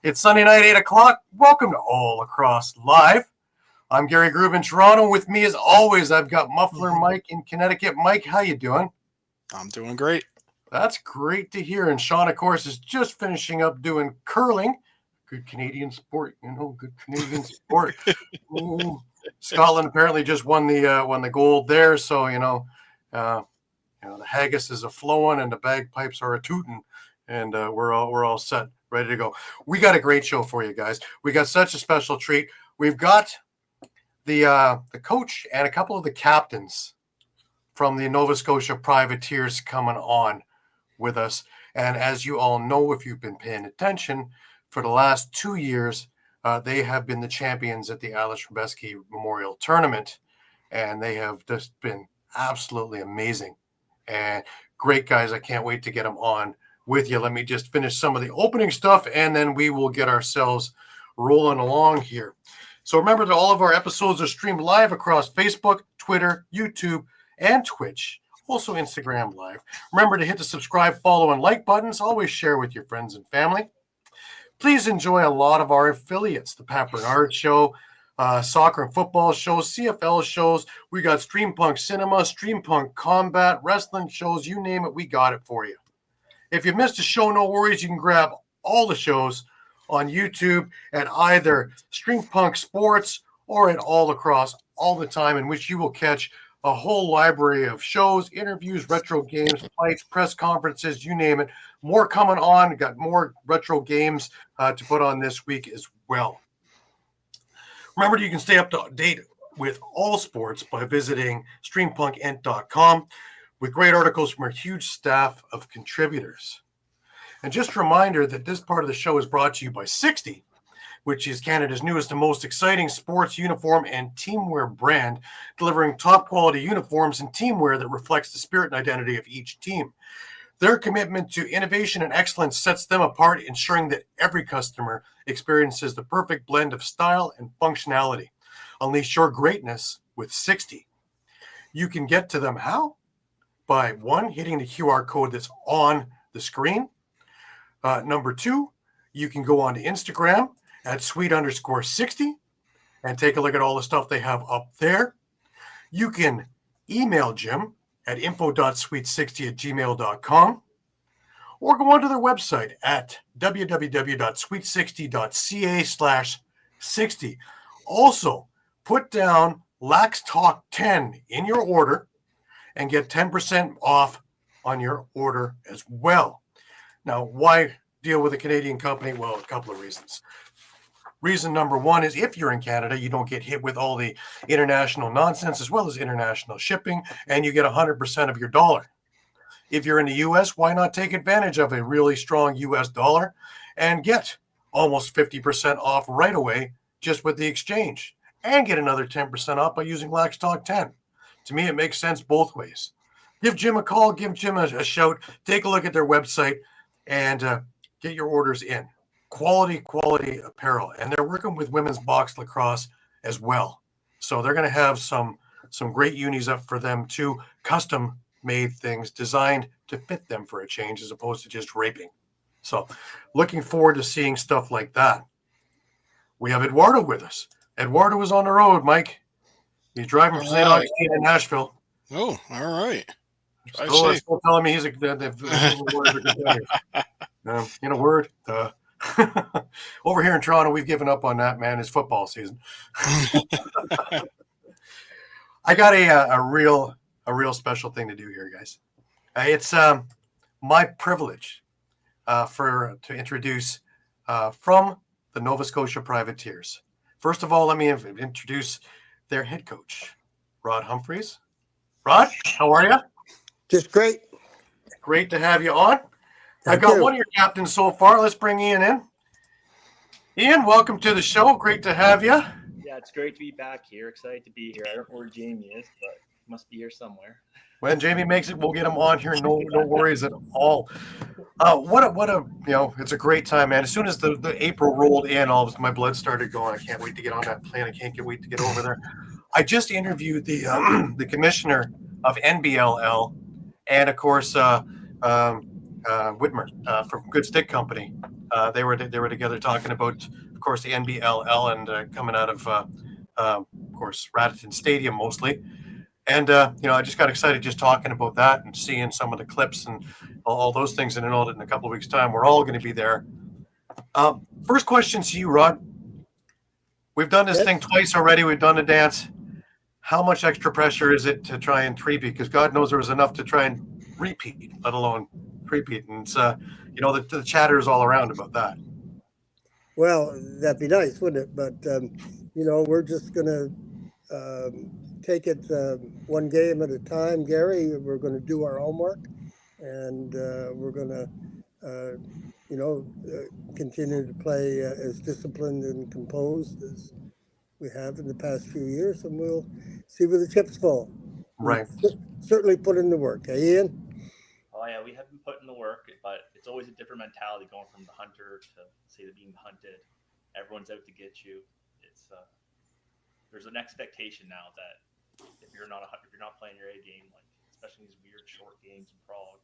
It's Sunday night, 8 o'clock. Welcome to All Lacrosse Live. I'm Gary Groob in Toronto. With me, as always, I've got Muffler Mike in Connecticut. Mike, how you doing? I'm doing great. That's great to hear. And Shawn, of course, is just finishing up doing curling. Good Canadian sport, good Canadian sport. Scotland apparently just won the gold there. So, the haggis is a-flowing and the bagpipes are a-tooting. And we're all set, ready to go. We got a great show for you guys. We got such a special treat. We've got the coach and a couple of the captains from the Nova Scotia Privateers coming on with us. And as you all know, if you've been paying attention, for the last 2 years, they have been the champions at the Alex Trubisky Memorial Tournament. And they have just been absolutely amazing. And great guys. I can't wait to get them on with you. Let me just finish some of the opening stuff, and then we will get ourselves rolling along here. So remember that all of our episodes are streamed live across Facebook, Twitter, YouTube, and Twitch. Also Instagram Live. Remember to hit the subscribe, follow, and like buttons. Always share with your friends and family. Please enjoy a lot of our affiliates. The Pat Bernard Show, soccer and football shows, CFL shows. We got Streampunk Cinema, Streampunk Combat, wrestling shows. You name it, we got it for you. If you missed a show, no worries. You can grab all the shows on YouTube at either Streampunk Sports or at All Lacrosse all the time, in which you will catch a whole library of shows, interviews, retro games, fights, press conferences, you name it. More coming on. Got more retro games to put on this week as well. Remember, you can stay up to date with all sports by visiting streampunkentertainment.com. with great articles from our huge staff of contributors. And just a reminder that this part of the show is brought to you by 60, which is Canada's newest and most exciting sports uniform and teamwear brand, delivering top quality uniforms and teamwear that reflects the spirit and identity of each team. Their commitment to innovation and excellence sets them apart, ensuring that every customer experiences the perfect blend of style and functionality. Unleash your greatness with 60. You can get to them how? By one, hitting the QR code that's on the screen. Number two, you can go on to Instagram at sweet_60 and take a look at all the stuff they have up there. You can email Jim at info.sweet60@gmail.com or go onto their website at www.sweet60.ca/60. Also, put down Lax Talk 10 in your order and get 10% off on your order as well. Now, why deal with a Canadian company? Well, a couple of reasons. Reason number one is if you're in Canada, you don't get hit with all the international nonsense as well as international shipping, and you get 100% of your dollar. If you're in the U.S., why not take advantage of a really strong U.S. dollar and get almost 50% off right away just with the exchange, and get another 10% off by using Lax Talk 10. To me, it makes sense both ways. Give Jim a call, give Jim a shout, take a look at their website, and get your orders in. Quality apparel. And they're working with women's box lacrosse as well. So they're going to have some great unis up for them too, custom-made things designed to fit them for a change as opposed to just raping. So looking forward to seeing stuff like that. We have Eduardo with us. Eduardo is on the road, Mike. He's driving from St. Augustine in Nashville. Oh, all right. Still telling me he's a good in a word. Over here in Toronto, we've given up on that, man. It's football season. I got a real special thing to do here, guys. It's my privilege to introduce from the Nova Scotia Privateers. First of all, let me introduce their head coach, Rod Humphreys. Rod, how are you? Just great. Great to have you on. I've got one of your captains so far. Let's bring Ian in. Ian, welcome to the show. Great to have you. Yeah, it's great to be back here. Excited to be here. I don't know where Jamie is, but he must be here somewhere. When Jamie makes it, we'll get him on here. No worries at all. It's a great time, man. As soon as the April rolled in, my blood started going. I can't wait to get on that plane. I can't wait to get over there. I just interviewed the commissioner of NBLL and, of course, Whitmer from Good Stick Company. They were together talking about, of course, the NBLL and coming out of course, Radisson Stadium mostly. And I just got excited just talking about that and seeing some of the clips and all those things. And I know that in a couple of weeks' time, we're all going to be there. First question to you, Rod. We've done this thing twice already. We've done the dance. How much extra pressure is it to try and three-peat? Because God knows there was enough to try and repeat, let alone three-peat. And it's, the chatter is all around about that. Well, that'd be nice, wouldn't it? But, we're just going to take it one game at a time, Gary. We're going to do our homework, and we're going to, continue to play as disciplined and composed as we have in the past few years, and we'll see where the chips fall. Right. Certainly put in the work, Ian? Oh yeah, we have been putting the work, but it's always a different mentality going from the hunter to say the being hunted. Everyone's out to get you. It's there's an expectation now that if you're not playing your A game, like especially these weird short games in Prague,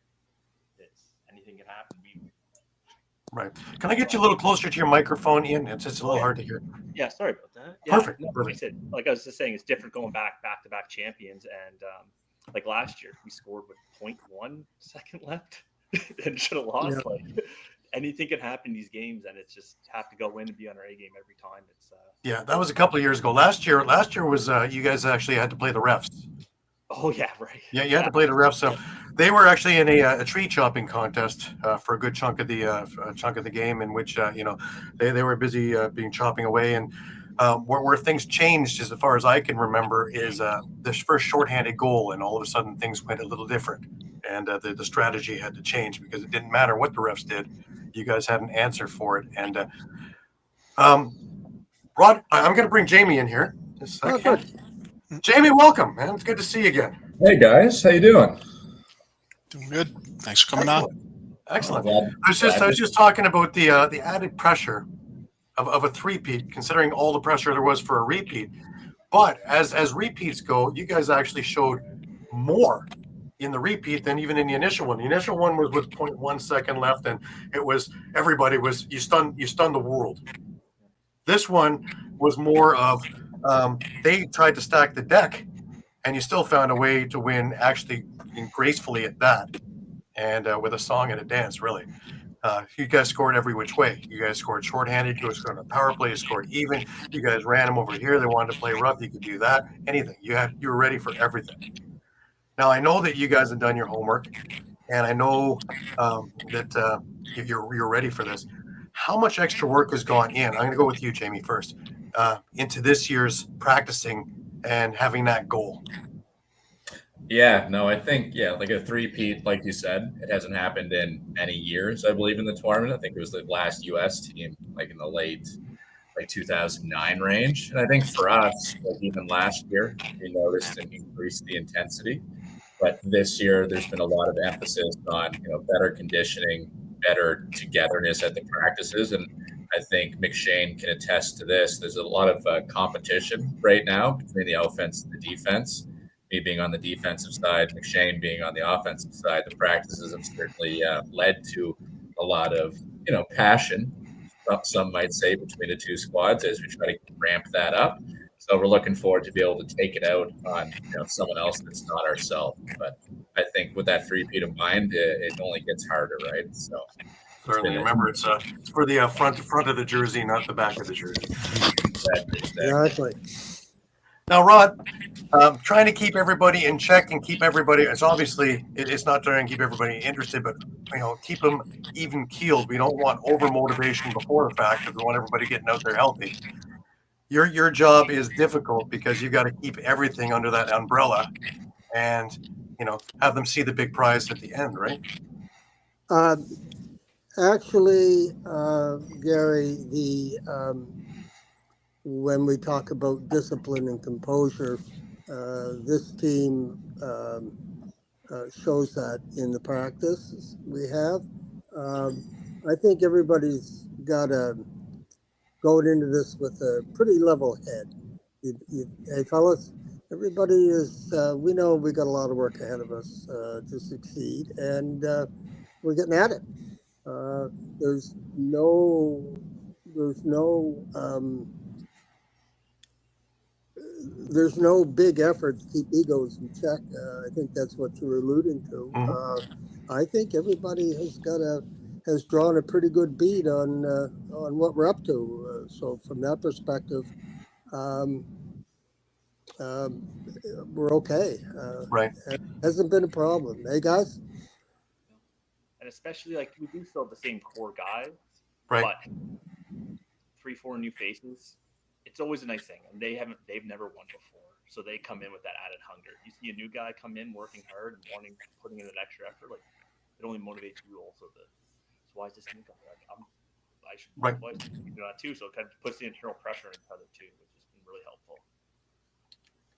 it's anything can happen. Right. Can I get you a little closer to your microphone, Ian? It's a little hard to hear. Yeah, sorry about that. Yeah, Perfect. Like I was just saying, it's different going back-to-back champions. And like last year, we scored with 0.1 second left and should have lost. Yeah. Like anything can happen in these games, and it's just have to go in and be on our A game every time. It's yeah, that was a couple of years ago. Last year was you guys actually had to play the refs. Oh yeah, right. Yeah, you had to play the refs. So they were actually in a tree chopping contest for a good chunk of the game, in which they were busy being chopping away. And where things changed, as far as I can remember, is this first shorthanded goal, and all of a sudden things went a little different, and the strategy had to change because it didn't matter what the refs did. You guys had an answer for it. And Rod, I'm going to bring Jamie in here. Just a second. Jamie, welcome, man. It's good to see you again. Hey guys, how you doing? Doing good. Thanks for coming on. Excellent. I was just talking about the added pressure of a three-peat, considering all the pressure there was for a repeat. But as repeats go, you guys actually showed more in the repeat than even in the initial one. The initial one was with 0.1 second left, and it was everybody was you stunned the world. This one was more of they tried to stack the deck, and you still found a way to win, actually gracefully at that, and with a song and a dance, really. You guys scored every which way. You guys scored shorthanded. You guys scored on a power play. You scored even. You guys ran them over here. They wanted to play rough. You could do that. Anything. You were ready for everything. Now, I know that you guys have done your homework, and I know that you're ready for this. How much extra work has gone in? I'm going to go with you, Jamie, first, into this year's practicing and having that goal. Yeah, no, I think, like a three-peat, like you said, it hasn't happened in many years, I believe, in the tournament. I think it was the last U.S. team, like in the late 2009 range. And I think for us, like even last year, we noticed and increased the intensity. But this year, there's been a lot of emphasis on, better conditioning, better togetherness at the practices. And I think McShane can attest to this. There's a lot of competition right now between the offense and the defense. Me being on the defensive side, McShane being on the offensive side. The practices have certainly led to a lot of, passion, some might say, between the two squads as we try to ramp that up. So we're looking forward to be able to take it out on someone else that's not ourselves. But I think with that three-peat in mind, it only gets harder, right? So certainly remember it's for the front of the jersey, not the back of the jersey. Exactly. Now, Rod, trying to keep everybody in check and keep everybody. It's obviously it's not trying to keep everybody interested, but keep them even keeled. We don't want over motivation before the fact, because we want everybody getting out there healthy. Your job is difficult because you got to keep everything under that umbrella, and have them see the big prize at the end, right? Actually, Gary, when we talk about discipline and composure, this team shows that in the practice we have. I think everybody's got going into this with a pretty level head. Hey, fellas, everybody is, we know we got a lot of work ahead of us to succeed, and we're getting at it. There's no big effort to keep egos in check. I think that's what you were alluding to. I think everybody has drawn a pretty good bead on what we're up to. So from that perspective, we're okay. Right. It hasn't been a problem. Hey, guys? And especially, like, we do still have the same core guys, Right. but 3-4 new faces, it's always a nice thing. And they've never won before. So they come in with that added hunger. You see a new guy come in working hard and putting in an extra effort, like, it only motivates you also. So why is this new guy? Like, I should do that too. So it kind of puts the internal pressure on each other too, which has been really helpful.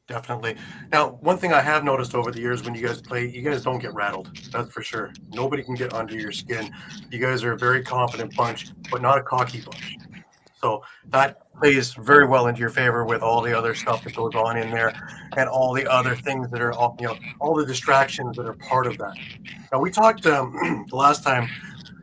Definitely. Now, one thing I have noticed over the years when you guys play, you guys don't get rattled. That's for sure. Nobody can get under your skin. You guys are a very confident bunch, but not a cocky bunch. So that plays very well into your favor with all the other stuff that goes on in there and all the other things that are, all the distractions that are part of that. Now, we talked the last time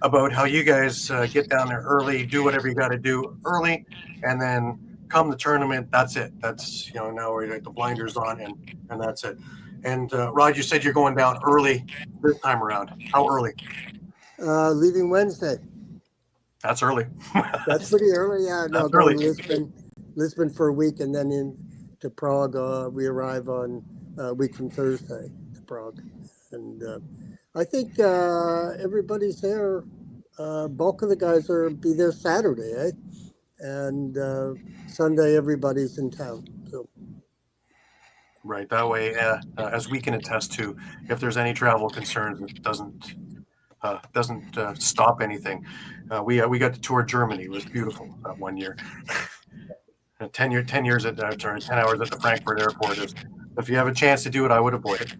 about how you guys get down there early, do whatever you got to do early, and then come the tournament, that's it. That's, now we're got the blinders on and that's it. And Rod, you said you're going down early this time around. How early? Leaving Wednesday. That's early. That's pretty early. Yeah, no, That's going early. to Lisbon for a week, and then into Prague. We arrive on a week from Thursday to Prague, and I think everybody's there. Bulk of the guys be there Saturday, eh? And Sunday everybody's in town. So. Right. That way, as we can attest to, if there's any travel concerns, it doesn't stop anything. We got to tour Germany. It was beautiful that one year. 10 hours at the Frankfurt airport. If you have a chance to do it, I would avoid it.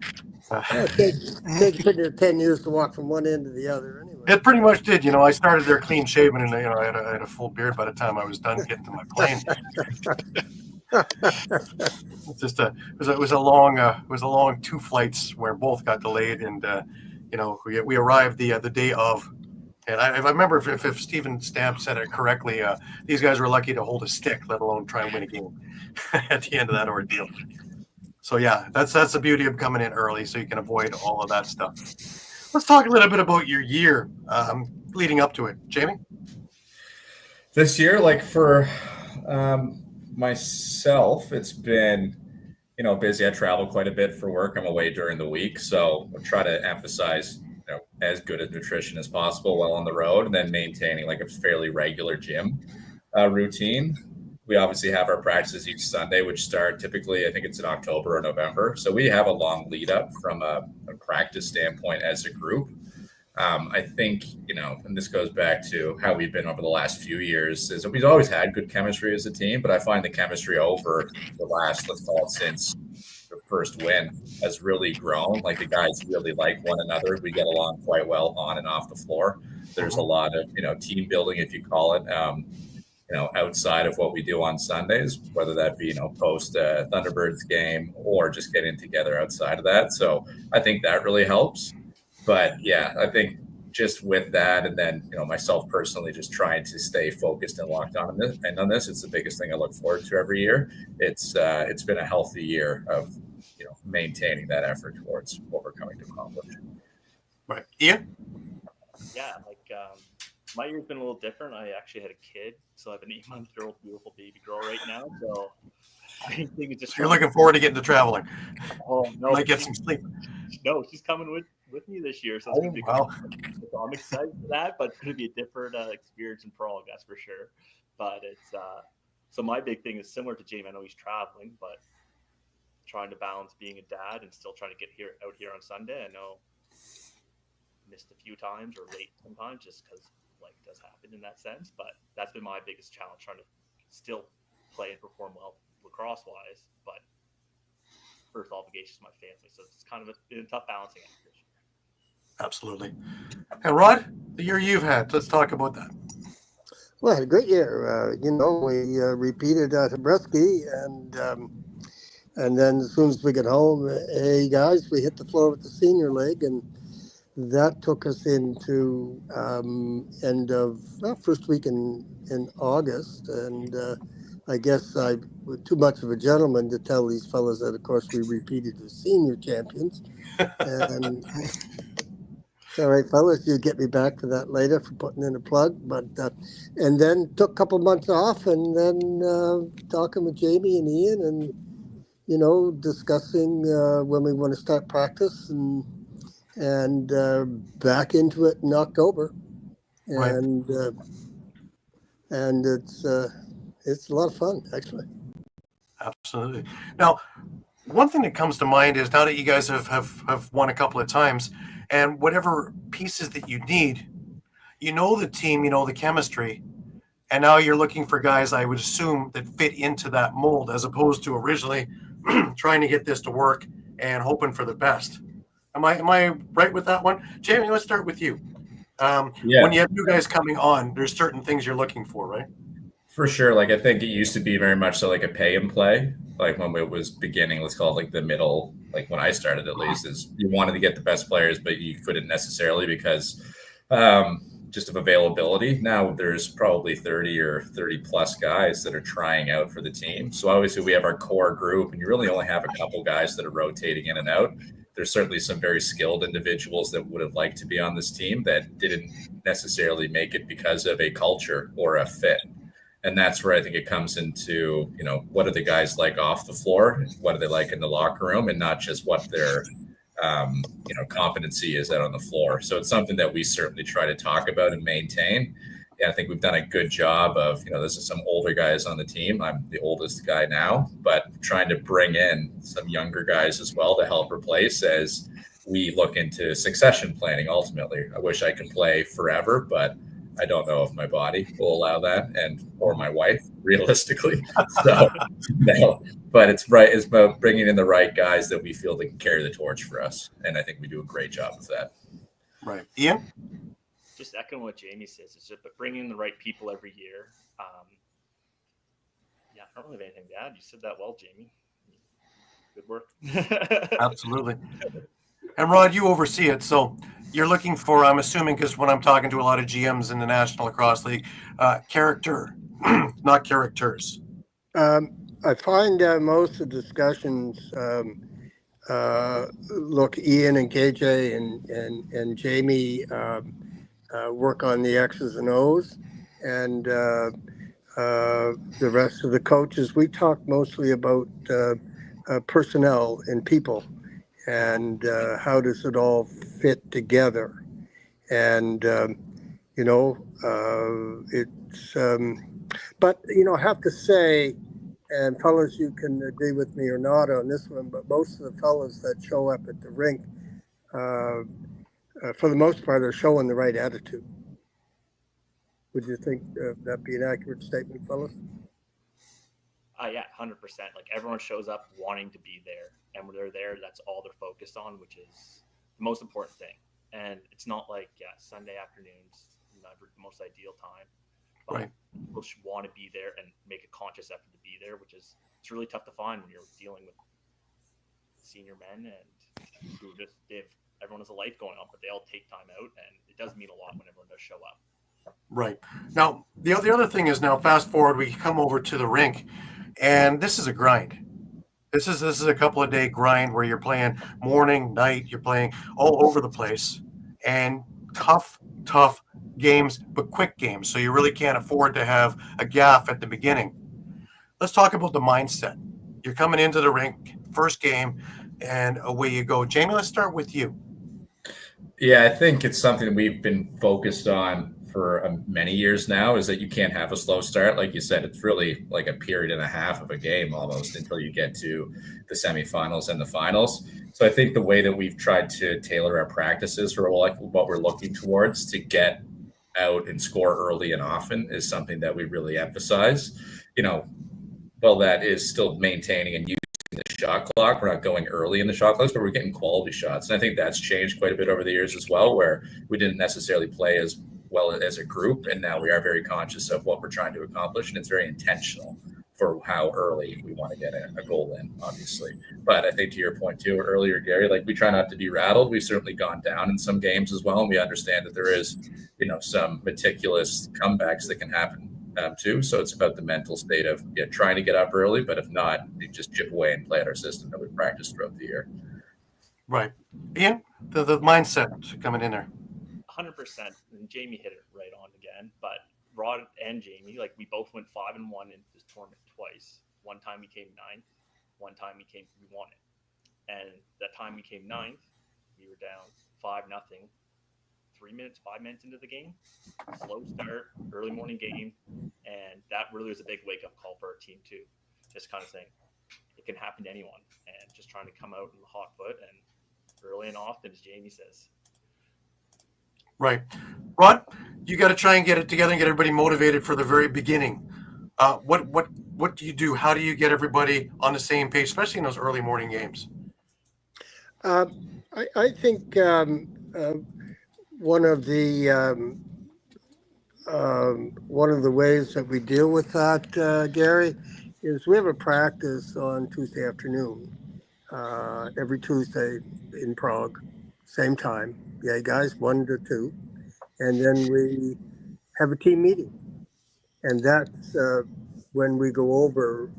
It takes 10 years to walk from one end to the other. Anyway. It pretty much did. I started there clean shaven, and I had a full beard by the time I was done getting to my plane. It's just it was a long 2 flights where both got delayed, and we arrived the day of. And I remember if Stephen Stamp said it correctly, these guys were lucky to hold a stick, let alone try and win a game at the end of that ordeal. So yeah, that's the beauty of coming in early, so you can avoid all of that stuff. Let's talk a little bit about your year leading up to it, Jamie. This year, like for myself, it's been busy. I travel quite a bit for work. I'm away during the week, so I try to emphasize as good a nutrition as possible while on the road, and then maintaining like a fairly regular gym routine. We obviously have our practices each Sunday, which start typically, I think it's in October or November. So we have a long lead up from a practice standpoint as a group. I think, and this goes back to how we've been over the last few years, is that we've always had good chemistry as a team, but I find the chemistry over the last, let's call it since the first win, has really grown. Like the guys really like one another. We get along quite well on and off the floor. There's a lot of, team building, if you call it, outside of what we do on Sundays, whether that be, post Thunderbirds game or just getting together outside of that. So I think that really helps. But yeah, I think just with that, and then, myself personally, just trying to stay focused and locked on this, it's the biggest thing I look forward to every year. It's been a healthy year of, maintaining that effort towards what we're coming to accomplish. Right. Ian? Yeah, my year's been a little different. I actually had a kid, so I have an 8-month-old beautiful baby girl right now. So I think it's just. You're looking forward to getting to traveling. Oh no! Might get some sleep. No, she's coming with me this year, so it's gonna be wow. So I'm excited for that, but it's gonna be a different experience in Prague, that's for sure. But it's so my big thing is similar to Jamie. I know he's traveling, but trying to balance being a dad and still trying to get out here on Sunday. I know missed a few times or late sometimes just because life does happen in that sense, but that's been my biggest challenge, trying to still play and perform well lacrosse wise, but first obligation is my family, so it's kind of been a tough balancing act this year. Absolutely. And Rod, the year you've had, let's talk about that. Well, I had a great year. We repeated Tabreski, and then as soon as we get home, hey guys, we hit the floor with the senior league, and that took us into end of first week in August, and I guess I was too much of a gentleman to tell these fellas that, of course, we repeated as senior champions. And all right, fellas, you get me back to that later for putting in a plug. But and then took a couple months off, and then talking with Jamie and Ian, and discussing when we want to start practice, and back into it in October, and and it's a lot of fun, actually. Absolutely. Now, one thing that comes to mind is now that you guys have won a couple of times, and whatever pieces that you need, the team, the chemistry, and now you're looking for guys, I would assume, that fit into that mold, as opposed to originally trying to get this to work and hoping for the best. Am I right with that one? Jamie, let's start with you. When you have new guys coming on, there's certain things you're looking for, right? For sure. Like, I think it used to be very much so like a pay and play. Like when it was beginning, let's call it like the middle, like when I started at least, is you wanted to get the best players, but you couldn't necessarily because just of availability. Now there's probably 30 or 30 plus guys that are trying out for the team. So obviously we have our core group, and you really only have a couple guys that are rotating in and out. There's certainly some very skilled individuals that would have liked to be on this team that didn't necessarily make it because of a culture or a fit. And that's where I think it comes into, what are the guys like off the floor? What are they like in the locker room? And not just what their, competency is out on the floor. So it's something that we certainly try to talk about and maintain. And I think we've done a good job of, this is some older guys on the team. I'm the oldest guy now, but trying to bring in some younger guys as well to help replace as we look into succession planning. Ultimately, I wish I could play forever, but I don't know if my body will allow that, or my wife, realistically. So, no. But it's about bringing in the right guys that we feel that can carry the torch for us, and I think we do a great job of that. Right, Ian. Just echoing what Jamie says, it's just bringing in the right people every year. I don't really have anything to add. You said that well, Jamie. Good work. Absolutely. And Rod, you oversee it, so you're looking for, I'm assuming, because when I'm talking to a lot of GMs in the National Lacrosse League, character, not characters. I find most of the discussions, look, Ian and KJ and Jamie work on the X's and O's, and the rest of the coaches, we talk mostly about personnel and people. And how does it all fit together? And, it's, but, I have to say, and fellas, you can agree with me or not on this one, but most of the fellas that show up at the rink, for the most part, are showing the right attitude. Would you think that'd be an accurate statement, fellas? Yeah, 100%. Like, everyone shows up wanting to be there, and when they're there, that's all they're focused on, which is the most important thing. And it's not like Sunday afternoons, never the most ideal time, but right. People should want to be there and make a conscious effort to be there, which is it's really tough to find when you're dealing with senior men and who just everyone has a life going on, but they all take time out, and it does mean a lot when everyone does show up. Right. Now, the other thing is, now fast forward, we come over to the rink. And this is a grind. This is a couple of day grind where you're playing morning, night, you're playing all over the place, and tough games, but quick games. So you really can't afford to have a gaff at the beginning. Let's talk about the mindset. You're coming into the rink, first game, and away you go. Jamie, let's start with you. Yeah, I think it's something we've been focused on for many years now, is that you can't have a slow start. Like you said, it's really like a period and a half of a game almost until you get to the semifinals and the finals. So I think the way that we've tried to tailor our practices for what we're looking towards to get out and score early and often is something that we really emphasize. Well, that is still maintaining and using the shot clock. We're not going early in the shot clocks, but we're getting quality shots. And I think that's changed quite a bit over the years as well, where we didn't necessarily play as well as a group, and now we are very conscious of what we're trying to accomplish, and it's very intentional for how early we want to get a goal in, obviously. But I think to your point too earlier, Gary, like we try not to be rattled. We've certainly gone down in some games as well, and we understand that there is, some meticulous comebacks that can happen too. So it's about the mental state of trying to get up early, but if not, you just chip away and play at our system that we practice throughout the year. Right. Ian, the mindset coming in there. 100%. And Jamie hit it right on again. But Rod and Jamie, like we both went 5-1 in this tournament twice. One time we came 9th. One time we won it. And that time we came 9th, we were down 5-0. 5 minutes into the game, slow start, early morning game, and that really was a big wake-up call for our team too. Just kind of saying it can happen to anyone, and just trying to come out in the hot foot and early and often, as Jamie says. Right, Rod, you got to try and get it together and get everybody motivated for the very beginning. What do you do? How do you get everybody on the same page, especially in those early morning games? I think one of the ways that we deal with that, Gary, is we have a practice on Tuesday afternoon, every Tuesday in Prague, same time. Yeah, guys, 1 to 2, and then we have a team meeting, and that's when we go over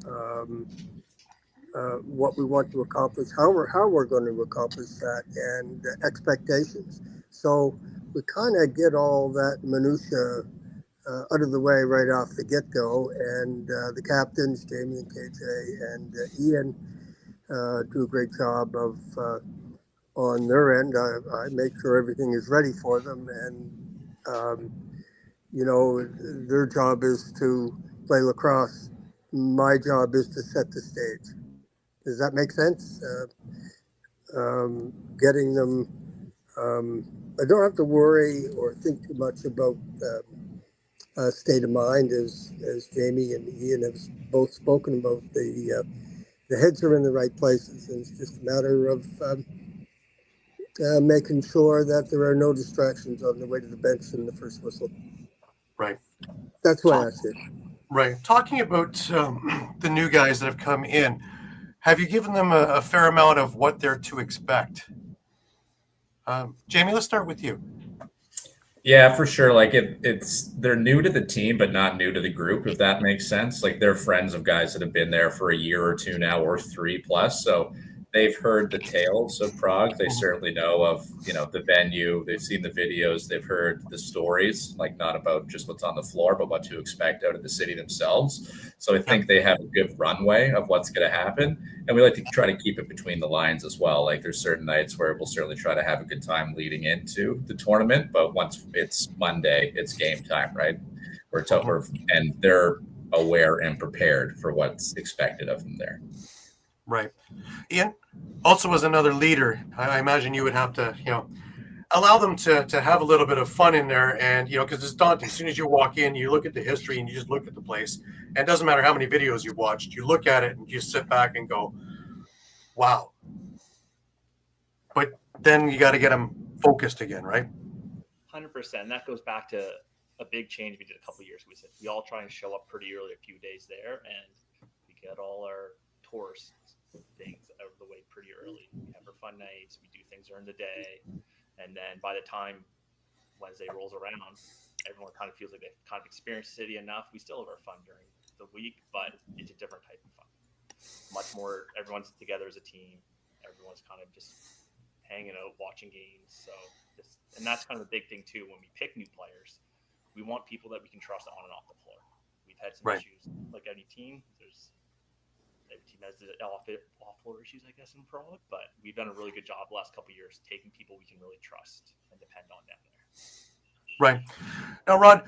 what we want to accomplish, how we're going to accomplish that, and expectations. So we kind of get all that minutia out of the way right off the get-go, and the captains, Jamie and KJ and Ian, do a great job of on their end. I make sure everything is ready for them, and their job is to play lacrosse. My job is to set the stage. Does that make sense? Getting them. I don't have to worry or think too much about state of mind, as Jamie and Ian have both spoken about. The heads are in the right places, and it's just a matter of making sure that there are no distractions on the way to the bench in the first whistle. Right. That's why I see it. Right. Talking about the new guys that have come in, have you given them a fair amount of what they're to expect? Jamie, let's start with you. Yeah, for sure. Like they're new to the team, but not new to the group, if that makes sense. Like they're friends of guys that have been there for a year or two now, or 3+. So they've heard the tales of Prague. They certainly know of, the venue. They've seen the videos. They've heard the stories, like not about just what's on the floor, but what to expect out of the city themselves. So I think they have a good runway of what's going to happen. And we like to try to keep it between the lines as well. Like there's certain nights where we'll certainly try to have a good time leading into the tournament. But once it's Monday, it's game time, right? And they're aware and prepared for what's expected of them there. Right. Ian, also as another leader, I imagine you would have to, allow them to have a little bit of fun in there. And, because it's daunting. As soon as you walk in, you look at the history and you just look at the place. And it doesn't matter how many videos you've watched. You look at it and you sit back and go, wow. But then you got to get them focused again, right? 100%. And that goes back to a big change we did a couple of years ago. We said we all try and show up pretty early, a few days there, and we get all our tourist things out of the way pretty early. We have our fun nights, we do things during the day, and then by the time Wednesday rolls around, everyone kind of feels like they've kind of experienced the city enough. We still have our fun during the week, but it's a different type of fun. Much more, everyone's together as a team. Everyone's kind of just hanging out, watching games. And that's kind of the big thing too. When we pick new players, we want people that we can trust on and off the floor. We've had some issues, like any team. Every team has the off-floor issues, I guess, in Prague, but we've done a really good job the last couple of years taking people we can really trust and depend on down there. Right. Now, Rod,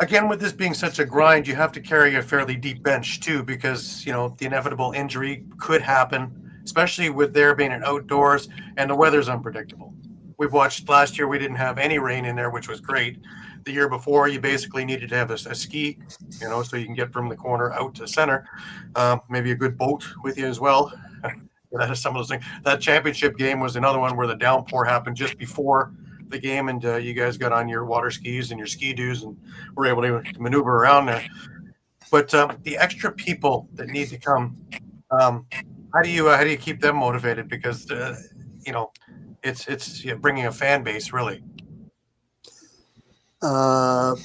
again, with this being such a grind, you have to carry a fairly deep bench too, because, the inevitable injury could happen, especially with there being an outdoors and the weather's unpredictable. We've watched last year, we didn't have any rain in there, which was great. The year before, you basically needed to have a ski, so you can get from the corner out to center. Maybe a good boat with you as well. That is some of those things. That championship game was another one where the downpour happened just before the game, and you guys got on your water skis and your ski-doos and were able to maneuver around there. But the extra people that need to come, how do you keep them motivated? Because it's bringing a fan base, really. Well,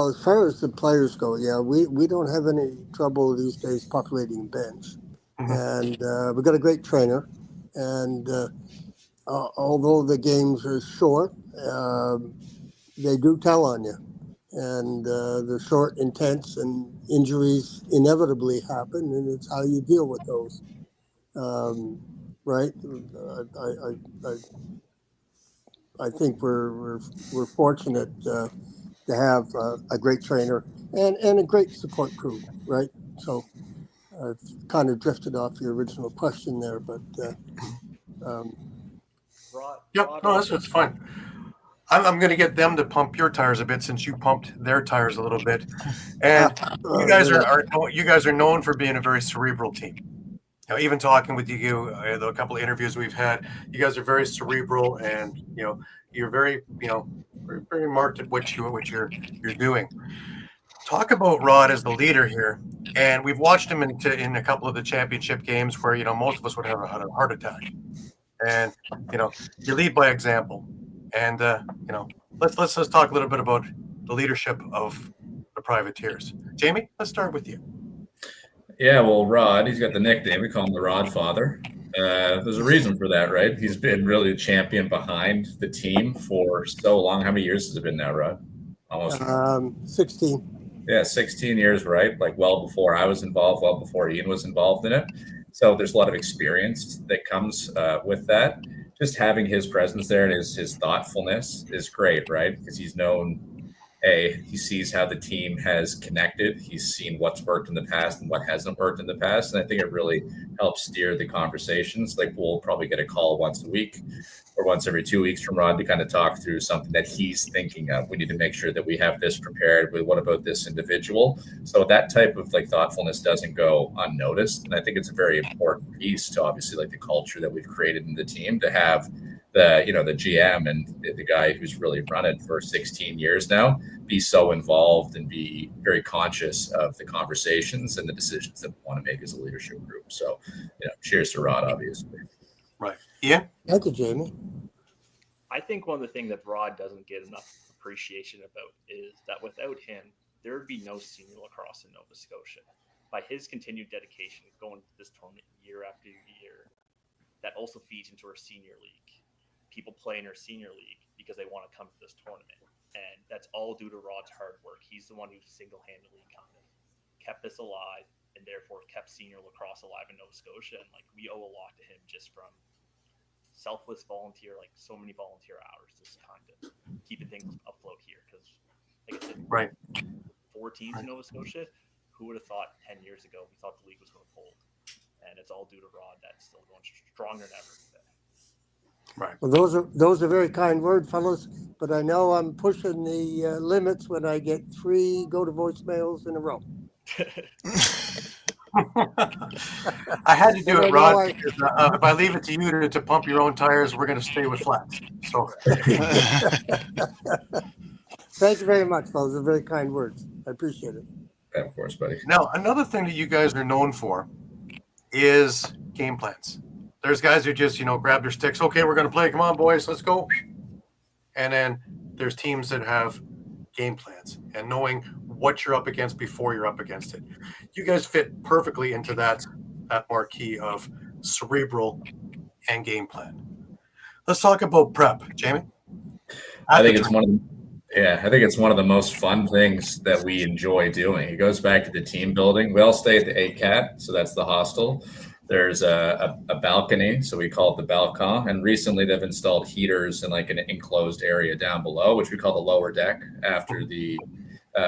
as far as the players go, yeah, we don't have any trouble these days populating bench. And we've got a great trainer. And although the games are short, they do tell on you. And they're short, intense, and injuries inevitably happen, and it's how you deal with those. Right? I think we're fortunate to have a great trainer and a great support crew, right? So I've kind of drifted off your original question there, but that's fine. I'm going to get them to pump your tires a bit since you pumped their tires a little bit, and you guys are known for being a very cerebral team. Even talking with you, a couple of interviews we've had, you guys are very cerebral, and you're very very marked at what you're doing. Talk about Rod as the leader here, and we've watched him in a couple of the championship games where most of us would have a heart attack, and you lead by example, and let's talk a little bit about the leadership of the Privateers. Jamie, let's start with you. Yeah, well, Rod, he's got the nickname. We call him the Rod Father. There's a reason for that, right? He's been really the champion behind the team for so long. How many years has it been now, Rod? Almost 16. Yeah, 16 years, right? Like well before I was involved, well before Ian was involved in it. So there's a lot of experience that comes with that. Just having his presence there and his thoughtfulness is great, right? Because he's known, he sees how the team has connected. He's seen what's worked in the past and what hasn't worked in the past. And I think it really helps steer the conversations. Like we'll probably get a call once a week or once every 2 weeks from Rod to kind of talk through something that he's thinking of. We need to make sure that we have this prepared with what about this individual. So that type of thoughtfulness doesn't go unnoticed. And I think it's a very important piece to obviously the culture that we've created in the team to have the GM and the guy who's really run it for 16 years now be so involved and be very conscious of the conversations and the decisions that we want to make as a leadership group. So, cheers to Rod, obviously. Right. Yeah. Thank you, Jamie. I think one of the things that Rod doesn't get enough appreciation about is that without him, there would be no senior lacrosse in Nova Scotia. By his continued dedication going to this tournament year after year, that also feeds into our senior league. People play in our senior league because they want to come to this tournament. And that's all due to Rod's hard work. He's the one who single-handedly kind of kept this alive and therefore kept senior lacrosse alive in Nova Scotia. And we owe a lot to him just from selfless volunteer, so many volunteer hours, just kind of keeping things afloat here. Because, like I said, right, 4 teams in Nova Scotia. Who would have thought 10 years ago we thought the league was going to fold? And it's all due to Rod. That's still going stronger than ever today. Right. Well, those are very kind words, fellas. But I know I'm pushing the limits when I get 3 go to voicemails in a row. I had to do it, Rod, because if I leave it to you to pump your own tires, we're going to stay with flats. So, thank you very much, fellas. They're very kind words. I appreciate it. Yeah, of course, buddy. Now, another thing that you guys are known for is game plans. There's guys who just, grab their sticks. Okay, we're going to play. Come on, boys, let's go. And then there's teams that have game plans and knowing what you're up against before you're up against it. You guys fit perfectly into that marquee of cerebral and game plan. Let's talk about prep, Jamie. I think it's one of the most fun things that we enjoy doing. It goes back to the team building. We all stay at the ACAT, so that's the hostel. There's a balcony, so we call it the balcon. And recently they've installed heaters in an enclosed area down below, which we call the lower deck after the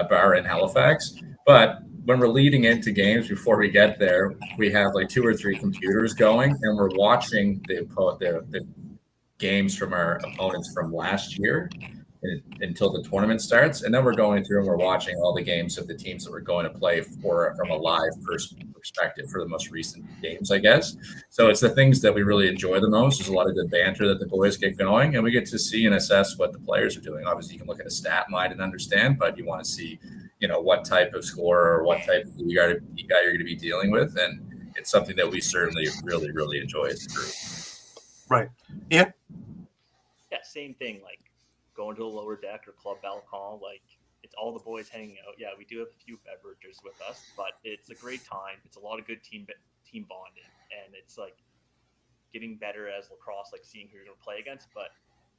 bar in Halifax. But when we're leading into games, before we get there, we have 2 or 3 computers going, and we're watching the games from our opponents from last year until the tournament starts. And then we're going through and we're watching all the games of the teams that we're going to play from a live perspective for the most recent games, I guess. So it's the things that we really enjoy the most. There's a lot of good banter that the boys get going, and we get to see and assess what the players are doing. Obviously, you can look at a stat line and understand, but you want to see, what type of scorer or what type of guy you're going to be dealing with, and it's something that we certainly really, really enjoy as a group. Right. Yeah. Yeah, same thing. Like going to the lower deck or club balcon, like it's all the boys hanging out. Yeah, we do have a few beverages with us, but it's a great time. It's a lot of good team bonding, and it's like getting better as lacrosse, like seeing who you're going to play against, but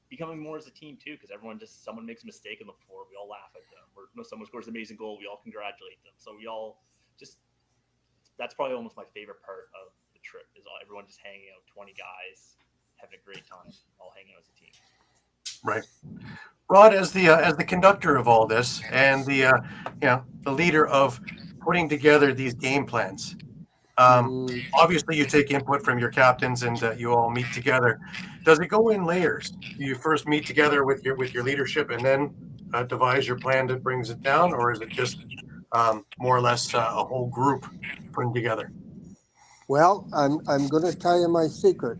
becoming more as a team too, because someone makes a mistake on the floor, we all laugh at them. Or someone scores an amazing goal, we all congratulate them. So we all that's probably almost my favorite part of the trip is everyone just hanging out, 20 guys having a great time, all hanging out as a team. Right. Rod, as the conductor of all this and the leader of putting together these game plans, obviously you take input from your captains and you all meet together. Does it go in layers? Do you first meet together with your leadership and then devise your plan that brings it down, or is it just more or less a whole group putting together? Well, I'm going to tell you my secret,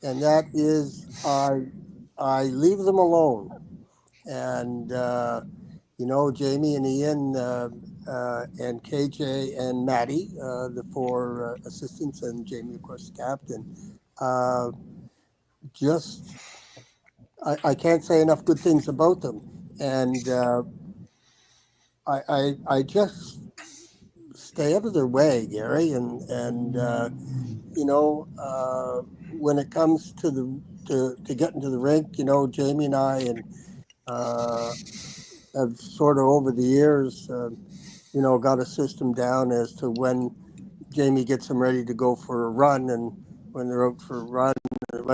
and that is I leave them alone, and Jamie and Ian and KJ and Maddie, the four assistants, and Jamie, of course, the captain. I can't say enough good things about them, and I just stay out of their way, Gary, and when it comes to getting to the rink, Jamie and I have sort of over the years, got a system down as to when Jamie gets them ready to go for a run and when they're out for a run.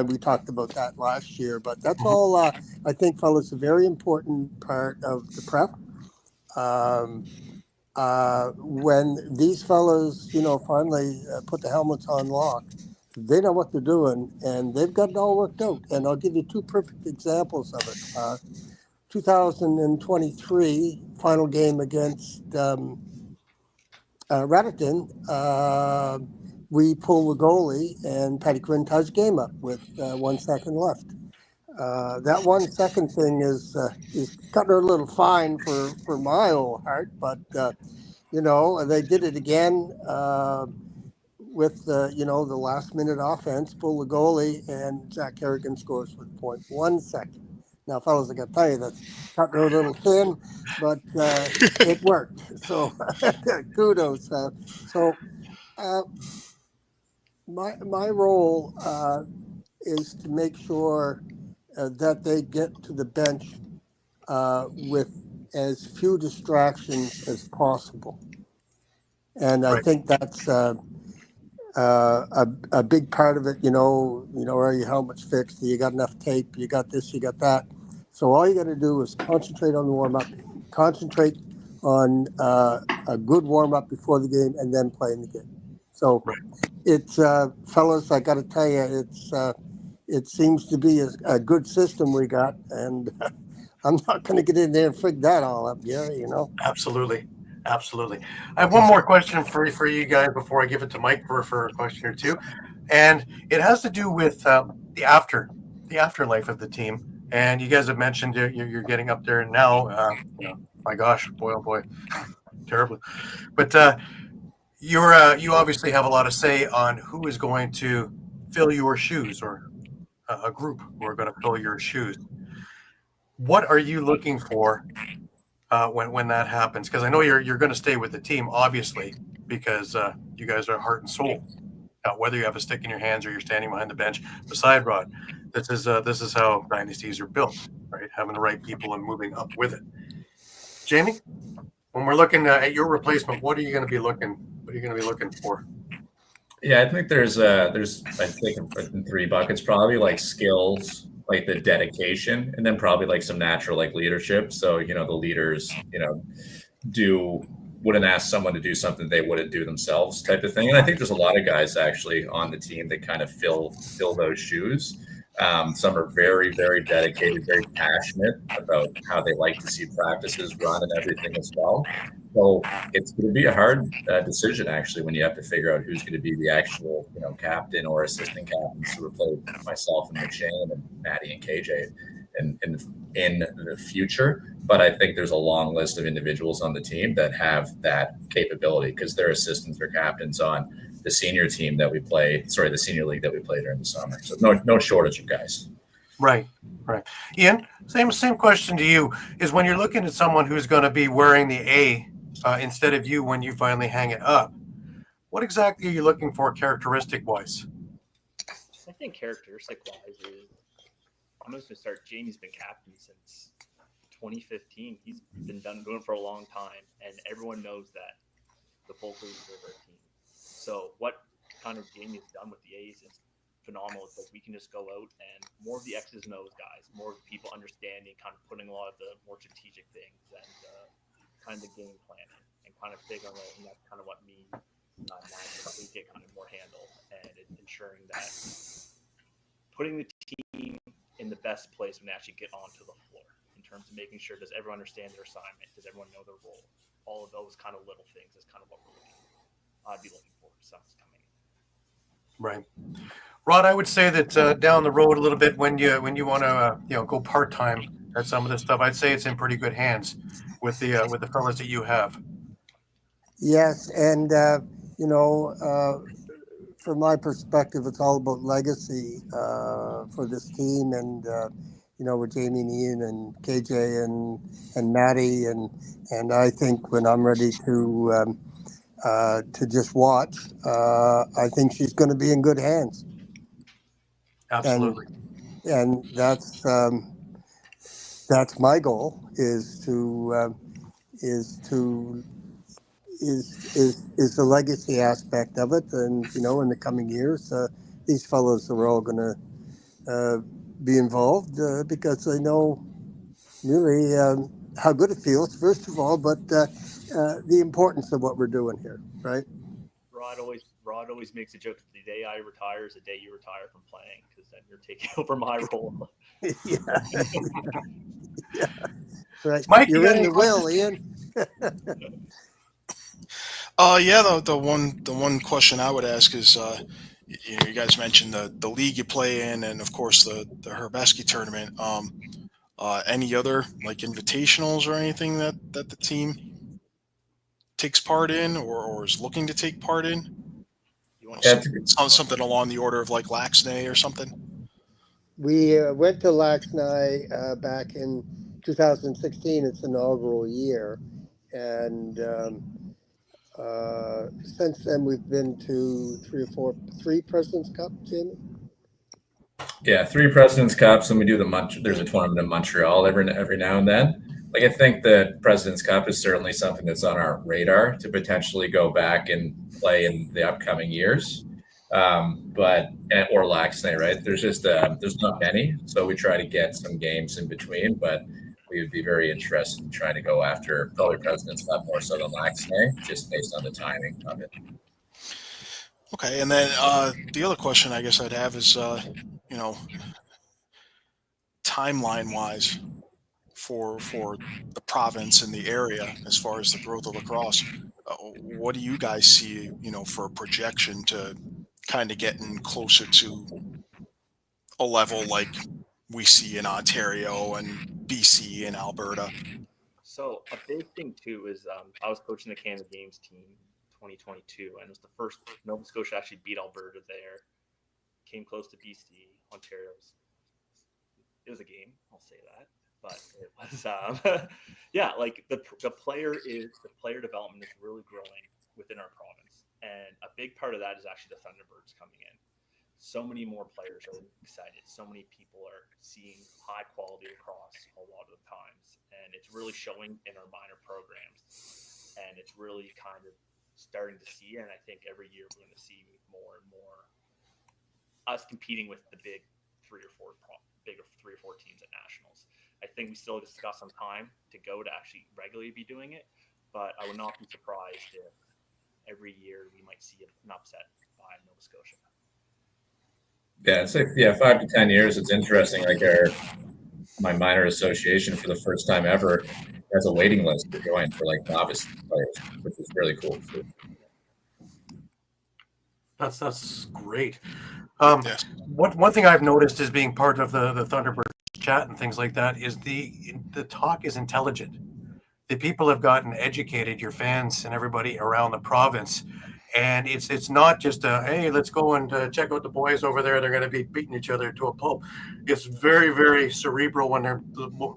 We talked about that last year, but that's all, I think, fellas, a very important part of the prep. When these fellas, finally put the helmets on lock, they know what they're doing, and they've got it all worked out. And I'll give you two perfect examples of it. 2023 final game against Raritan, we pull the goalie, and Patty Quinn ties the game up with 1 second left. That 1 second thing is cutting her a little fine for my old heart, but they did it again with the last minute offense, pull the goalie, and Zach Kerrigan scores with 0.1 second. Now, fellas, I got to tell you, that's cutting her a little thin, but it worked. So kudos. My role is to make sure that they get to the bench with as few distractions as possible, and I think that's a big part of it. Are your helmets fixed? You got enough tape? You got this? You got that? So all you got to do is concentrate on the warm up, concentrate on a good warm up before the game, and then play in the game. So it's fellas, I got to tell you, it seems to be a good system we got, and I'm not going to get in there and fig that all up, Gary. Absolutely. I have one more question for you guys before I give it to Mike for a question or two, and it has to do with the afterlife of the team. And you guys have mentioned you're getting up there now. My gosh, boy, oh boy, terribly. But you obviously have a lot of say on who is going to fill your shoes, or a group who are going to fill your shoes. What are you looking for when that happens? Because I know you're going to stay with the team, obviously, because you guys are heart and soul. Whether you have a stick in your hands or you're standing behind the bench beside Rod, this is how dynasties are built, right? Having the right people and moving up with it. Jamie, when we're looking at your replacement, what are you going to be looking for? Yeah, I think there's I think in 3 buckets, probably like skills, like the dedication, and then probably like some natural like leadership. So the leaders wouldn't ask someone to do something they wouldn't do themselves, type of thing. And I think there's a lot of guys actually on the team that kind of fill those shoes. Some are very, very dedicated, very passionate about how they like to see practices run and everything as well. So it's going to be a hard decision, actually, when you have to figure out who's going to be the actual, captain or assistant captains to replace myself and McShane and Maddie and KJ in the future. But I think there's a long list of individuals on the team that have that capability because they're assistants or captains on the senior team that we play. Sorry, the senior league that we play during the summer. So no shortage of guys. Right. Ian, same question to you is when you're looking at someone who's going to be wearing the A instead of you when you finally hang it up, what exactly are you looking for characteristic-wise? I think characteristic-wise is I'm just going to start. Jamie's been captain since 2015. He's been doing it for a long time, and everyone knows that the both leaders are our team. So what kind of Jamie has done with the A's is phenomenal. It's like we can just go out and more of the X's and O's guys, more of the people understanding, kind of putting a lot of the more strategic things and kind of the game planning and kind of figuring out, and that's kind of what me we get kind of more handle, and it's ensuring that putting the team in the best place when they actually get onto the floor in terms of making sure, does everyone understand their assignment? Does everyone know their role? All of those kind of little things is kind of what I'd be looking for someone's coming in. Right. Rod, I would say that down the road a little bit when you want to go part-time at some of this stuff, I'd say it's in pretty good hands with the fellas that you have. Yes, and from my perspective, it's all about legacy for this team, and with Jamie and Ian and KJ and Maddie, and I think when I'm ready to just watch, I think she's going to be in good hands. Absolutely. And that's my goal is the legacy aspect of it, and in the coming years, these fellows are all going to be involved because they know really how good it feels, first of all, but the importance of what we're doing here, right? Rod always makes a joke that the day I retire is the day you retire from playing, because then you're taking over my role. Yeah. Right. Mike, you're in the will, Ian. The one question I would ask is, you guys mentioned the league you play in, and of course the Herbeski tournament. Any other like invitationals or anything that the team takes part in or is looking to take part in? You want something along the order of like Laxnay or something? We went to Laxnay back in 2016, its inaugural year, and since then we've been to three President's Cup, Jamie? Yeah, 3 President's Cups, and we do there's a tournament in Montreal every now and then. Like, I think the President's Cup is certainly something that's on our radar to potentially go back and play in the upcoming years. Or Laxnay, right? There's just there's not many, so we try to get some games in between, but we would be very interested in trying to go after probably President's Cup more so than Laxnay, just based on the timing of it. Okay, and then the other question I guess I'd have is, timeline-wise for the province and the area as far as the growth of lacrosse, what do you guys see, for a projection to kind of getting closer to a level like we see in Ontario and BC and Alberta? So a big thing too is I was coaching the Canada Games team 2022, and it was the first Nova Scotia actually beat Alberta there. Came close to BC. Ontario it was a game, I'll say that, but it was like the player development is really growing within our province, and a big part of that is actually the Thunderbirds coming in. So many more players are excited. So many people are seeing high quality lacrosse a lot of the times, and it's really showing in our minor programs, and it's really kind of starting to see. And I think every year we're going to see more and more us competing with the big three or four teams at nationals. I think we still just got some time to go to actually regularly be doing it, but I would not be surprised if every year we might see an upset by Nova Scotia. Yeah, it's like 5 to 10 years. It's interesting. Like my minor association for the first time ever has a waiting list to join for like novice players, which is really cool too. That's great. Yes. One thing I've noticed is being part of the Thunderbirds chat and things like that is the talk is intelligent. The people have gotten educated, your fans and everybody around the province. And it's not just hey, let's go and check out the boys over there. They're going to be beating each other to a pulp. It's very, very cerebral when they're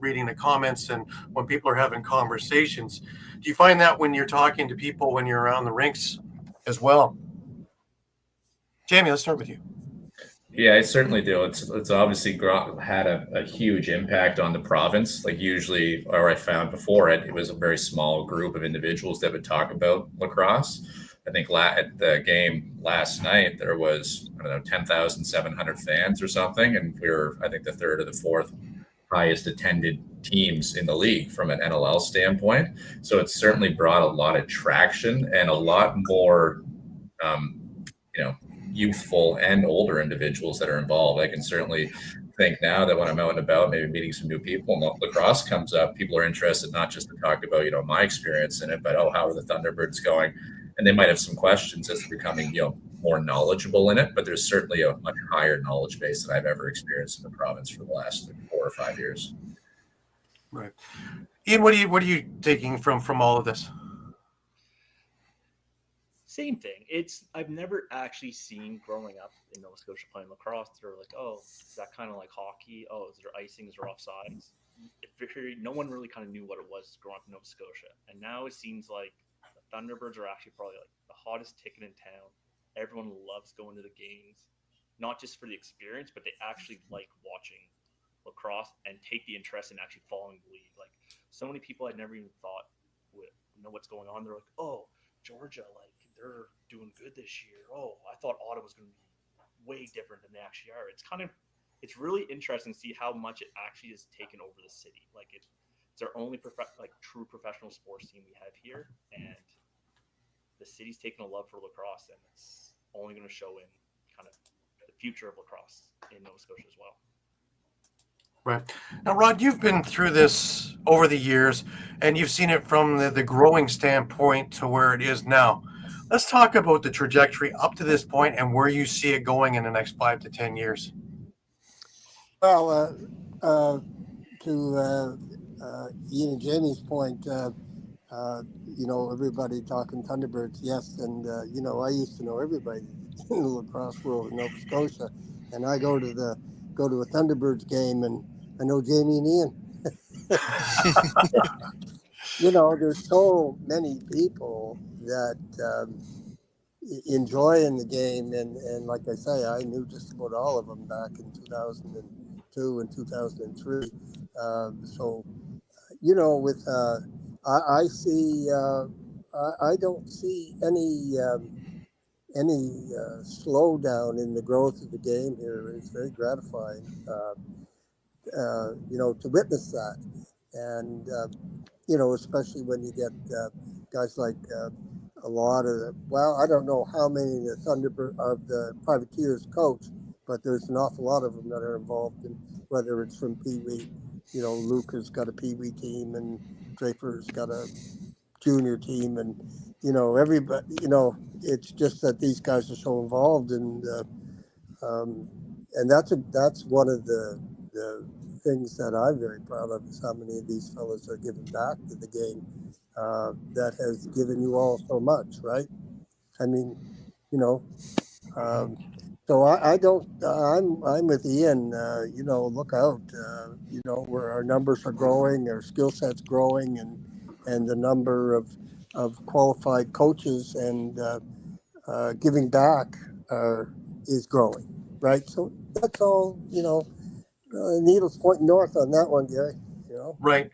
reading the comments and when people are having conversations. Do you find that when you're talking to people when you're around the rinks as well? Jamie, let's start with you. Yeah, I certainly do. It's obviously had a huge impact on the province. Like usually, or I found before it was a very small group of individuals that would talk about lacrosse. I think at the game last night, there was, 10,700 fans or something. And we were, I think, the third or the fourth highest attended teams in the league from an NLL standpoint. So it's certainly brought a lot of traction and a lot more, youthful and older individuals that are involved. I can certainly think now that when I'm out and about, maybe meeting some new people and lacrosse comes up, people are interested not just to talk about, my experience in it, but, how are the Thunderbirds going? And they might have some questions as they're becoming, more knowledgeable in it, but there's certainly a much higher knowledge base than I've ever experienced in the province for the last 4 or 5 years. Right. Ian, what are you taking from all of this? Same thing. I've never actually seen growing up in Nova Scotia playing lacrosse. They're like, oh, is that kind of like hockey? Oh, is there icing? Is there offsides? No one really kind of knew what it was growing up in Nova Scotia. And now it seems like the Thunderbirds are actually probably like the hottest ticket in town. Everyone loves going to the games, not just for the experience, but they actually like watching lacrosse and take the interest in actually following the league. Like so many people I'd never even thought would know what's going on. They're like, oh, Georgia, like they're doing good this year. Oh, I thought Ottawa was going to be way different than they actually are. It's really interesting to see how much it actually has taken over the city. Like it's our only true professional sports team we have here, and the city's taken a love for lacrosse, and it's only going to show in kind of the future of lacrosse in Nova Scotia as well. Right. Now, Rod, you've been through this over the years, and you've seen it from the growing standpoint to where it is now. Let's talk about the trajectory up to this point and where you see it going in the next 5 to 10 years. Well, to Ian and Jamie's point, everybody talking Thunderbirds, yes, and I used to know everybody in the lacrosse world in Nova Scotia, and I go to a Thunderbirds game, and I know Jamie and Ian. There's so many people that enjoy in the game, and like I say, I knew just about all of them back in 2002 and 2003. With I see I don't see any slowdown in the growth of the game here. It's very gratifying, to witness that, and especially when you get guys like a lot of I don't know how many of the Privateers coach, but there's an awful lot of them that are involved in whether it's from Pee Wee. Luke has got a Pee Wee team, and Draper's got a junior team, and everybody. It's just that these guys are so involved, and that's one of the things that I'm very proud of is how many of these fellas are giving back to the game that has given you all so much, right? I mean, so I don't. I'm with Ian. Look out. Where our numbers are growing, our skill sets growing, and the number of qualified coaches and giving back is growing, right? So that's all. Needles pointing north on that one, Gary. Right.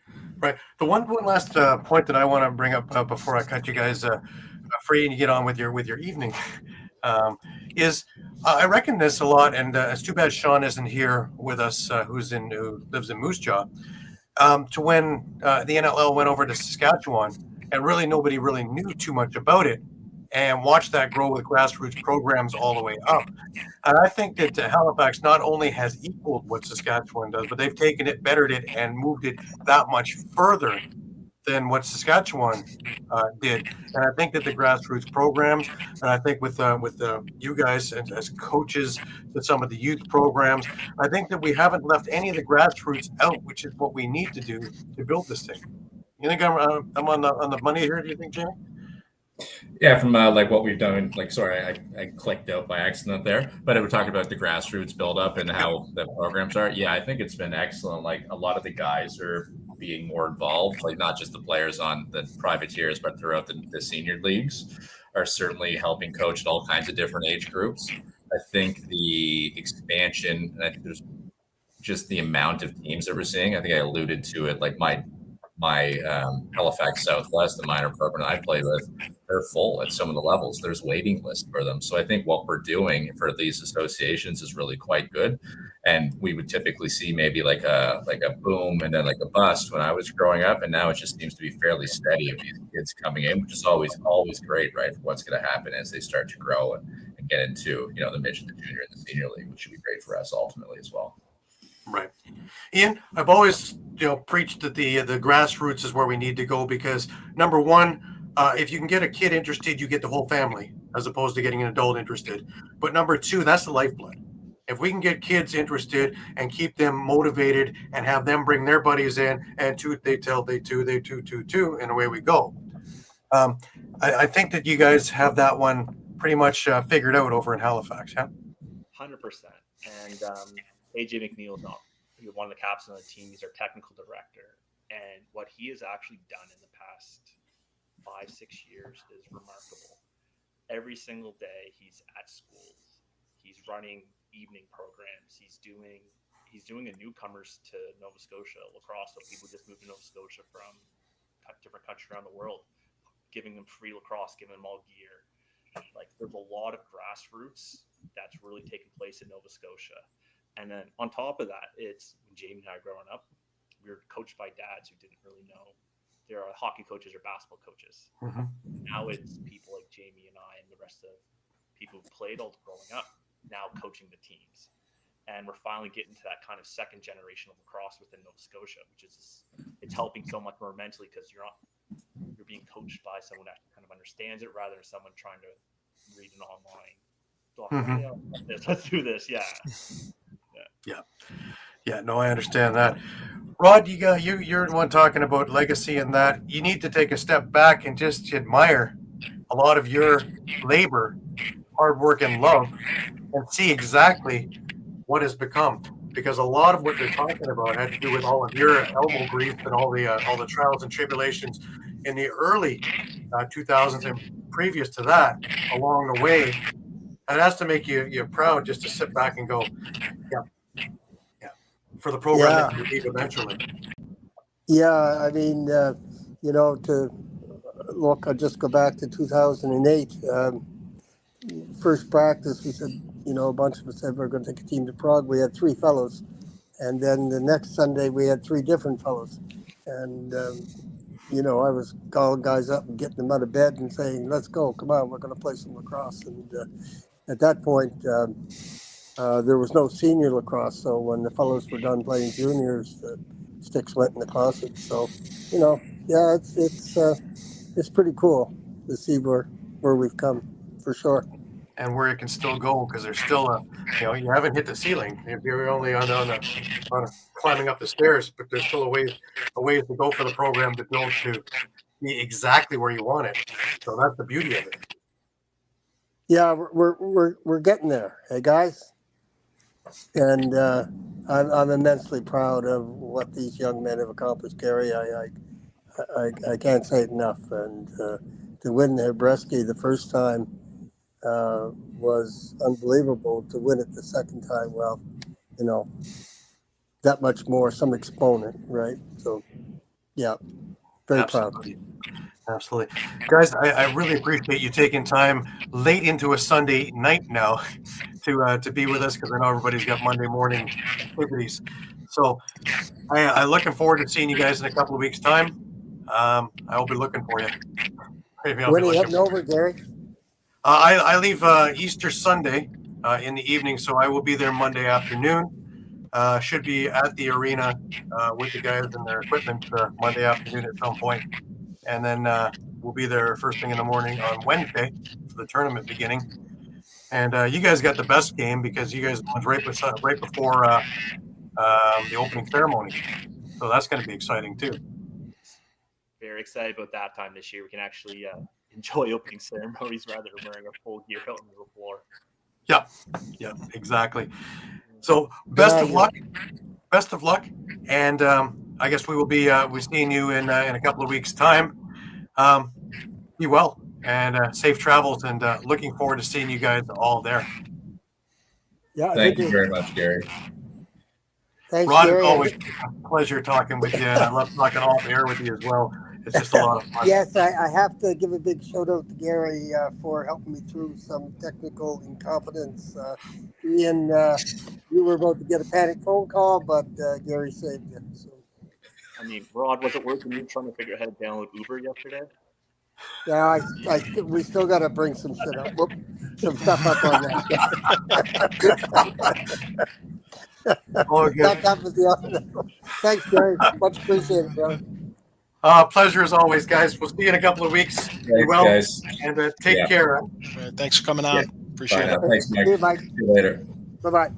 The one last point that I want to bring up before I cut you guys free and you get on with your evening is I reckon this a lot, and it's too bad Shawn isn't here with us, who lives in Moose Jaw. To when the NLL went over to Saskatchewan, and really nobody really knew too much about it, and watched that grow with grassroots programs all the way up. And I think that Halifax not only has equaled what Saskatchewan does, but they've taken it, bettered it, and moved it that much further than what Saskatchewan did. And I think that the grassroots programs, and I think with you guys as coaches with some of the youth programs, I think that we haven't left any of the grassroots out, which is what we need to do to build this thing. You think I'm on the money here? Do you think, Jamie? Yeah, from like what we've done, like, sorry, I clicked out by accident there, but we're talking about the grassroots buildup and how the programs are. Yeah, I think it's been excellent. Like a lot of the guys are being more involved, like not just the players on the private tiers, but throughout the senior leagues are certainly helping coach at all kinds of different age groups. I think the expansion, and I think there's just the amount of teams that we're seeing. I think I alluded to it, like my Halifax Southwest, the minor program I play with, they're full at some of the levels. There's waiting lists for them. So I think what we're doing for these associations is really quite good. And we would typically see maybe like a boom and then like a bust when I was growing up. And now it just seems to be fairly steady of these kids coming in, which is always great, right? For what's going to happen as they start to grow and get into, the midget, the junior, and the senior league, which should be great for us ultimately as well. Right. Ian, I've always preached that the grassroots is where we need to go because number one, if you can get a kid interested, you get the whole family as opposed to getting an adult interested. But number two, that's the lifeblood. If we can get kids interested and keep them motivated and have them bring their buddies in and they tell, they two, and away we go. I think that you guys have that one pretty much figured out over in Halifax, yeah? 100%. And AJ McNeil is not one of the captains of the team. He's our technical director. And what he has actually done in the past 5-6 years is remarkable. Every single day he's at schools. He's running evening programs. He's doing a newcomers to Nova Scotia lacrosse. So people just moved to Nova Scotia from different countries around the world, giving them free lacrosse, giving them all gear. Like there's a lot of grassroots that's really taken place in Nova Scotia. And then on top of that, it's when Jamie and I growing up, we were coached by dads who didn't really know. There are hockey coaches or basketball coaches. Mm-hmm. Now it's people like Jamie and I and the rest of people who've played all growing up now coaching the teams. And we're finally getting to that kind of second generation of lacrosse within Nova Scotia, which is it's helping so much more mentally because you're being coached by someone that kind of understands it rather than someone trying to read it online. So, let's do this. Yeah. No, I understand that. Rod, you're the one talking about legacy and that. You need to take a step back and just admire a lot of your labor, hard work, and love, and see exactly what has become. Because a lot of what they're talking about had to do with all of your elbow grease and all the trials and tribulations in the early 2000s and previous to that along the way. It has to make you proud just to sit back and go, yeah, for the program that you leave eventually. Yeah, I mean, to look, I'll just go back to 2008. First practice, we said, a bunch of us said we're going to take a team to Prague. We had 3 fellows. And then the next Sunday, we had 3 different fellows. And, I was calling guys up and getting them out of bed and saying, let's go, come on, we're going to play some lacrosse. And at that point, there was no senior lacrosse. So when the fellows were done playing juniors, the sticks went in the closet. So, it's pretty cool to see where we've come, for sure. And where it can still go, because there's still you haven't hit the ceiling. You're only on climbing up the stairs, but there's still a ways to go for the program to build to be exactly where you want it. So that's the beauty of it. Yeah, we're getting there, hey guys. And I'm immensely proud of what these young men have accomplished, Gary. I can't say it enough. And to win the Hebreski the first time was unbelievable. To win it the second time, well, that much more, some exponent, right? So, yeah, very Absolutely. proud. Absolutely. Guys, I really appreciate you taking time late into a Sunday night now to be with us, because I know everybody's got Monday morning activities. So I'm looking forward to seeing you guys in a couple of weeks' time. I will be looking for you. When are you heading over, Gary? I leave Easter Sunday in the evening, so I will be there Monday afternoon. should be at the arena with the guys and their equipment Monday afternoon at some point. And then we'll be there first thing in the morning on Wednesday for the tournament beginning. And you guys got the best game because you guys went right before the opening ceremony. So that's going to be exciting too. Very excited about that time this year. We can actually enjoy opening ceremonies rather than wearing a full gear out on the floor. Yeah, exactly. So best of luck, and I guess we will be seeing you in a couple of weeks' time. Be well and safe travels, and looking forward to seeing you guys all there. Yeah, Thank you very much, Gary. Thanks, Rod, Gary. it's always a pleasure talking with you, and I love talking off air with you as well. It's just a lot of fun. Yes, I have to give a big shout out to Gary for helping me through some technical incompetence. Ian, you were about to get a panic phone call, but Gary saved you. So. I mean, Rod, was it worse when you were trying to figure out how to download Uber yesterday? Yeah, we still got to bring some shit up. Whoop, some stuff up on that. Oh, good. That was the other. Thanks, Gary. Much appreciated, bro. Pleasure as always, guys. We'll see you in a couple of weeks. Be well, guys. and take care. Thanks for coming on. Yeah. Appreciate it. Thanks, Mike. See you, Mike. See you later. Bye-bye.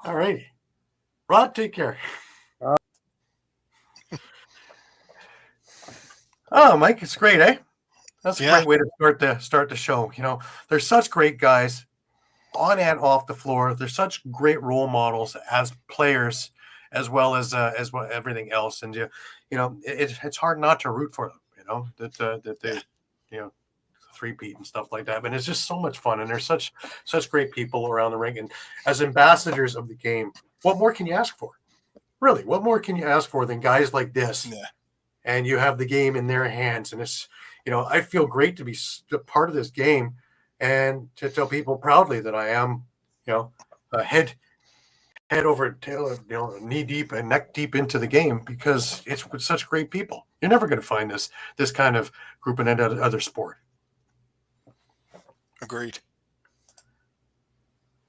All right, Rod, take care. Oh, Mike, it's great, eh? That's a great way to start the show. You know, they're such great guys on and off the floor. They're such great role models as players, as well as everything else. And you know, it's hard not to root for them. You know that they, you know, three-peat and stuff like that. But it's just so much fun, and they're such great people around the ring. And as ambassadors of the game, what more can you ask for? Really, what more can you ask for than guys like this? Yeah. And you have the game in their hands, and it's, you know, I feel great to be a part of this game and to tell people proudly that I am, you know, head over tail, you know, knee deep and neck deep into the game, because it's with such great people. You're never going to find this kind of group in any other sport. Agreed.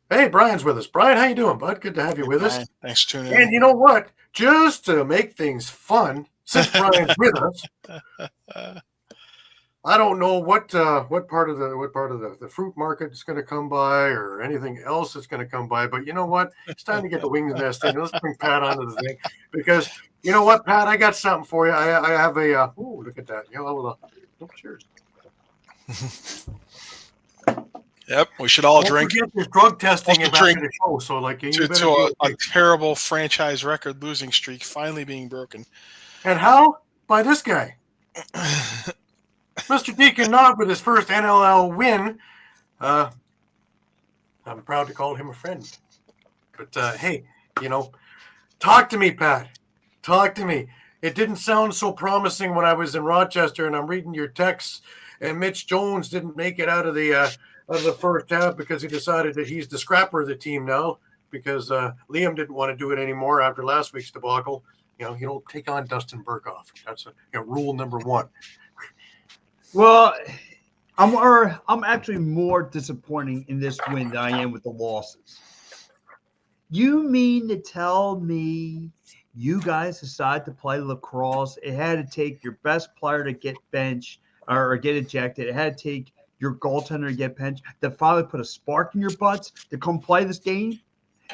Hey, Brian's with us. Brian, how you doing, bud? Good to have you with us. Thanks for tuning in. And you know what? Just to make things fun, since Brian's with us, I don't know what part of the fruit market is going to come by or anything else that's going to come by. But you know what? It's time to get the wings nest in. Let's bring Pat onto the thing, because you know what, Pat? I got something for you. I have a look at that. Cheers. Yep, we should all drink. There's drug testing Also in drink the show, so like to a terrible franchise record losing streak finally being broken. And how? By this guy. Mr. Deacon Nod with his first NLL win. I'm proud to call him a friend. But hey, you know, talk to me, Pat. Talk to me. It didn't sound so promising when I was in Rochester, and I'm reading your texts. And Mitch Jones didn't make it out of the first half because he decided that he's the scrapper of the team now, because Liam didn't want to do it anymore after last week's debacle. You know, you don't take on Dustin Burkhoff. That's rule number one. Well, I'm actually more disappointing in this win than I am with the losses. You mean to tell me you guys decided to play lacrosse? It had to take your best player to get benched or get ejected. It had to take your goaltender to get benched to finally put a spark in your butts to come play this game?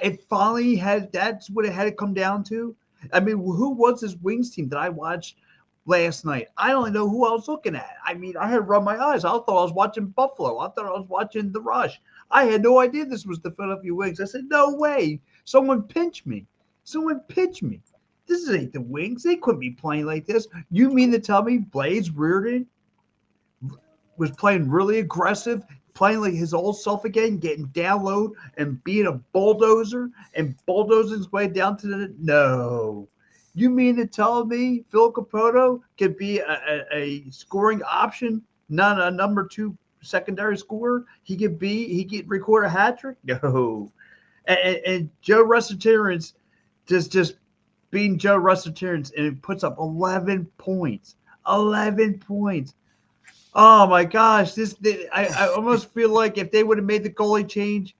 It finally had. That's what it had to come down to. I mean, who was this Wings team that I watched last night? I don't know who I was looking at. I mean, I had to rub my eyes. I thought I was watching Buffalo. I thought I was watching The Rush. I had no idea this was the Philadelphia Wings. I said, no way. Someone pinch me. Someone pitch me. This ain't the Wings. They couldn't be playing like this. You mean to tell me Blades Reardon was playing really aggressive, playing like his old self again, getting down low and being a bulldozer and bulldozing his way down to the – no. You mean to tell me Phil Capoto could be a scoring option, not a number two secondary scorer? He could record a hat trick? No. And Joe Russell-Terrence just being Joe Russell-Terrence, and it puts up 11 points. 11 points. Oh my gosh, I almost feel like if they would have made the goalie change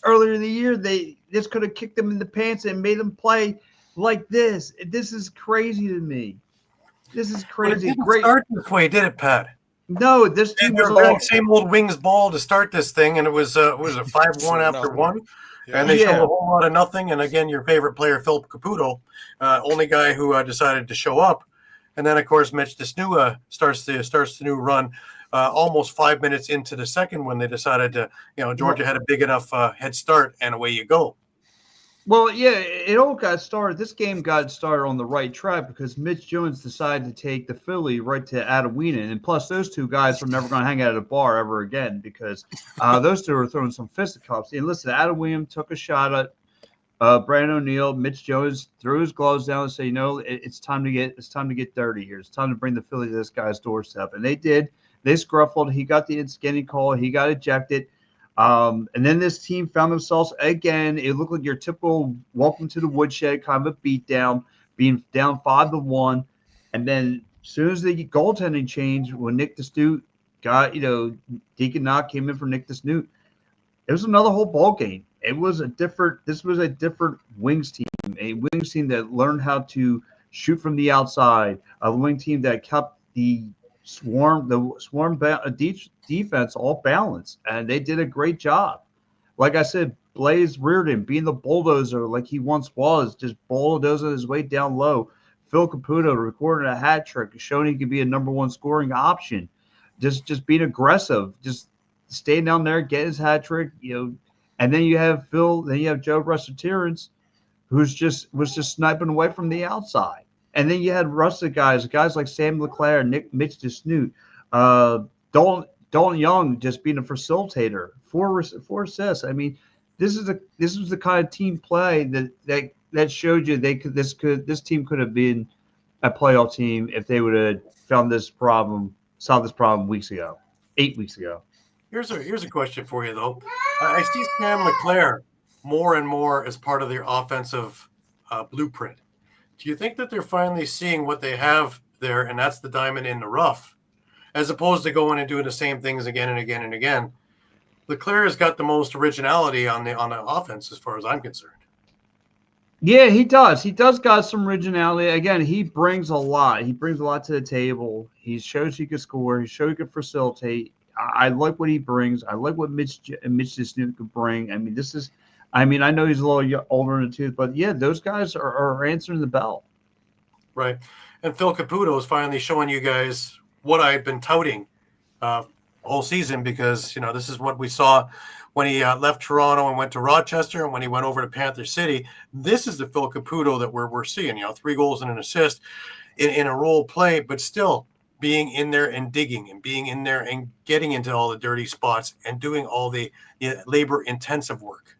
earlier in the year, this could have kicked them in the pants and made them play like this. This is crazy to me. This is But it crazy. didn't Great. start this way, did it, Pat? No, this team They was were playing all same old wings ball to start this thing, and it was a 5-1 after 4-0. one. Yeah. And they showed Yeah. a whole lot of nothing. And again, your favorite player, Philip Caputo, only guy who decided to show up. And then, of course, Mitch Desnua starts the new run almost 5 minutes into the second when they decided to, Georgia had a big enough head start, and away you go. Well, yeah, it all got started. This game got started on the right track because Mitch Jones decided to take the Philly right to Adewina. And plus, those two guys are never going to hang out at a bar ever again because those two are throwing some fisticuffs. And listen, Adewina took a shot at Brandon O'Neill. Mitch Jones threw his gloves down and said, it's time to get dirty here. It's time to bring the Philly to this guy's doorstep. And they did. They scruffled. He got the skinny call. He got ejected. And then this team found themselves again. It looked like your typical welcome to the woodshed kind of a beatdown, being down 5-1. And then as soon as the goaltending changed, when Nick Desnut got, Deacon Knock came in for Nick Desnut, it was another whole ball game. This was a different Wings team, a Wings team that learned how to shoot from the outside, a Wings team that kept the swarm defense all balanced, and they did a great job. Like I said, Blaze Reardon being the bulldozer like he once was, just bulldozing his way down low. Phil Caputo recording a hat trick, showing he could be a number one scoring option. Just being aggressive, just staying down there, getting his hat trick, And then you have Phil, then you have Joe Russell-Terrence, was just sniping away from the outside. And then you had rustic guys like Sam LeClaire, Mitch Desnut, Dalton Young just being a facilitator, four assists. I mean, this was the kind of team play that showed you this team could have been a playoff team if they would have solved this problem 8 weeks ago. Here's a question for you, though. I see Sam LeClaire more and more as part of their offensive blueprint. Do you think that they're finally seeing what they have there, and that's the diamond in the rough, as opposed to going and doing the same things again and again and again? LeClaire has got the most originality on the offense, as far as I'm concerned. Yeah, he does. He does got some originality. Again, he brings a lot. He brings a lot to the table. He shows he can score. He shows he can facilitate. I like what he brings. I like what Mitch Desnut could bring. I know he's a little older in the tooth, but yeah, those guys are answering the bell. Right. And Phil Caputo is finally showing you guys what I've been touting all season, because, this is what we saw when he left Toronto and went to Rochester, and when he went over to Panther City. This is the Phil Caputo that we're seeing, 3 goals and an assist in a role play, but still being in there and digging and being in there and getting into all the dirty spots and doing all the labor-intensive work.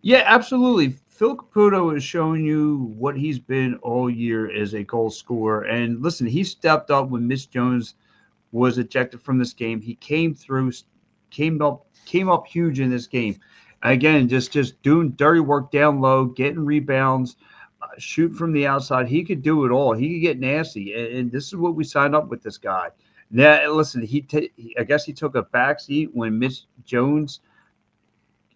Yeah, absolutely. Phil Caputo is showing you what he's been all year as a goal scorer. And listen, he stepped up when Mitch Jones was ejected from this game. He came up huge in this game. Again, just doing dirty work down low, getting rebounds, shooting from the outside. He could do it all. He could get nasty. And this is what we signed up with this guy. Now, listen, I guess he took a backseat when Mitch Jones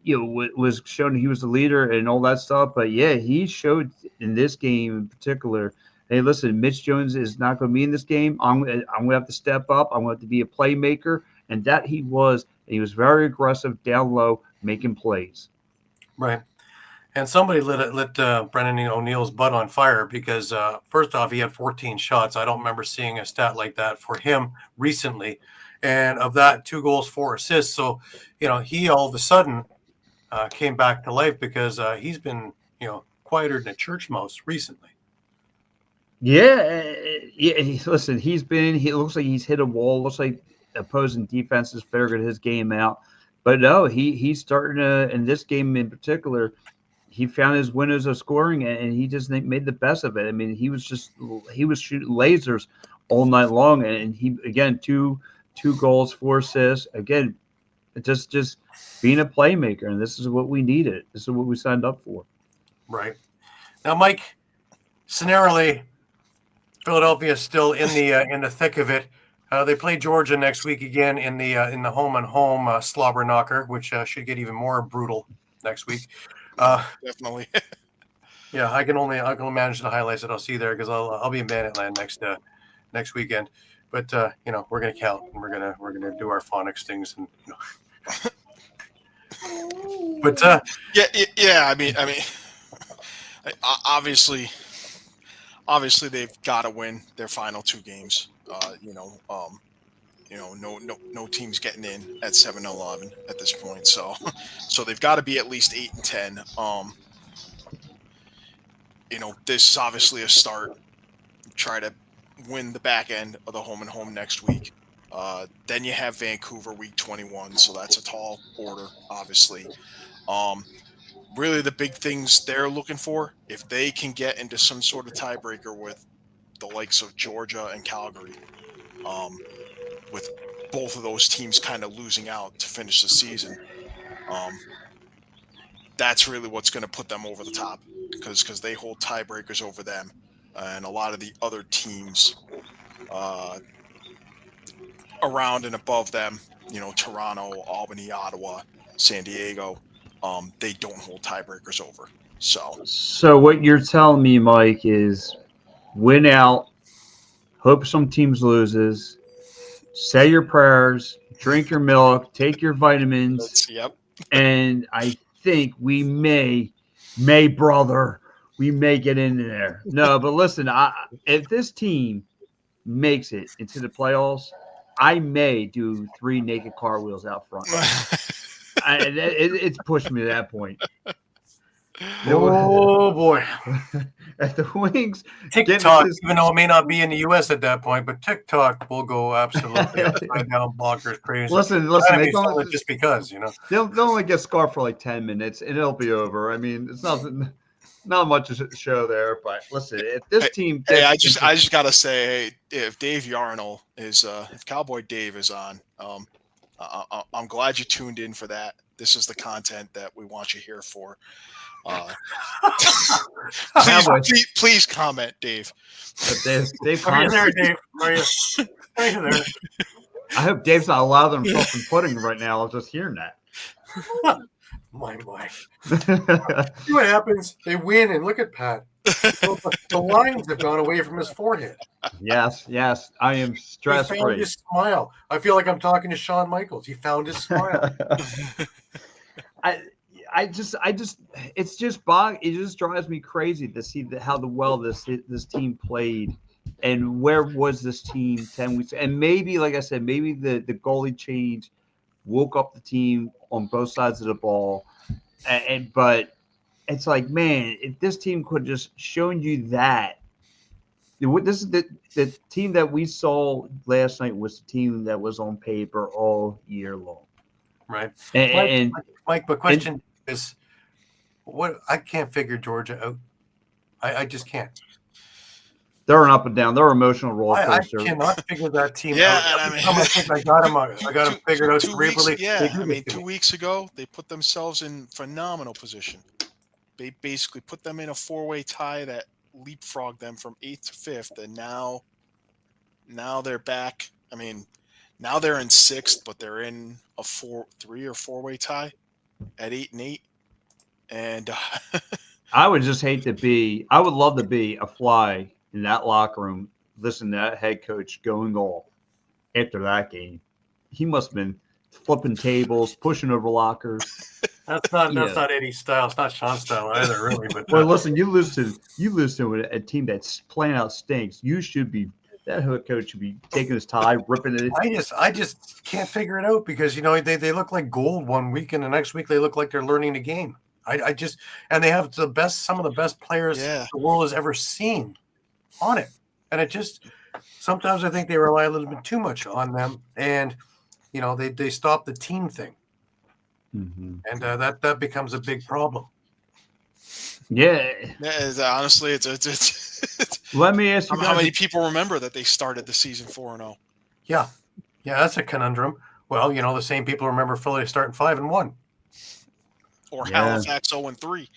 was shown he was the leader and all that stuff. But yeah, he showed in this game in particular, hey, listen, Mitch Jones is not going to be in this game. I'm going to have to step up. I'm going to have to be a playmaker. And that he was. And he was very aggressive down low, making plays. Right. And somebody lit Brendan O'Neill's butt on fire because, first off, he had 14 shots. I don't remember seeing a stat like that for him recently. And of that, 2 goals, 4 assists. So, he all of a sudden came back to life because he's been, quieter than a church mouse recently. Yeah. Listen, he looks like he's hit a wall. Looks like opposing defenses figured his game out. But no, he's starting to, in this game in particular, he found his windows of scoring, and he just made the best of it. I mean, he was shooting lasers all night long, and he, again, two goals, 4 assists. Again, just being a playmaker, and this is what we needed. This is what we signed up for. Right. Now, Mike, scenarily, Philadelphia is still in the thick of it. They play Georgia next week again in the home and home slobber knocker, which should get even more brutal next week. Definitely. Yeah, I can manage the highlights that I'll see there because I'll be in Banditland next weekend. But we're gonna count and we're gonna do our phonics things and But yeah. I mean, obviously they've got to win their final 2 games. No team's getting in at 7-11 at this point. So they've got to be at least 8-10. This is obviously a start. Try to win the back end of the home and home next week. Then you have Vancouver week 21, so that's a tall order, obviously. Really, the big things they're looking for, if they can get into some sort of tiebreaker with the likes of Georgia and Calgary, with both of those teams kind of losing out to finish the season, that's really what's going to put them over the top because they hold tiebreakers over them. And a lot of the other teams around and above them, Toronto, Albany, Ottawa, San Diego, they don't hold tiebreakers over. So what you're telling me, Mike, is win out, hope some teams loses, say your prayers, drink your milk, take your vitamins. Yep. And I think we may, brother, we may get in there. No, but listen, if this team makes it into the playoffs, I may do 3 naked cartwheels out front. It's pushed me to that point. Oh boy! At the Wings, TikTok, even though it may not be in the U.S. at that point, but TikTok will go absolutely upside down, bonkers, crazy. Listen, they don't just because they'll only get scarred for like 10 minutes and it'll be over. I mean, it's not much to show there, but listen, if this team, I just gotta say, if Dave Yarnell is, if Cowboy Dave is on, I'm glad you tuned in for that. This is the content that we want you here for. Please comment, Dave. Dave, are you there, Dave? Are you there? I hope Dave's not allowed himself in pudding right now. I'm just hearing that. My. See what happens? They win, and look at Pat. The lines have gone away from his forehead. Yes. I am stress-free. He found his smile. I feel like I'm talking to Shawn Michaels. He found his smile. It just drives me crazy to see how well this team played, and where was this team 10 weeks? And maybe, like I said, maybe the goalie change woke up the team on both sides of the ball, but it's like, man, if this team could just shown you that. This is the team that we saw last night was the team that was on paper all year long. Right. And Mike, the question is, what? I can't figure Georgia out. I just can't. They're an up and down. They're emotional roller coaster. I cannot figure that team out. Yeah, I think I got them figured out cerebrally. Yeah, 2 weeks ago they put themselves in phenomenal position. They basically put them in a 4-way tie that leapfrogged them from 8th to 5th, and now they're back. I mean, now they're in 6th, but they're in a 3 or 4-way tie at 8-8. And I would just hate to be. I would love to be a fly in that locker room. Listen to that head coach going off after that game. He must have been flipping tables, pushing over lockers. That's not Eddie's style. It's not Shawn's style either, really. But well, listen, you lose to a team that's playing out stinks. You should be. That head coach should be taking his tie, ripping it. I just can't figure it out because they look like gold one week and the next week they look like they're learning the game. And they have some of the best players the world has ever seen on it. And it just sometimes I think they rely a little bit too much on them, and they stop the team thing, and that becomes a big problem. Yeah. Honestly, it's Let me ask you how many people remember that they started the season 4-0. Yeah, that's a conundrum. Well, the same people remember Philly starting 5-1. Or Halifax 0-3.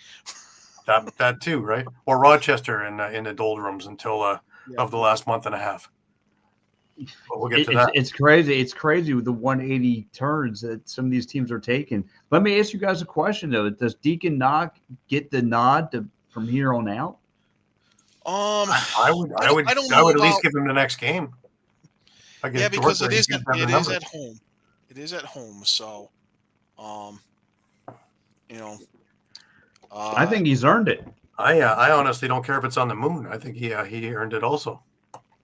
That too, right? Or Rochester in the doldrums until of the last month and a half. But we'll get to that. It's crazy. It's crazy with the 180 turns that some of these teams are taking. Let me ask you guys a question though. Does Deacon Knock get the nod from here on out? I would I don't know at least about- give him the next game. Yeah, because it is Georgia, he gives them the numbers. at home. It is at home, so I think he's earned it. I honestly don't care if it's on the moon. I think he earned it also.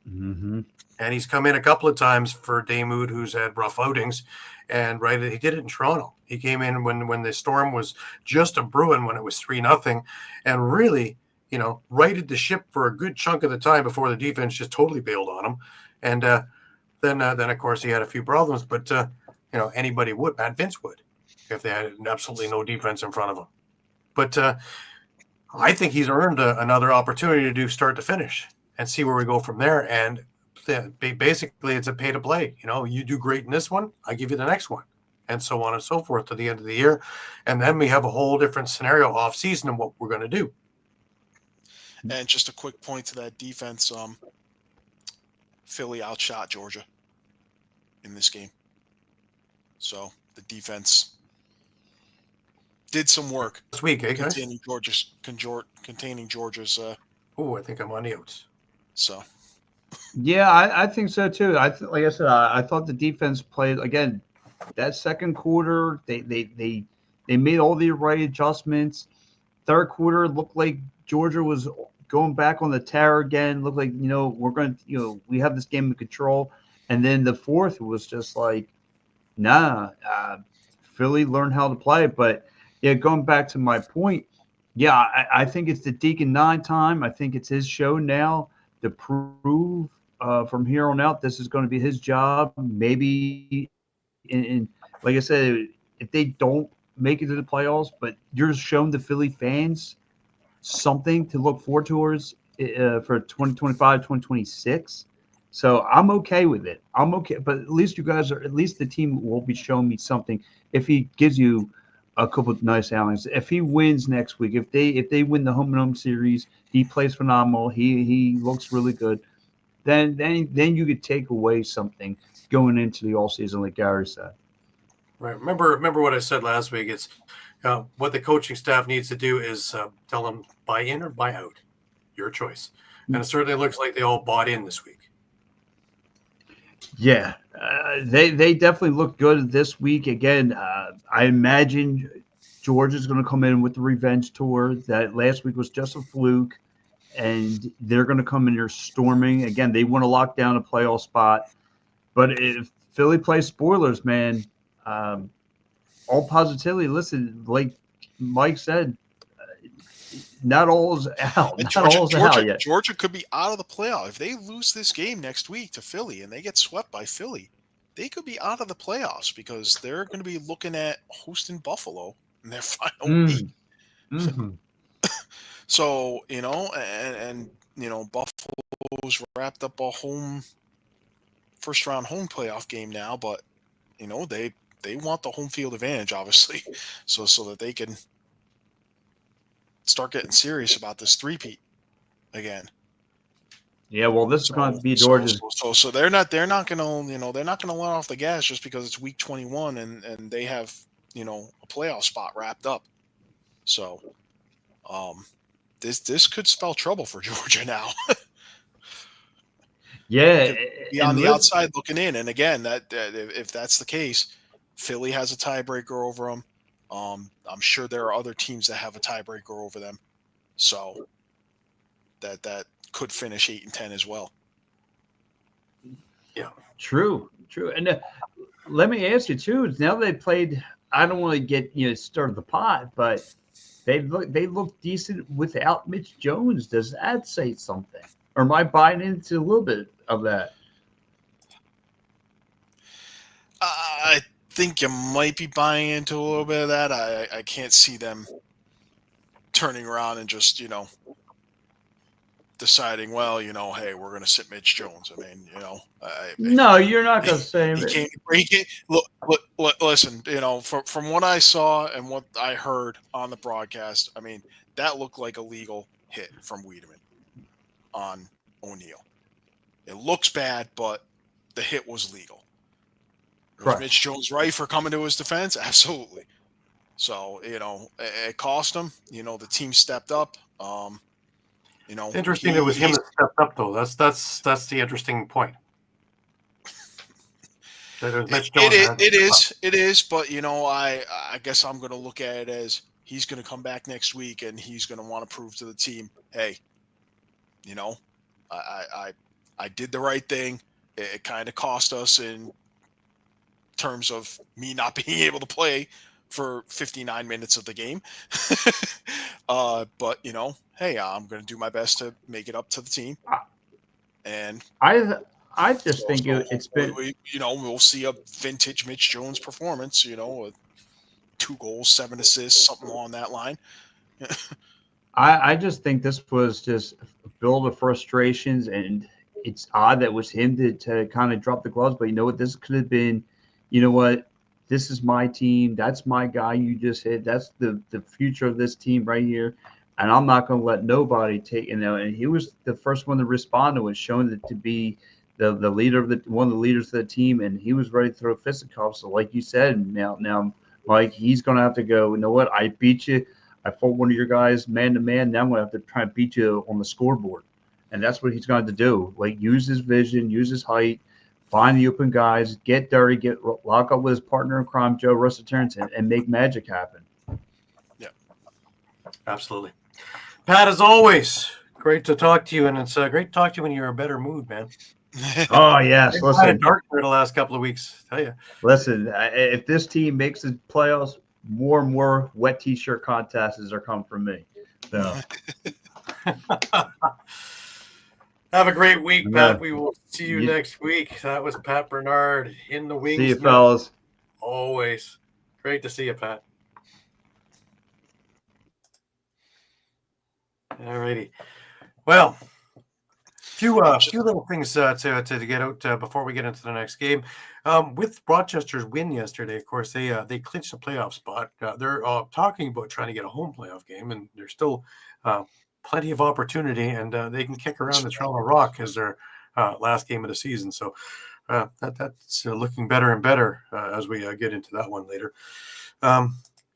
Mm-hmm. And he's come in a couple of times for Damoud, who's had rough outings. And he did it in Toronto. He came in when the Storm was just a brewing, when it was 3-0, and really, righted the ship for a good chunk of the time before the defense just totally bailed on him. And then of course he had a few problems, but anybody would, Matt Vince would, if they had absolutely no defense in front of him. But I think he's earned another opportunity to do start to finish and see where we go from there. And basically, it's a pay to play. You do great in this one, I give you the next one, and so on and so forth to the end of the year. And then we have a whole different scenario off season and what we're going to do. And just a quick point to that defense. Philly outshot Georgia in this game. So the defense did some work this week, guys? Containing Georgia's. I think I'm on the outs. So. Yeah, I think so too. Like I said, I thought the defense played again. That second quarter, they made all the right adjustments. Third quarter looked like Georgia was going back on the tear again. Looked like we're going to we have this game in control. And then the fourth was just like, nah, Philly learned how to play. But yeah, going back to my point, yeah, I think it's the Deacon 9 time. I think it's his show now to prove from here on out this is going to be his job. Maybe, in like I said, if they don't make it to the playoffs, but you're showing the Philly fans something to look forward towards for 2025, 2026. So I'm okay with it. I'm okay, but at least the team will be showing me something. If he gives you a couple of nice outings, if he wins next week, if they win the home and home series, he plays phenomenal. He looks really good. Then you could take away something going into the all season, like Gary said. Right. Remember what I said last week. It's what the coaching staff needs to do is tell them buy in or buy out, your choice. And it certainly looks like they all bought in this week. Yeah, they definitely look good this week. Again, I imagine Georgia's going to come in with the revenge tour. That last week was just a fluke, and they're going to come in here storming. Again, they want to lock down a playoff spot. But if Philly plays spoilers, man, all positivity. Listen, like Mike said, not all is out. Out yet. Georgia could be out of the playoff. If they lose this game next week to Philly and they get swept by Philly, they could be out of the playoffs because they're going to be looking at hosting Buffalo in their final week. Mm-hmm. So, and Buffalo's wrapped up a first round home playoff game now, but they want the home field advantage, obviously, so that they can start getting serious about this three-peat again. Yeah, well, this is going to be Georgia's. So they're not going to they're not going to let off the gas just because it's week 21 and they have a playoff spot wrapped up. So, this could spell trouble for Georgia now. Yeah, be on the outside looking in, and again, that if that's the case, Philly has a tiebreaker over them. I'm sure there are other teams that have a tiebreaker over them, so that could finish 8-10 as well. Yeah, true. And let me ask you too. Now they played. I don't want to get start the pot, but they look decent without Mitch Jones. Does that say something, or am I buying into a little bit of that? I think you might be buying into a little bit of that. I can't see them turning around and just deciding, well, hey, we're going to sit Mitch Jones. I mean, no, you're not going to say it. Look, listen, from what I saw and what I heard on the broadcast, I mean, that looked like a legal hit from Wiedemann on O'Neal. It looks bad, but the hit was legal. Was Correct. Mitch Jones right for coming to his defense? Absolutely. So, it cost him. The team stepped up. It's interesting it was him that stepped up, though. That's the interesting point. That it was Mitch Jones. It is. But, I guess I'm going to look at it as he's going to come back next week and he's going to want to prove to the team, hey, I did the right thing. It kind of cost us in terms of me not being able to play for 59 minutes of the game. But, hey, I'm going to do my best to make it up to the team. And I just think it's been, we'll see a vintage Mitch Jones performance, with 2 goals, 7 assists, something along that line. I just think this was just a build of frustrations, and it's odd that it was him to kind of drop the gloves. But you know what? This could have been, this is my team. That's my guy you just hit. That's the future of this team right here. And I'm not going to let nobody take, and he was the first one to respond to it, showing it to be the leader of one of the leaders of the team. And he was ready to throw fisticuffs. So like you said, now Mike, he's going to have to go, you know what? I beat you. I fought one of your guys man to man. Now I'm going to have to try and beat you on the scoreboard. And that's what he's going to do. Like, use his vision, use his height, find the open guys, get dirty, lock up with his partner in crime, Joe Russell-Terrence, and make magic happen. Yeah, absolutely. Pat, as always, great to talk to you, and it's great to talk to you when you're in a better mood, man. Oh yes, listen. Kind of dark for the last couple of weeks. Tell you. Listen, if this team makes the playoffs, more and more wet T-shirt contests are coming from me. So. Have a great week, Pat. We will see you next week. That was Pat Bernard in the wings. See you, fellas. Always. Great to see you, Pat. All righty. Well, few little things to get out before we get into the next game. With Rochester's win yesterday, of course, they clinched a playoff spot. They're talking about trying to get a home playoff game, and there's still plenty of opportunity, and they can kick around the Toronto Rock as their last game of the season. So that's looking better and better as we get into that one later.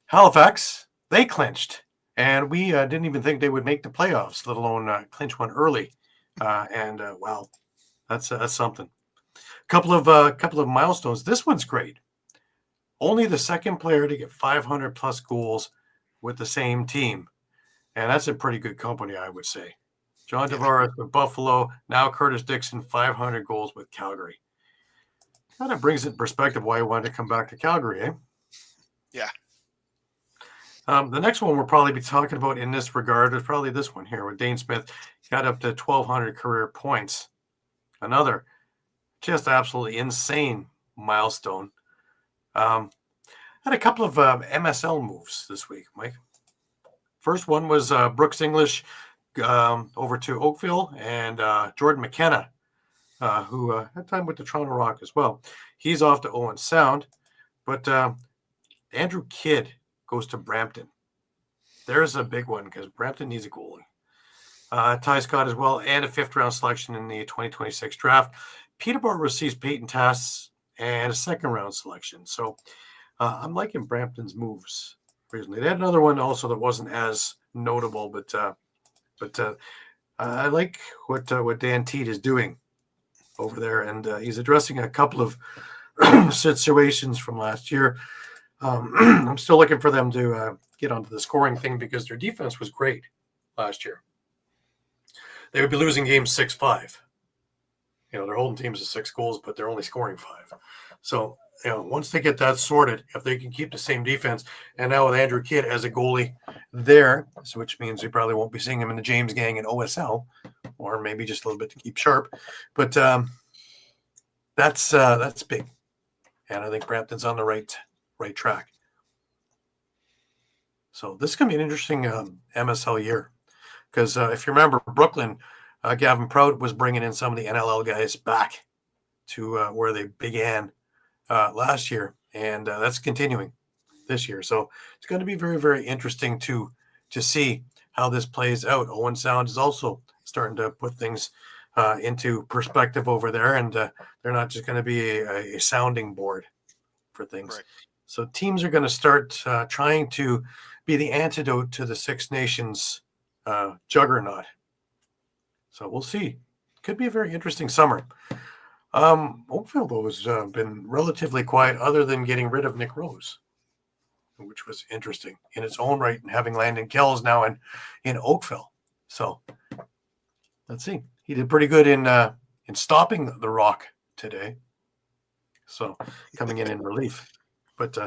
Halifax, they clinched, and we didn't even think they would make the playoffs, let alone clinch one early. Wow, that's something. Couple of milestones. This one's great. Only the second player to get 500 plus goals with the same team. And that's a pretty good company, I would say. John Tavares with Buffalo, now Curtis Dixon, 500 goals with Calgary. Kind of brings it in perspective why he wanted to come back to Calgary, eh? Yeah. The next one we'll probably be talking about in this regard is probably this one here with Dane Smith. He got up to 1,200 career points. Another just absolutely insane milestone. Had a couple of MSL moves this week, Mike. First one was Brooks English over to Oakville, and Jordan McKenna, who had time with the Toronto Rock as well. He's off to Owen Sound, but Andrew Kidd goes to Brampton. There's a big one because Brampton needs a goalie. Ty Scott as well, and a 5th-round selection in the 2026 draft. Peterborough receives Peyton Tass and a 2nd-round selection. So I'm liking Brampton's moves. Recently. They had another one also that wasn't as notable, but I like what Dan Teed is doing over there, and he's addressing a couple of situations from last year. I'm still looking for them to get onto the scoring thing because their defense was great last year. They would be losing games 6-5. They're holding teams to 6 goals, but they're only scoring 5. So. Once they get that sorted, if they can keep the same defense, and now with Andrew Kidd as a goalie there, which means we probably won't be seeing him in the James Gang in OSL, or maybe just a little bit to keep sharp. But that's big, and I think Brampton's on the right track. So this is going to be an interesting MSL year because if you remember, Brooklyn, Gavin Prout was bringing in some of the NLL guys back to where they began. Last year, and that's continuing this year. So it's going to be very, very interesting to see how this plays out. Owen Sound is also starting to put things into perspective over there, and they're not just going to be a sounding board for things. Right. So teams are going to start trying to be the antidote to the Six Nations juggernaut. So we'll see. Could be a very interesting summer. Oakville, though, has been relatively quiet other than getting rid of Nick Rose, which was interesting in its own right, and having Landon Kells now in Oakville. So let's see. He did pretty good in stopping the Rock today. So coming in relief. But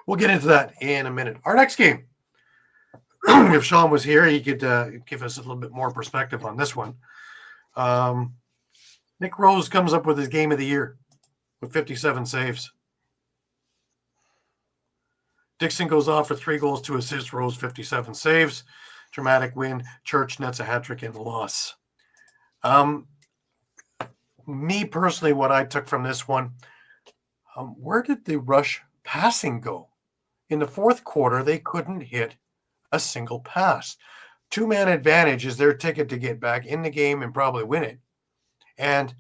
we'll get into that in a minute. Our next game, if Shawn was here, he could give us a little bit more perspective on this one. Nick Rose comes up with his game of the year with 57 saves. Dixon goes off for 3 goals, 2 assists. Rose 57 saves. Dramatic win. Church nets a hat trick in the loss. Me personally, what I took from this one, where did the Rush passing go? In the fourth quarter, they couldn't hit a single pass. 2-man advantage is their ticket to get back in the game and probably win it. And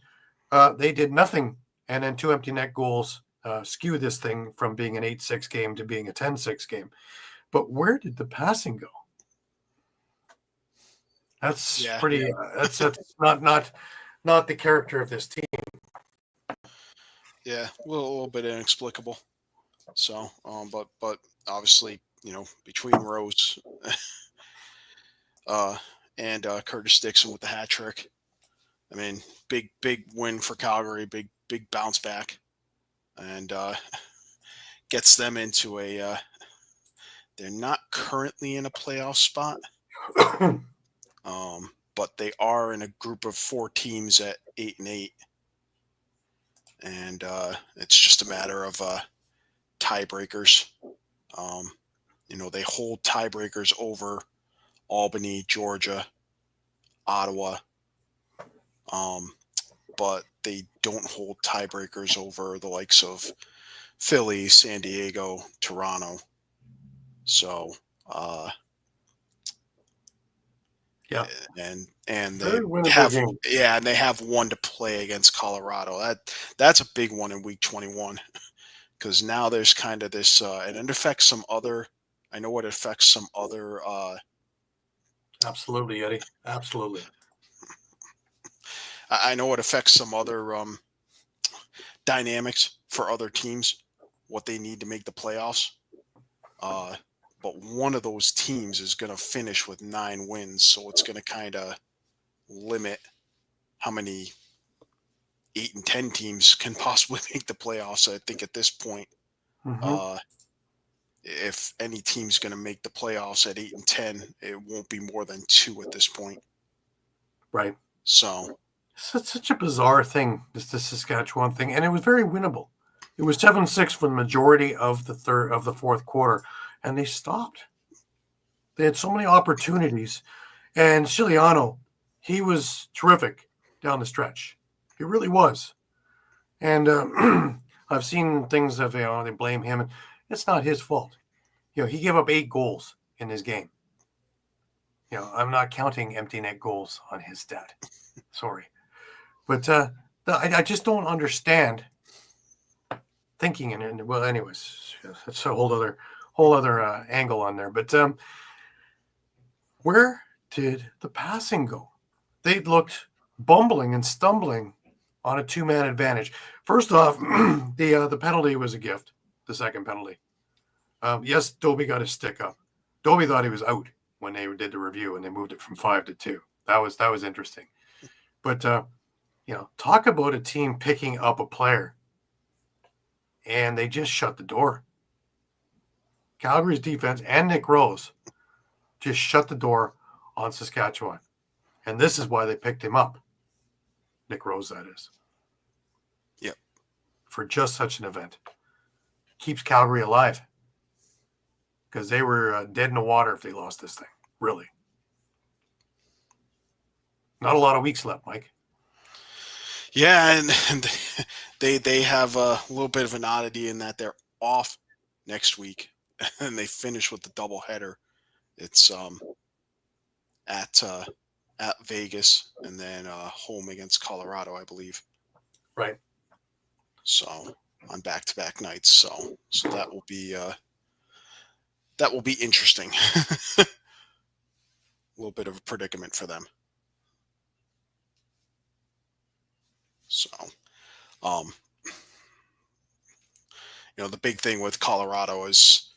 they did nothing. And then 2 empty net goals skew this thing from being an 8-6 game to being a 10-6 game. But where did the passing go? That's pretty. That's not the character of this team. Yeah, a little bit inexplicable. So, but obviously, between Rose and Curtis Dixon with the hat trick, I mean, big win for Calgary, big bounce back, and gets them into a. They're not currently in a playoff spot, but they are in a group of 4 teams at 8-8, and it's just a matter of tiebreakers. They hold tiebreakers over Albany, Georgia, Ottawa, but they don't hold tiebreakers over the likes of Philly, San Diego, Toronto. So, and they have and they have one to play against Colorado. That's a big one in week 21, because now there's kind of this, and it affects some other. I know it affects some other. Absolutely, Eddie. Absolutely. I know it affects some other dynamics for other teams, what they need to make the playoffs. But one of those teams is going to finish with 9 wins, so it's going to kind of limit how many 8 and 10 teams can possibly make the playoffs. I think at this point, if any team's going to make the playoffs at 8 and 10, it won't be more than 2 at this point. Right. So it's such a bizarre thing, the Saskatchewan thing, and it was very winnable. It was 7-6 for the majority of the fourth quarter, and they stopped. They had so many opportunities, and Ciliano, he was terrific down the stretch. He really was. And I've seen things of they blame him, and it's not his fault. He gave up 8 goals in his game. I'm not counting empty net goals on his stat. Sorry. But I just don't understand thinking in it. Well, anyways, that's a whole other angle on there. But where did the passing go? They looked bumbling and stumbling on a 2-man advantage. First off, the penalty was a gift, the second penalty. Yes, Dobie got his stick up. Dobie thought he was out when they did the review, and they moved it from 5 to 2. That was interesting. But talk about a team picking up a player, and they just shut the door. Calgary's defense and Nick Rose just shut the door on Saskatchewan, and this is why they picked him up. Nick Rose, that is. Yep. For just such an event. Keeps Calgary alive, because they were dead in the water if they lost this thing. Really. Not a lot of weeks left, Mike. Yeah, and they have a little bit of an oddity in that they're off next week, and they finish with the doubleheader. It's at at Vegas, and then home against Colorado, I believe. Right. So on back-to-back nights. So that will be interesting. A little bit of a predicament for them. So, the big thing with Colorado is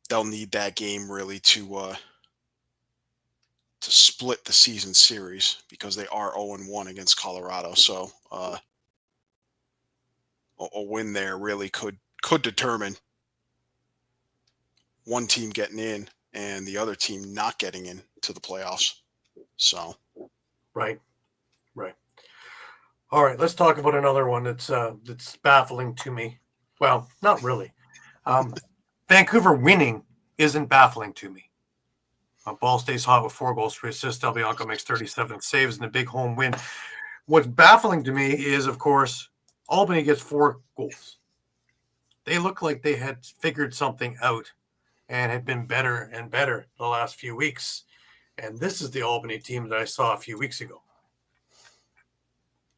they'll need that game really to split the season series, because they are 0-1 against Colorado. So a win there really could determine one team getting in and the other team not getting in to the playoffs. So Right. All right, let's talk about another one that's baffling to me. Well, not really. Vancouver winning isn't baffling to me. Ball stays hot with 4 goals, 3 assists. Del Bianco makes 37 saves in a big home win. What's baffling to me is, of course, Albany gets 4 goals. They look like they had figured something out and had been better and better the last few weeks. And this is the Albany team that I saw a few weeks ago.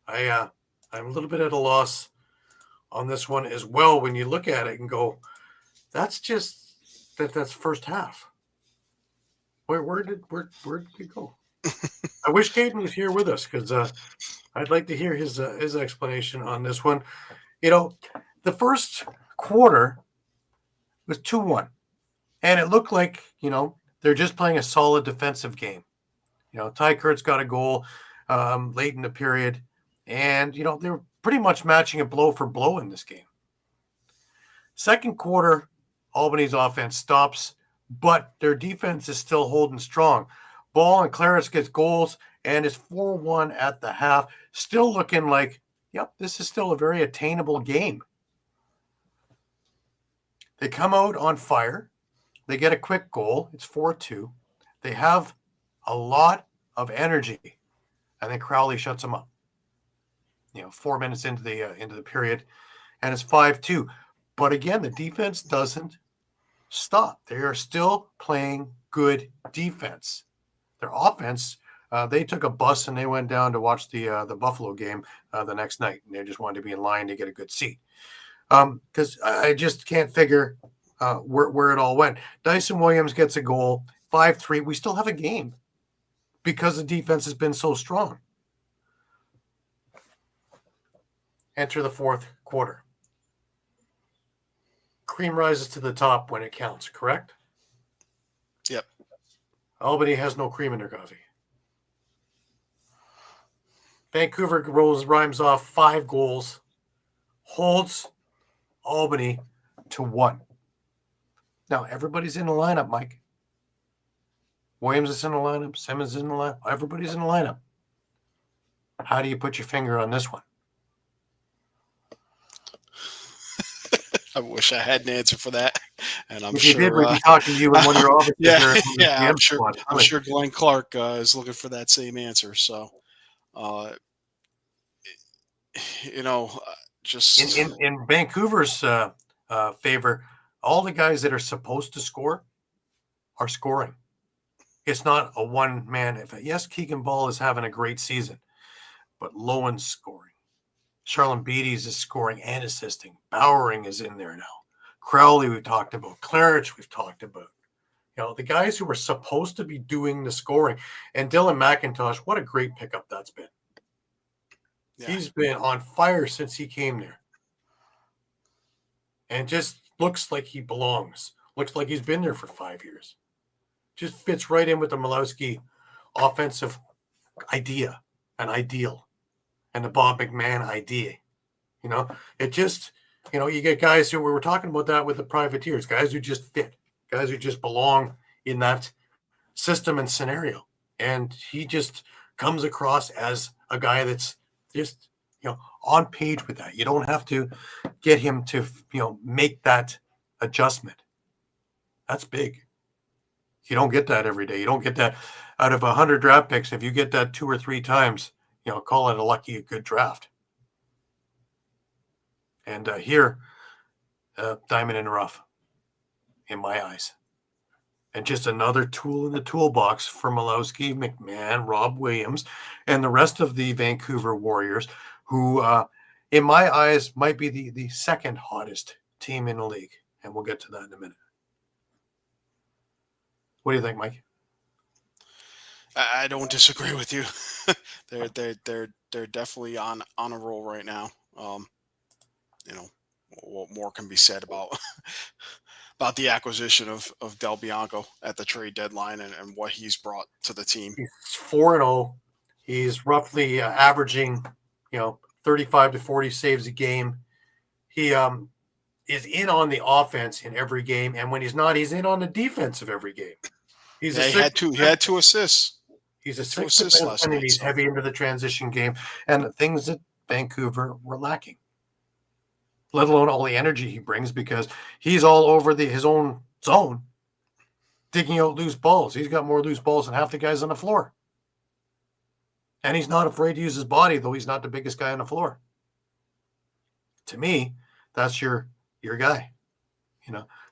I'm a little bit at a loss on this one as well. When you look at it and go, that's first half. Where did we go? I wish Caden was here with us, because I'd like to hear his explanation on this one. The first quarter was 2-1, and it looked like they're just playing a solid defensive game. Ty Kurt's got a goal late in the period. And, they were pretty much matching it blow for blow in this game. Second quarter, Albany's offense stops, but their defense is still holding strong. Ball and Clarence gets goals, and it's 4-1 at the half. Still looking like, yep, this is still a very attainable game. They come out on fire. They get a quick goal. It's 4-2. They have a lot of energy, and then Crowley shuts them up. 4 minutes into the period, and it's 5-2. But again, the defense doesn't stop. They are still playing good defense. Their offense, they took a bus and they went down to watch the Buffalo game the next night, and they just wanted to be in line to get a good seat. Because I just can't figure where it all went. Dyson Williams gets a goal, 5-3. We still have a game because the defense has been so strong. Enter the fourth quarter. Cream rises to the top when it counts, correct? Yep. Albany has no cream in their coffee. Vancouver rhymes off 5 goals, holds Albany to 1. Now, everybody's in the lineup, Mike. Williams is in the lineup. Simmons is in the lineup. Everybody's in the lineup. How do you put your finger on this one? I wish I had an answer for that, and I'm if sure. You did, we'd be talking to you in one of your offices. Yeah. I'm sure Glenn Clark is looking for that same answer. So, just in Vancouver's favor, all the guys that are supposed to score are scoring. It's not a one-man. Yes, Keegan Ball is having a great season, but Lowen's scoring. Charlon Beatties is scoring and assisting. Bowering is in there now. Crowley we've talked about. Clarence we've talked about. The guys who were supposed to be doing the scoring. And Dylan McIntosh, what a great pickup that's been. Yeah. He's been on fire since he came there. And just looks like he belongs. Looks like he's been there for 5 years. Just fits right in with the Malowski offensive idea and ideal. And the Bob McMahon idea. It just, you get guys who we were talking about that with the Privateers, guys who just fit, guys who just belong in that system and scenario. And he just comes across as a guy that's just, on page with that. You don't have to get him to, make that adjustment. That's big. You don't get that every day. You don't get that out of 100 draft picks. If you get that 2 or 3 times, call it a good draft. And here, diamond in the rough, in my eyes. And just another tool in the toolbox for Malowski, McMahon, Rob Williams, and the rest of the Vancouver Warriors, who, in my eyes, might be the second hottest team in the league. And we'll get to that in a minute. What do you think, Mike? I don't disagree with you. they're definitely on a roll right now. What more can be said about about the acquisition of Del Bianco at the trade deadline and what he's brought to the team? He's 4-0. He's roughly averaging, 35 to 40 saves a game. He is in on the offense in every game, and when he's not, he's in on the defense of every game. He had two assists. He's a 2 sixth assists last defenseman, and night, he's so. heavy into the transition game, and the things that Vancouver were lacking. Let alone all the energy he brings, because he's all over his own zone, digging out loose balls. He's got more loose balls than half the guys on the floor. And he's not afraid to use his body, though he's not the biggest guy on the floor. To me, that's your guy.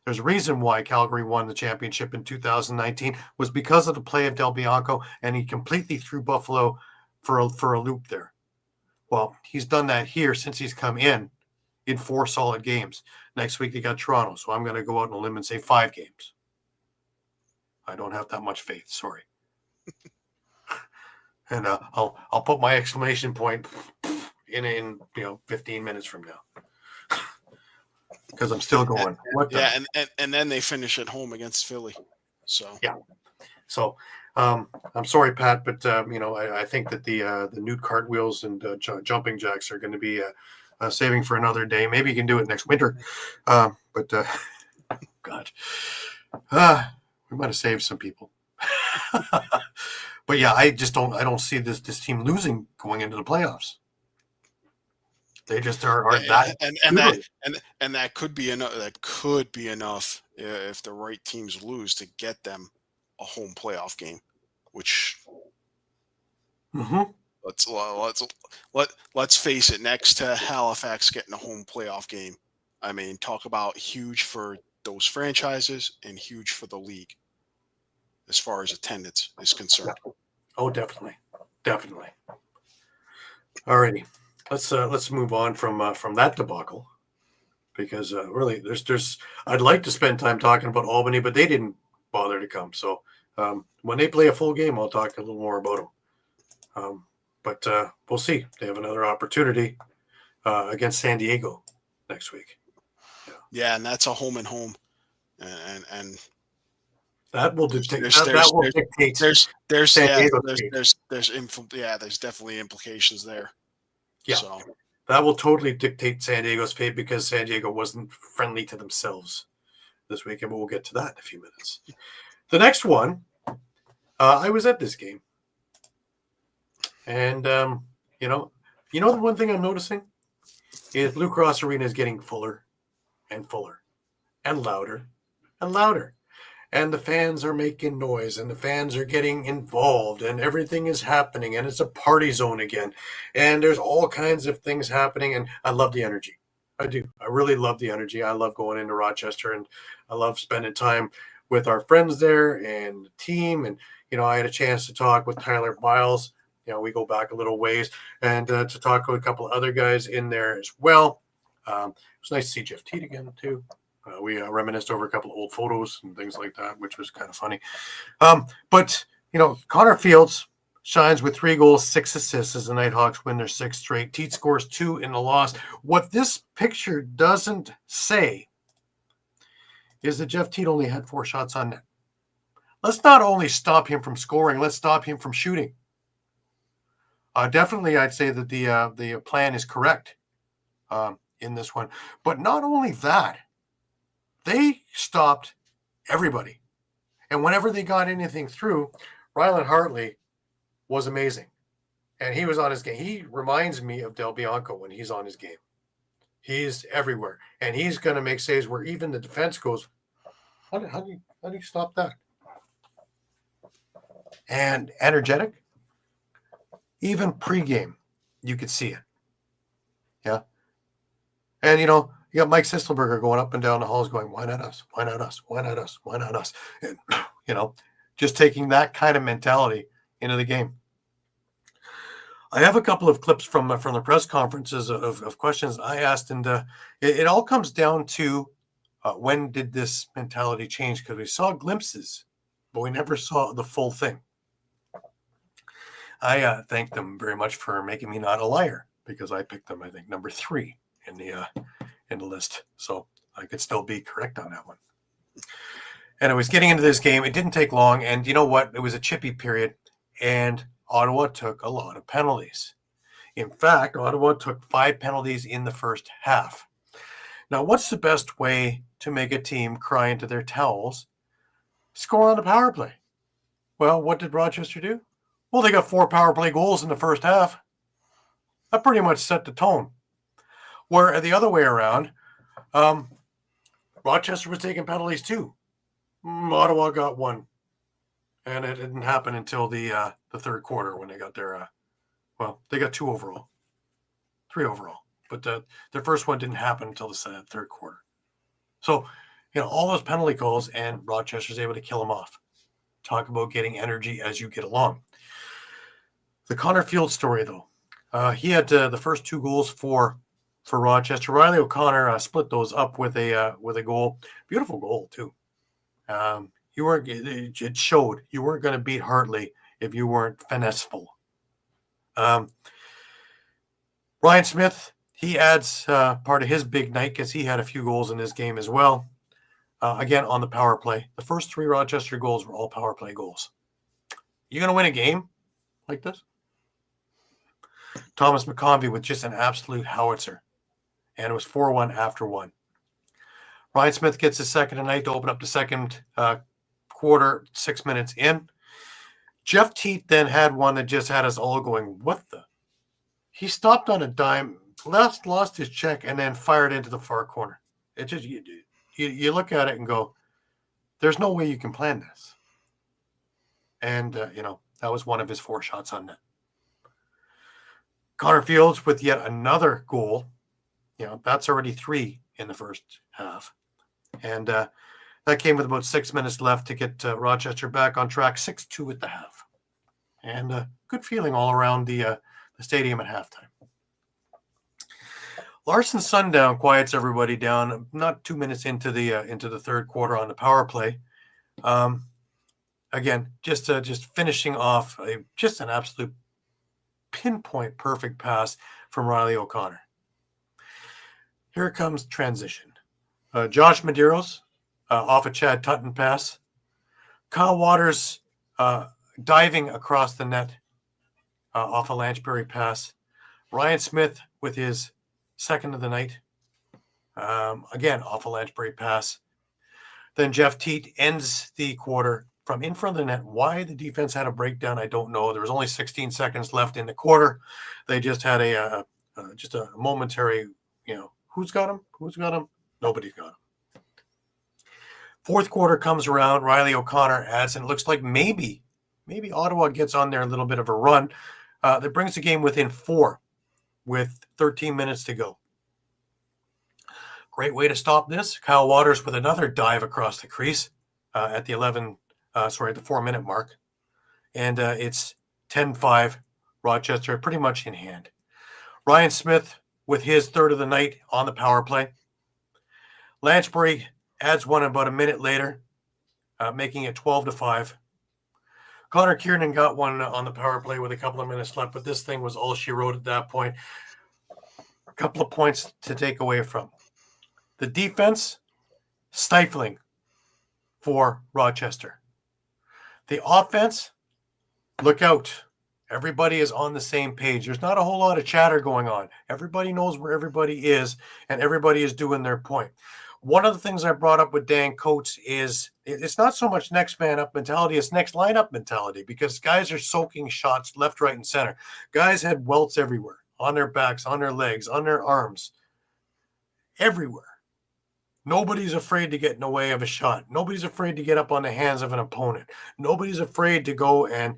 There's a reason why Calgary won the championship in 2019 was because of the play of Del Bianco, and he completely threw Buffalo for a loop there. Well, he's done that here since he's come in 4 solid games. Next week they got Toronto, so I'm going to go out on a limb and say 5 games. I don't have that much faith. Sorry. And I'll put my exclamation point in 15 minutes from now. Because I'm still going. And then they finish at home against Philly. So yeah. So I'm sorry, Pat, but I think that the nude cartwheels and jumping jacks are going to be saving for another day. Maybe you can do it next winter. But God, we might have saved some people. But yeah, I don't see this team losing going into the playoffs. They just are that, and that could be enough. That could be enough if the right teams lose to get them a home playoff game. Which let's face it. Next to Halifax getting a home playoff game, I mean, talk about huge for those franchises and huge for the league as far as attendance is concerned. Oh, definitely. Alrighty. Let's move on from that debacle, because really there's I'd like to spend time talking about Albany, but they didn't bother to come. So when they play a full game, I'll talk a little more about them. But we'll see. They have another opportunity against San Diego next week. Yeah, and that's a home and home, and that will dictate. There's definitely implications there. Yeah, so that will totally dictate San Diego's fate, because San Diego wasn't friendly to themselves this weekend, but we'll get to that in a few minutes. The next one, I was at this game, and the one thing I'm noticing is Blue Cross Arena is getting fuller and fuller and louder and louder. And the fans are making noise, and the fans are getting involved, and everything is happening, and it's a party zone again. And there's all kinds of things happening, and I love the energy. I do. I really love the energy. I love going into Rochester, and I love spending time with our friends there and the team. And, I had a chance to talk with Tyler Miles. We go back a little ways, and to talk with a couple of other guys in there as well. It was nice to see Jeff Teat again, too. We reminisced over a couple of old photos and things like that, which was kind of funny. But Connor Fields shines with 3 goals, 6 assists as the Nighthawks win their 6th straight. Teat scores 2 in the loss. What this picture doesn't say is that Jeff Teat only had 4 shots on net. Let's not only stop him from scoring, let's stop him from shooting. Definitely, I'd say that the plan is correct in this one. But not only that, they stopped everybody. And whenever they got anything through, Ryland Hartley was amazing. And he was on his game. He reminds me of Del Bianco when he's on his game. He's everywhere. And he's going to make saves where even the defense goes, how do you stop that? And energetic. Even pregame, you could see it. Yeah. And, you got Mike Sisselberger going up and down the halls going, why not us? Why not us? Why not us? Why not us? And just taking that kind of mentality into the game. I have a couple of clips from the press conferences of questions I asked, and it all comes down to when did this mentality change? Because we saw glimpses, but we never saw the full thing. I thank them very much for making me not a liar, because I picked them, I think, number 3 in the list, so I could still be correct on that one. And I was getting into this game. It didn't take long, and you know what? It was a chippy period, and Ottawa took a lot of penalties. In fact, Ottawa took 5 penalties in the first half. Now, what's the best way to make a team cry into their towels? Score on the power play. Well, what did Rochester do? Well, they got 4 power play goals in the first half. That pretty much set the tone. Where the other way around, Rochester was taking penalties too. Ottawa got 1. And it didn't happen until the third quarter when they got their, they got 2 overall, 3 overall. But their first one didn't happen until the third quarter. So, all those penalty calls, and Rochester's able to kill them off. Talk about getting energy as you get along. The Connor Field story, though. He had the first 2 goals for Rochester. Riley O'Connor split those up with a goal. Beautiful goal, too. It showed you weren't going to beat Hartley if you weren't finesseful. Ryan Smith, he adds part of his big night because he had a few goals in this game as well. Again, on the power play. The first 3 Rochester goals were all power play goals. You going to win a game like this? Thomas McConvey with just an absolute howitzer. And it was 4-1 after 1. Ryan Smith gets his second tonight to open up the second quarter, 6 minutes in. Jeff Teat then had one that just had us all going, what the? He stopped on a dime, lost his check, and then fired into the far corner. It just you look at it and go, there's no way you can plan this. And, that was one of his 4 shots on net. Connor Fields with yet another goal. That's already 3 in the first half. And that came with about 6 minutes left to get Rochester back on track, 6-2 at the half. And good feeling all around the stadium at halftime. Larson Sundown quiets everybody down. Not 2 minutes into the third quarter on the power play. Again, just finishing off just an absolute pinpoint perfect pass from Riley O'Connor. Here comes transition. Josh Medeiros off a Chad Tutton pass. Kyle Waters diving across the net off a Lanchbury pass. Ryan Smith with his second of the night. Again, off a Lanchbury pass. Then Jeff Teat ends the quarter from in front of the net. Why the defense had a breakdown, I don't know. There was only 16 seconds left in the quarter. They just had a momentary, who's got him? Who's got him? Nobody's got him. Fourth quarter comes around. Riley O'Connor adds, and it looks like maybe Ottawa gets on there a little bit of a run. That brings the game within 4 with 13 minutes to go. Great way to stop this. Kyle Waters with another dive across the crease at the 4-minute mark. And it's 10-5, Rochester pretty much in hand. Ryan Smith with his third of the night on the power play. Lanchbury adds one about a minute later, making it 12-5. Connor Kiernan got one on the power play with a couple of minutes left, but this thing was all she wrote at that point. A couple of points to take away from. The defense, stifling for Rochester. The offense, look out. Everybody is on the same page. There's not a whole lot of chatter going on. Everybody knows where everybody is, and everybody is doing their point. One of the things I brought up with Dan Coates is it's not so much next man up mentality, it's next line up mentality, because guys are soaking shots left, right, and center. Guys had welts everywhere, on their backs, on their legs, on their arms, everywhere. Nobody's afraid to get in the way of a shot. Nobody's afraid to get up on the hands of an opponent. Nobody's afraid to go and,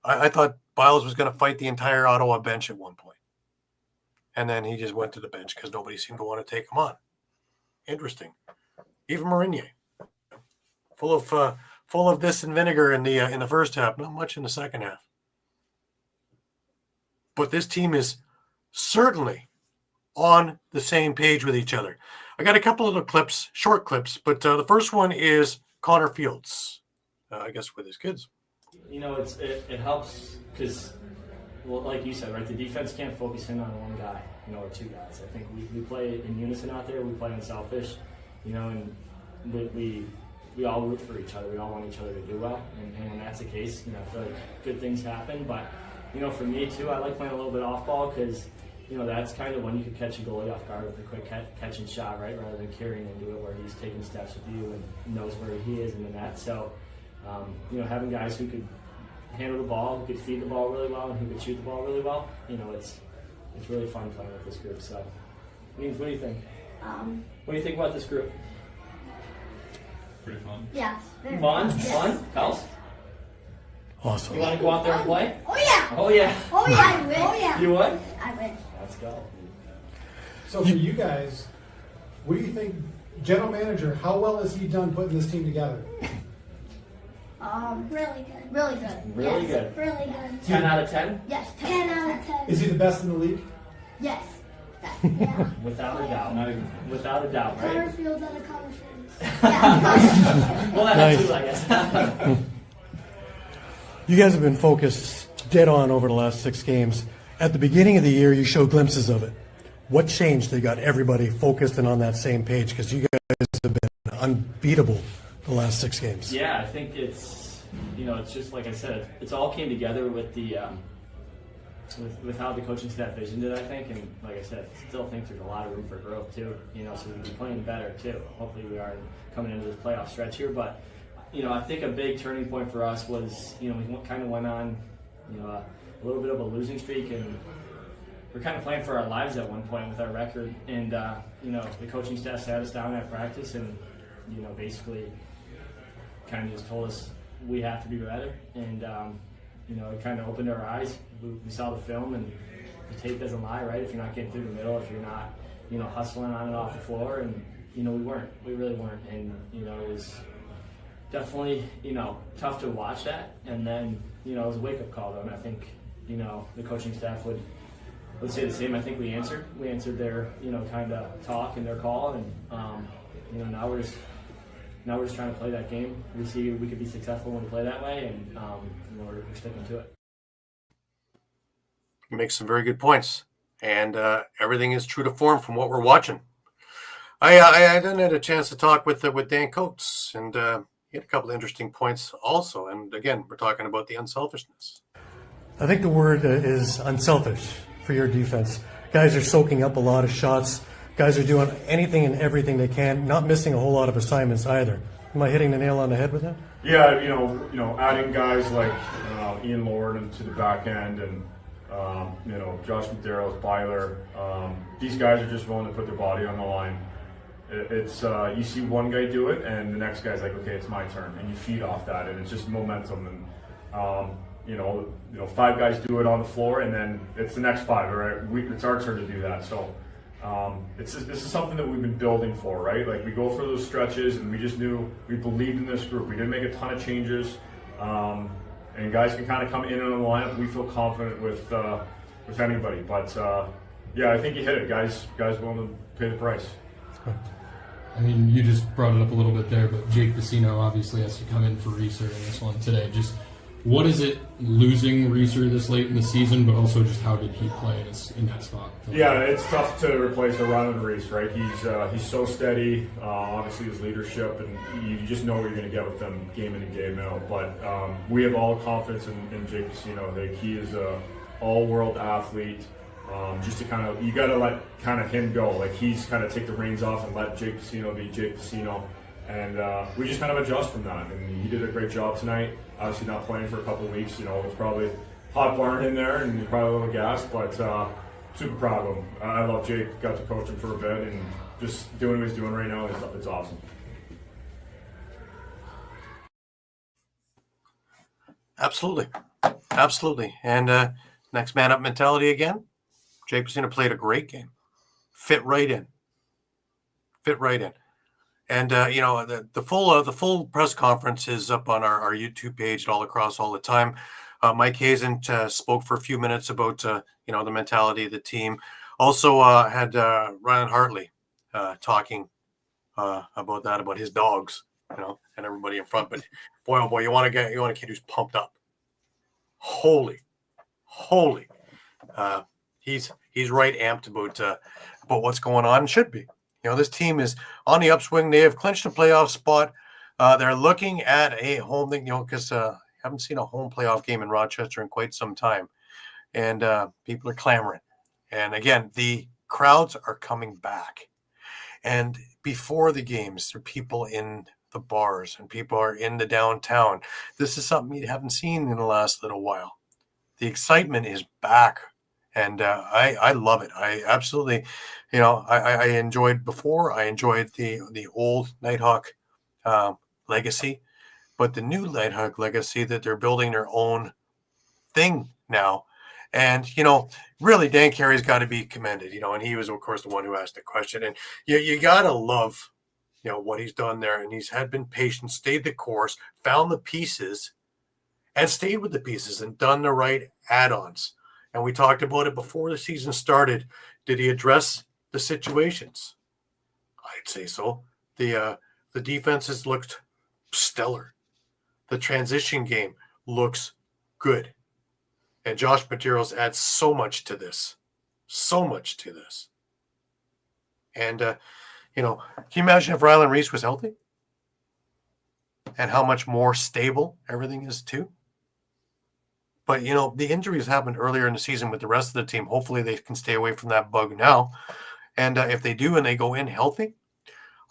I thought Biles was going to fight the entire Ottawa bench at one point. And then he just went to the bench because nobody seemed to want to take him on. Interesting. Even Marinier, full of full of this and vinegar in the first half, not much in the second half. But this team is certainly on the same page with each other. I got a couple of little clips, short clips, but the first one is Connor Fields, I guess with his kids. You know, it helps because, well, like you said, right, the defense can't focus in on one guy, you know, or two guys. I think we play in unison out there. We play unselfish, you know, and we all root for each other. We all want each other to do well, and when that's the case, you know, I feel like good things happen. But, you know, for me too, I like playing a little bit off ball because, you know, that's kind of when you can catch a goalie off guard with a quick catch and shot, right, rather than carrying into it where he's taking steps with you and knows where he is in the net. So, you know, having guys who could handle the ball, who could feed the ball really well, and who could shoot the ball really well, you know, it's really fun playing with this group. So, Means, what do you think? What do you think about this group? Pretty fun. Yes. Fun? Yes. Fun? Kels? Awesome. You want to go out there and play? Oh yeah. Oh, yeah. Oh yeah. I will. Oh yeah. You would? I will. Let's go. So for you guys, what do you think, general manager, how well has he done putting this team together? Really good. Really good. Really Yes. good. Really good. 10 out of 10? Yes. 10 out of 10. Is he the best in the league? Yes. Yeah. Without a doubt. Without a doubt, Connor right? Fields out of Connor Fields. Yeah. Well, that Nice. too, I guess. You guys have been focused dead on over the last 6 games. At the beginning of the year, you showed glimpses of it. What changed that got everybody focused and on that same page? Because you guys have been unbeatable the last 6 games. Yeah, I think it's, you know, it's just like I said, it's all came together with the with how the coaching staff visioned it, I think, and like I said, still think there's a lot of room for growth too. You know, so we can be playing better too. Hopefully, we are coming into this playoff stretch here, but you know, I think a big turning point for us was, you know, we kind of went on, you know, a little bit of a losing streak, and we're kind of playing for our lives at one point with our record. And you know, the coaching staff sat us down at practice, and you know, basically, kind of just told us we have to be better. And you know, it kind of opened our eyes. We saw the film, and the tape doesn't lie, right? If you're not getting through the middle, if you're not, you know, hustling on and off the floor, and you know, we weren't. We really weren't. And you know, it was definitely, you know, tough to watch that. And then, you know, it was a wake-up call, though. And I think, you know, the coaching staff would say the same. I think we answered their, you know, kind of talk and their call. And you know, now we're just trying to play that game. We see we could be successful when we play that way, and you know, we're sticking to it. You make some very good points, and everything is true to form from what we're watching. I then had a chance to talk with Dan Coates, and he had a couple of interesting points also. And again, we're talking about the unselfishness. I think the word is unselfish for your defense. Guys are soaking up a lot of shots. Guys are doing anything and everything they can, not missing a whole lot of assignments either. Am I hitting the nail on the head with that? Yeah, you know, adding guys like Ian Lord into the back end, and you know, Josh McDarrell, Byler. These guys are just willing to put their body on the line. It's you see one guy do it, and the next guy's like, okay, it's my turn, and you feed off that, and it's just momentum. And you know, 5 guys do it on the floor, and then it's the next 5. All right, it's our turn to do that. So this is something that we've been building for, right? Like, we go for those stretches, and we just knew we believed in this group. We didn't make a ton of changes, and guys can kind of come in on the lineup. We feel confident with anybody, but yeah, I think you hit it. Guys willing to pay the price. I mean, you just brought it up a little bit there, but Jake Vecino obviously has to come in for Reeser in this one today. Just what is it losing Reeser this late in the season, but also just how did he play in that spot? Yeah, it's tough to replace a Ryland Reese, right? He's so steady. Obviously, his leadership, and you just know what you're going to get with them game in and game out. But we have all confidence in Jake Vecino. Like, he is a all-world athlete. Just to kind of, you got to let kind of him go. Like, he's kind of take the reins off and let Jake Vecino be Jake Vecino. And we just kind of adjust from that. And he did a great job tonight. Obviously not playing for a couple of weeks. You know, it was probably hot barn in there and he's probably a little gassed, but super proud of him. I love Jake. Got to coach him for a bit, and just doing what he's doing right now, it's awesome. Absolutely. And next man up mentality again. Jake Vecino played a great game. Fit right in. And the full press conference is up on our YouTube page, all across all the time. Mike Hazen spoke for a few minutes about the mentality of the team. Also had Ryan Hartley talking about his dogs, and everybody in front. But boy, oh boy, you want a kid who's pumped up. Holy, he's right amped about what's going on and should be. This team is on the upswing. They have clinched a playoff spot. They're looking at a home thing, because haven't seen a home playoff game in Rochester in quite some time, and people are clamoring. And again, the crowds are coming back. And before the games, there are people in the bars and people are in the downtown. This is something you haven't seen in the last little while. The excitement is back. And I love it. I absolutely, I enjoyed before. I enjoyed the old Nighthawk legacy, but the new Nighthawk legacy that they're building their own thing now. And, really, Dan Carey's got to be commended, and he was, of course, the one who asked the question. And you got to love, what he's done there. And he's been patient, stayed the course, found the pieces, and stayed with the pieces and done the right add-ons. And we talked about it before the season started. Did he address the situations? I'd say so. The defenses looked stellar. The transition game looks good. And Josh Materials adds so much to this. And, can you imagine if Rylan Reese was healthy? And how much more stable everything is too? But, the injuries happened earlier in the season with the rest of the team. Hopefully they can stay away from that bug now. And if they do and they go in healthy,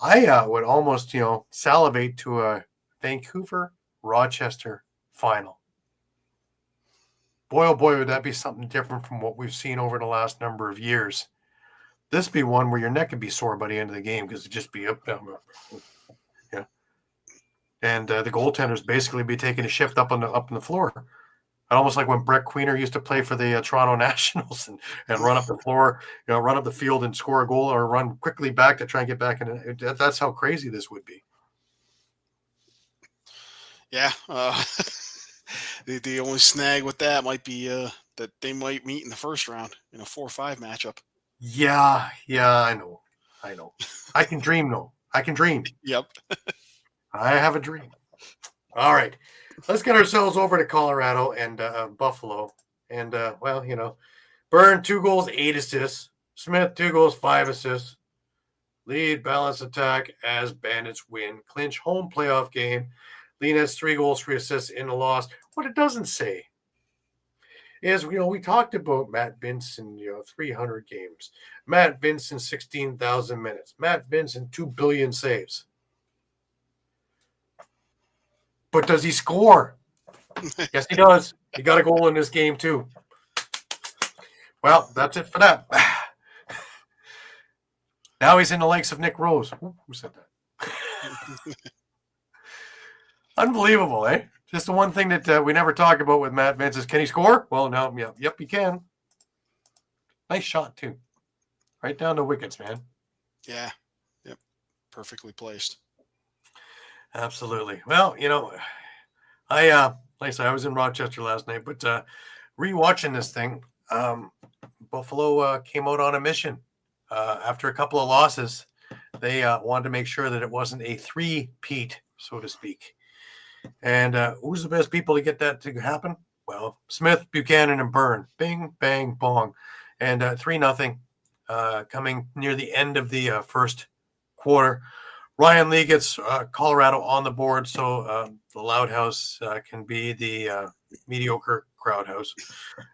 I would almost, salivate to a Vancouver-Rochester final. Boy, oh boy, would that be something different from what we've seen over the last number of years. This be one where your neck could be sore by the end of the game because it'd just be up, down. Yeah. And the goaltenders basically be taking a shift up on the floor. Almost like when Brett Queener used to play for the Toronto Nationals and run up the floor, run up the field and score a goal or run quickly back to try and get back in. That's how crazy this would be. Yeah. The only snag with that might be that they might meet in the first round in a 4-5 matchup. Yeah, I know. I can dream, though. I can dream. Yep. I have a dream. All right. Let's get ourselves over to Colorado and Buffalo. And, Byrne, 2 goals, 8 assists. Smith, 2 goals, 5 assists. Lead balanced attack as Bandits win. Clinch home playoff game. Lean has 3 goals, 3 assists in the loss. What it doesn't say is, we talked about Matt Vincent, 300 games. Matt Vincent, 16,000 minutes. Matt Vincent, 2 billion saves. But does he score? Yes, he does. He got a goal in this game, too. Well, that's it for that. Now he's in the likes of Nick Rose. Who said that? Unbelievable, eh? Just the one thing that we never talk about with Matt Vince is, can he score? Well, no. Yep, he can. Nice shot, too. Right down the wickets, man. Yeah. Yep. Perfectly placed. Absolutely. Well, like I said, I was in Rochester last night, but rewatching this thing, Buffalo came out on a mission. After a couple of losses, they wanted to make sure that it wasn't a three-peat, so to speak. And who's the best people to get that to happen? Well, Smith, Buchanan, and Byrne. Bing, bang, bong. And 3-0 coming near the end of the first quarter. Ryan Lee gets Colorado on the board, so the Loud House can be the mediocre Crowd House.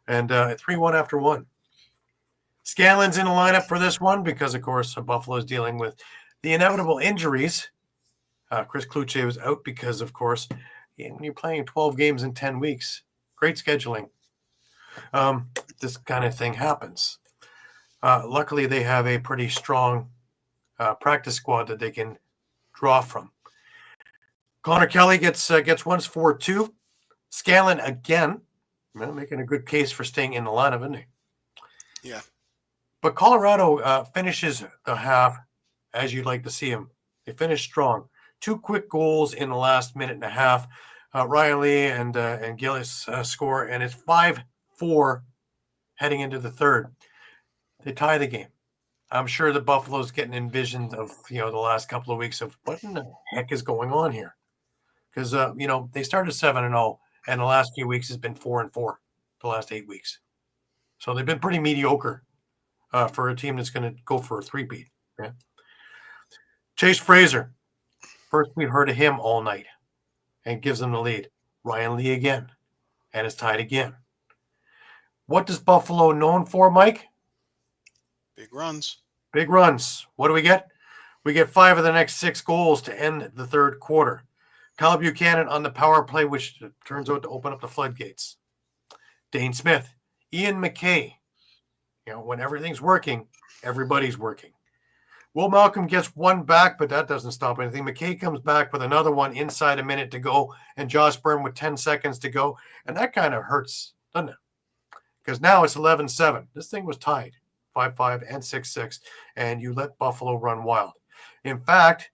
And 3-1 after 1. Scanlon's in the lineup for this one because, of course, Buffalo is dealing with the inevitable injuries. Chris Kluche was out because, of course, when you're playing 12 games in 10 weeks, great scheduling. This kind of thing happens. Luckily, they have a pretty strong practice squad that they can draw from. Connor Kelly gets 1-4-2. Scanlon again, making a good case for staying in the lineup, isn't he? Yeah. But Colorado finishes the half as you'd like to see them. They finished strong. 2 quick goals in the last minute and a half. Ryan Lee and Gillis score, and it's 5-4 heading into the third. They tie the game. I'm sure the Buffalo's getting envisioned of, the last couple of weeks of what in the heck is going on here. Because, they started 7-0, and the last few weeks has been 4-4, the last 8 weeks. So they've been pretty mediocre for a team that's going to go for a three-peat. Yeah. Chase Fraser, first we've heard of him all night, and gives them the lead. Ryan Lee again, and it's tied again. What does Buffalo known for, Mike? Big runs. Big runs. What do we get? We get 5 of the next 6 goals to end the third quarter. Kyle Buchanan on the power play, which turns out to open up the floodgates. Dane Smith, Ian McKay. When everything's working, everybody's working. Will Malcolm gets one back, but that doesn't stop anything. McKay comes back with another one inside a minute to go, and Josh Byrne with 10 seconds to go. And that kind of hurts, doesn't it? Because now it's 11-7. This thing was tied, 5-5 and 6-6, and you let Buffalo run wild. In fact,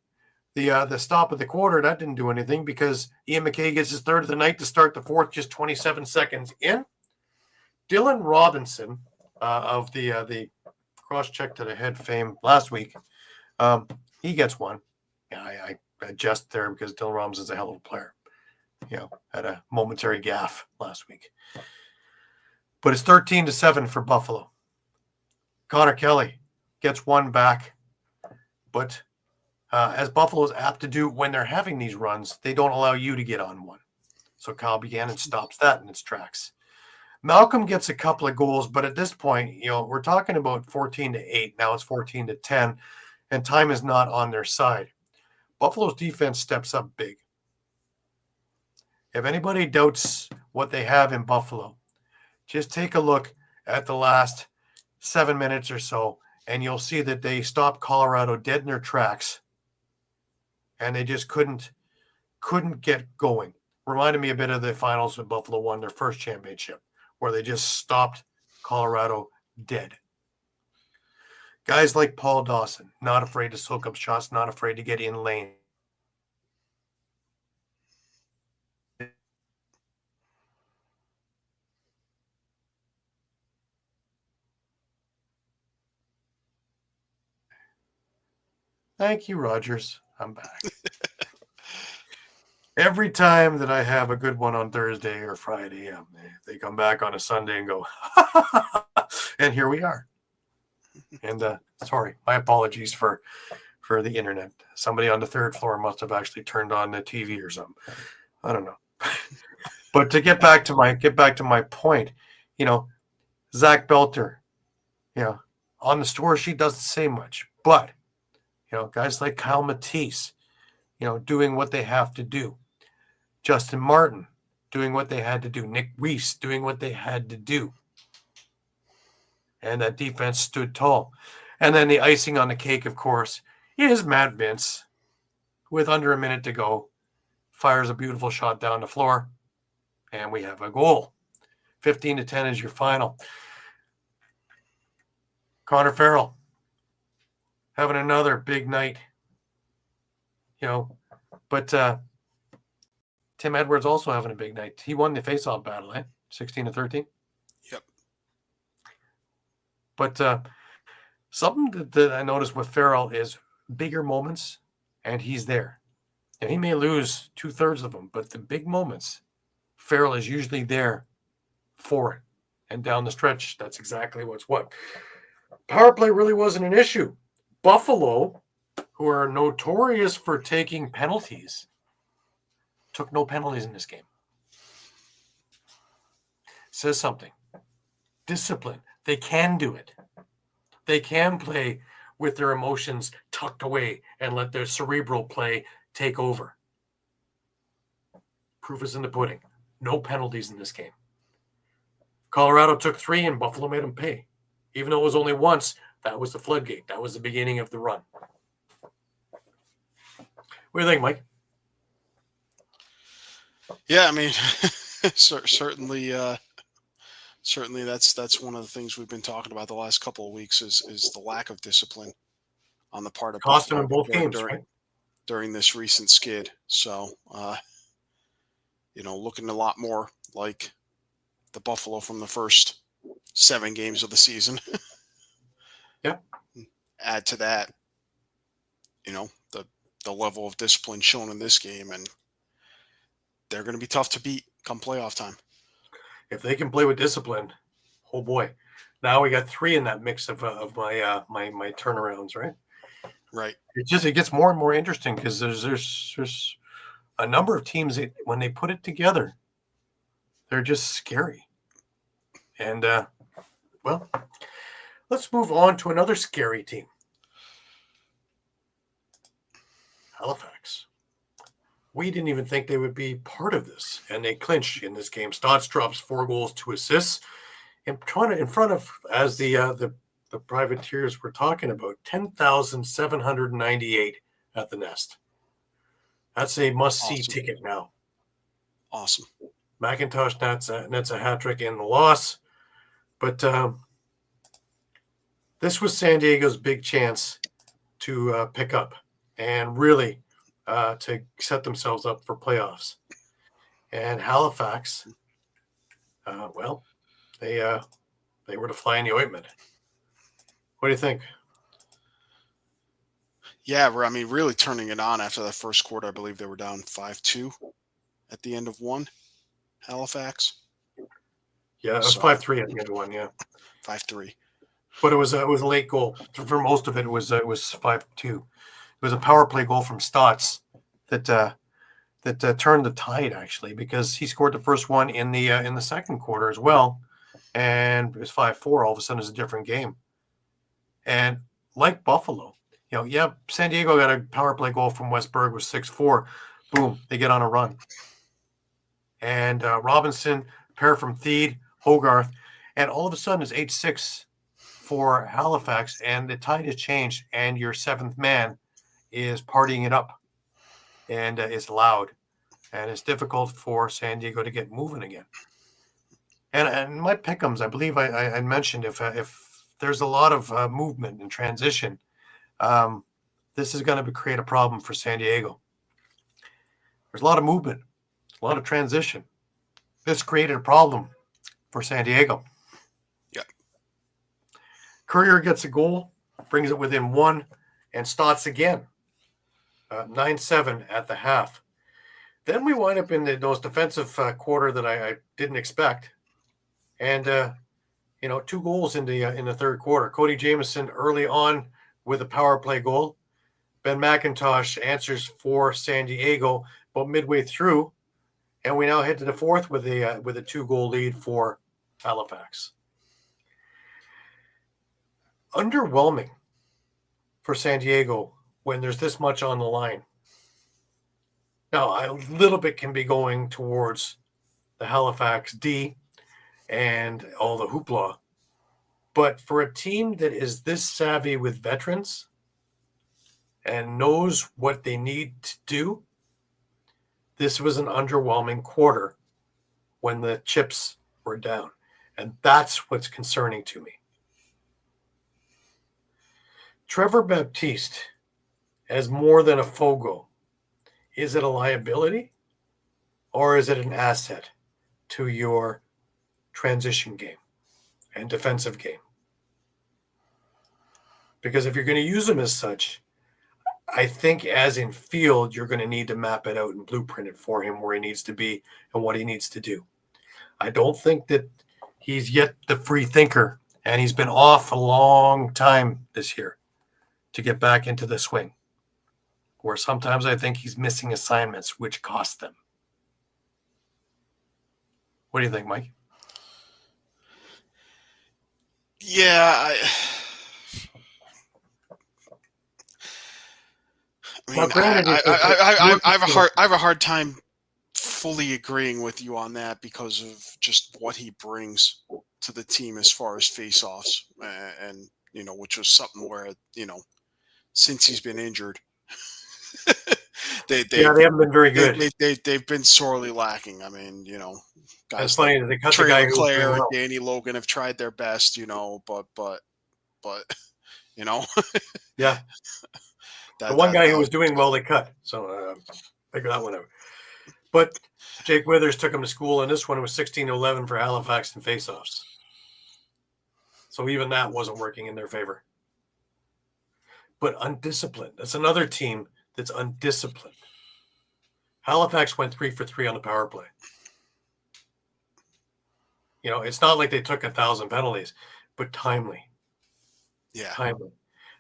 the stop of the quarter, that didn't do anything because Ian McKay gets his third of the night to start the fourth, just 27 seconds in. Dylan Robinson of the cross-check to the head fame last week, he gets one. I adjust there because Dylan Robinson's a hell of a player. Had a momentary gaffe last week. But it's 13-7 for Buffalo. Connor Kelly gets one back. But as Buffalo is apt to do when they're having these runs, they don't allow you to get on one. So Kyle Buchanan stops that in its tracks. Malcolm gets a couple of goals, but at this point, we're talking about 14-8. Now it's 14-10, and time is not on their side. Buffalo's defense steps up big. If anybody doubts what they have in Buffalo, just take a look at the last 7 minutes or so, and you'll see that they stopped Colorado dead in their tracks, and they just couldn't get going. Reminded me a bit of the finals when Buffalo won their first championship, where they just stopped Colorado dead. Guys like Paul Dawson, not afraid to soak up shots, not afraid to get in lane. Thank you, Rogers. I'm back. Every time that I have a good one on Thursday or Friday, they come back on a Sunday and go, and here we are. And sorry, my apologies for the internet. Somebody on the third floor must have actually turned on the TV or something. I don't know. But to get back to my point, Zach Belter, on the score sheet doesn't say much, but guys like Kyle Matisse, doing what they have to do. Justin Martin doing what they had to do. Nick Reese doing what they had to do. And that defense stood tall. And then the icing on the cake, of course, is Matt Vince, with under a minute to go, fires a beautiful shot down the floor, and we have a goal. 15-10 is your final. Connor Farrell having another big night, but Tim Edwards also having a big night. He won the faceoff battle, 16-13. Yep. But something that I noticed with Farrell is bigger moments, and he's there. And he may lose 2/3 of them, but the big moments, Farrell is usually there for it. And down the stretch, that's exactly what's what. Power play really wasn't an issue. Buffalo, who are notorious for taking penalties, took no penalties in this game. Says something. Discipline. They can do it. They can play with their emotions tucked away and let their cerebral play take over. Proof is in the pudding. No penalties in this game. Colorado took 3 and Buffalo made them pay. Even though it was only once, that was the floodgate. That was the beginning of the run. What do you think, Mike? Yeah, I mean, certainly that's one of the things we've been talking about the last couple of weeks is the lack of discipline on the part of cost them in Buffalo both games, right? during this recent skid. So, looking a lot more like the Buffalo from the first 7 games of the season. Yeah. Add to that, the level of discipline shown in this game, and they're going to be tough to beat come playoff time. If they can play with discipline, oh boy. Now we got 3 in that mix of my turnarounds, right? Right. It gets more and more interesting because there's a number of teams that when they put it together, they're just scary. And let's move on to another scary team. Halifax. We didn't even think they would be part of this, and they clinched in this game. Stotts drops 4 goals, 2 assists, in front of, as the privateers were talking about, 10,798 at the Nest. That's a must-see ticket now. Awesome. McIntosh nets a hat trick in the loss, but this was San Diego's big chance to pick up and really to set themselves up for playoffs. And Halifax, they were to fly in the ointment. What do you think? Yeah, really turning it on after that first quarter. I believe they were down 5-2 at the end of 1. Halifax. Yeah, it was 5-3 at the end of 1. Yeah, 5-3. But it was a late goal. For most of it, it was 5-2. It was a power play goal from Stotts that turned the tide, actually, because he scored the first one in the second quarter as well, and it was 5-4. All of a sudden, it's a different game. And like Buffalo, San Diego got a power play goal from Westberg with 6-4. Boom, they get on a run. And Robinson, pair from Theed, Hogarth, and all of a sudden it's 8-6 for Halifax, and the tide has changed, and your 7th man is partying it up, and it's loud, and it's difficult for San Diego to get moving again. And my pick'ems, I believe I mentioned, if there's a lot of movement and transition, this is going to create a problem for San Diego. There's a lot of movement, a lot of transition. This created a problem for San Diego. Yeah. Courier gets a goal, brings it within 1, and Stotts again. 9-7 at the half. Then we wind up in those defensive quarter that I didn't expect. And, 2 goals in the third quarter. Cody Jamieson early on with a power play goal. Ben McIntosh answers for San Diego, but midway through, and we now head to the fourth with a 2-goal lead for Halifax. Underwhelming for San Diego when there's this much on the line. Now, a little bit can be going towards the Halifax D and all the hoopla. But for a team that is this savvy with veterans and knows what they need to do, this was an underwhelming quarter when the chips were down. And that's what's concerning to me. Trevor Baptiste as more than a Fogo. Is it a liability or is it an asset to your transition game and defensive game? Because if you're going to use him as such, I think as in field, you're going to need to map it out and blueprint it for him where he needs to be and what he needs to do. I don't think that he's yet the free thinker, and he's been off a long time this year to get back into the swing, where sometimes I think he's missing assignments, which cost them. What do you think, Mike? Yeah, I have a hard time fully agreeing with you on that because of just what he brings to the team as far as face-offs, and which was something where since he's been injured, they haven't been very good. They've been sorely lacking. I mean, guys like Trey Claire and Danny Logan have tried their best, but yeah. The one guy who was doing well, they cut. So figure that one out. But Jake Withers took him to school, and this one was 16-11 for Halifax in faceoffs. So even that wasn't working in their favor. But undisciplined. That's another team that's undisciplined. Halifax went 3 for 3 on the power play. You know, it's not like they took 1,000 penalties, but timely. Yeah. Timely.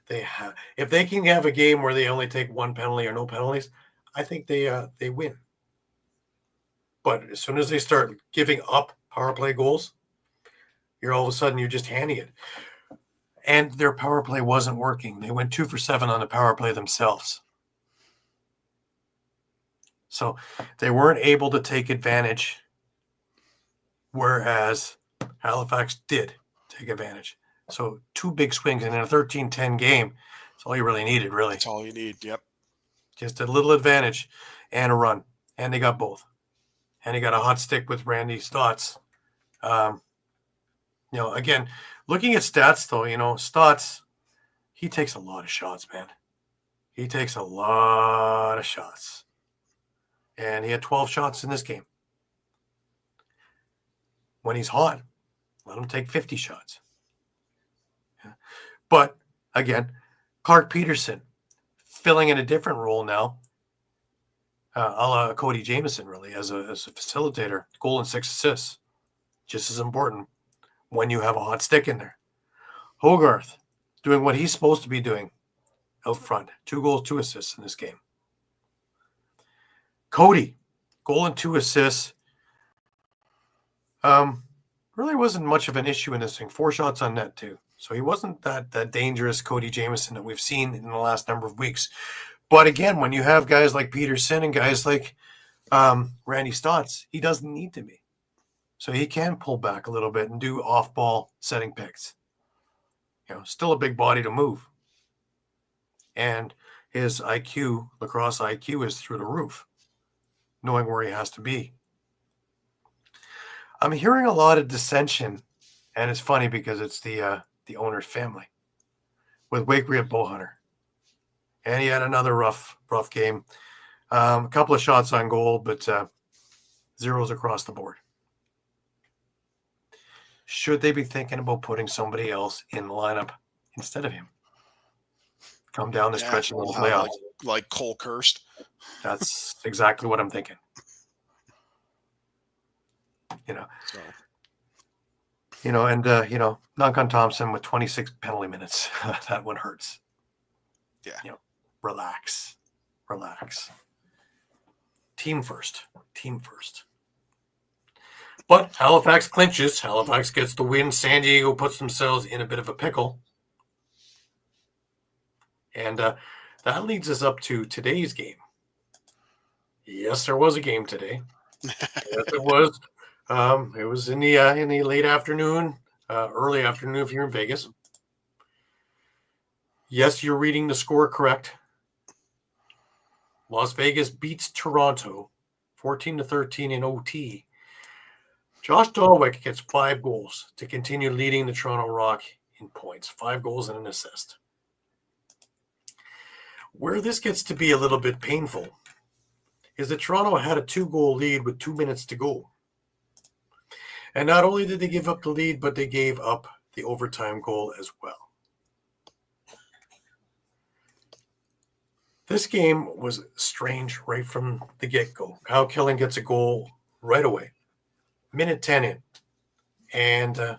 If they can have a game where they only take 1 penalty or no penalties, I think they win. But as soon as they start giving up power play goals, you're all of a sudden you're just handing it. And their power play wasn't working. They went 2 for 7 on the power play themselves. So they weren't able to take advantage, whereas Halifax did take advantage. So 2 big swings, and in a 13-10 game, that's all you really needed, really. That's all you need, yep. Just a little advantage and a run. And they got both. And he got a hot stick with Randy Stotts. You know, again, looking at stats, though, you know, Stotts, he takes a lot of shots, man. He takes a lot of shots. And he had 12 shots in this game. When he's hot, let him take 50 shots. Yeah. But, again, Clark Peterson filling in a different role now, a la Cody Jamieson, really, as a facilitator, goal and 6 assists. Just as important when you have a hot stick in there. Hogarth doing what he's supposed to be doing out front. 2 goals, 2 assists in this game. Cody, goal and 2 assists. Really wasn't much of an issue in this thing. 4 shots on net, too. So he wasn't that dangerous Cody Jamieson that we've seen in the last number of weeks. But again, when you have guys like Peterson and guys like Randy Stotts, he doesn't need to be. So he can pull back a little bit and do off-ball setting picks. You know, still a big body to move. And his IQ, lacrosse IQ, is through the roof, knowing where he has to be. I'm hearing a lot of dissension, and it's funny because it's the owner's family with Wakeriat Bowhunter. And he had another rough game. A couple of shots on goal, but zeros across the board. Should they be thinking about putting somebody else in the lineup instead of him? Come down the stretch in the playoffs. Like Cole Kirst. That's exactly what I'm thinking. You know. So. You know, and you know, Duncan Thompson with 26 penalty minutes. That one hurts. Yeah. You know, relax. Team first. But Halifax clinches. Halifax gets the win. San Diego puts themselves in a bit of a pickle. And that leads us up to today's game. Yes, there was a game today. Yes, it was. It was in the late afternoon, early afternoon if you're in Vegas. Yes, you're reading the score correct. Las Vegas beats Toronto 14-13 in OT. Josh Dahlwick gets 5 goals to continue leading the Toronto Rock in points. 5 goals and an assist. Where this gets to be a little bit painful is that Toronto had a 2-goal lead with 2 minutes to go. And not only did they give up the lead, but they gave up the overtime goal as well. This game was strange right from the get-go. Kyle Killing gets a goal right away. Minute 10 in. And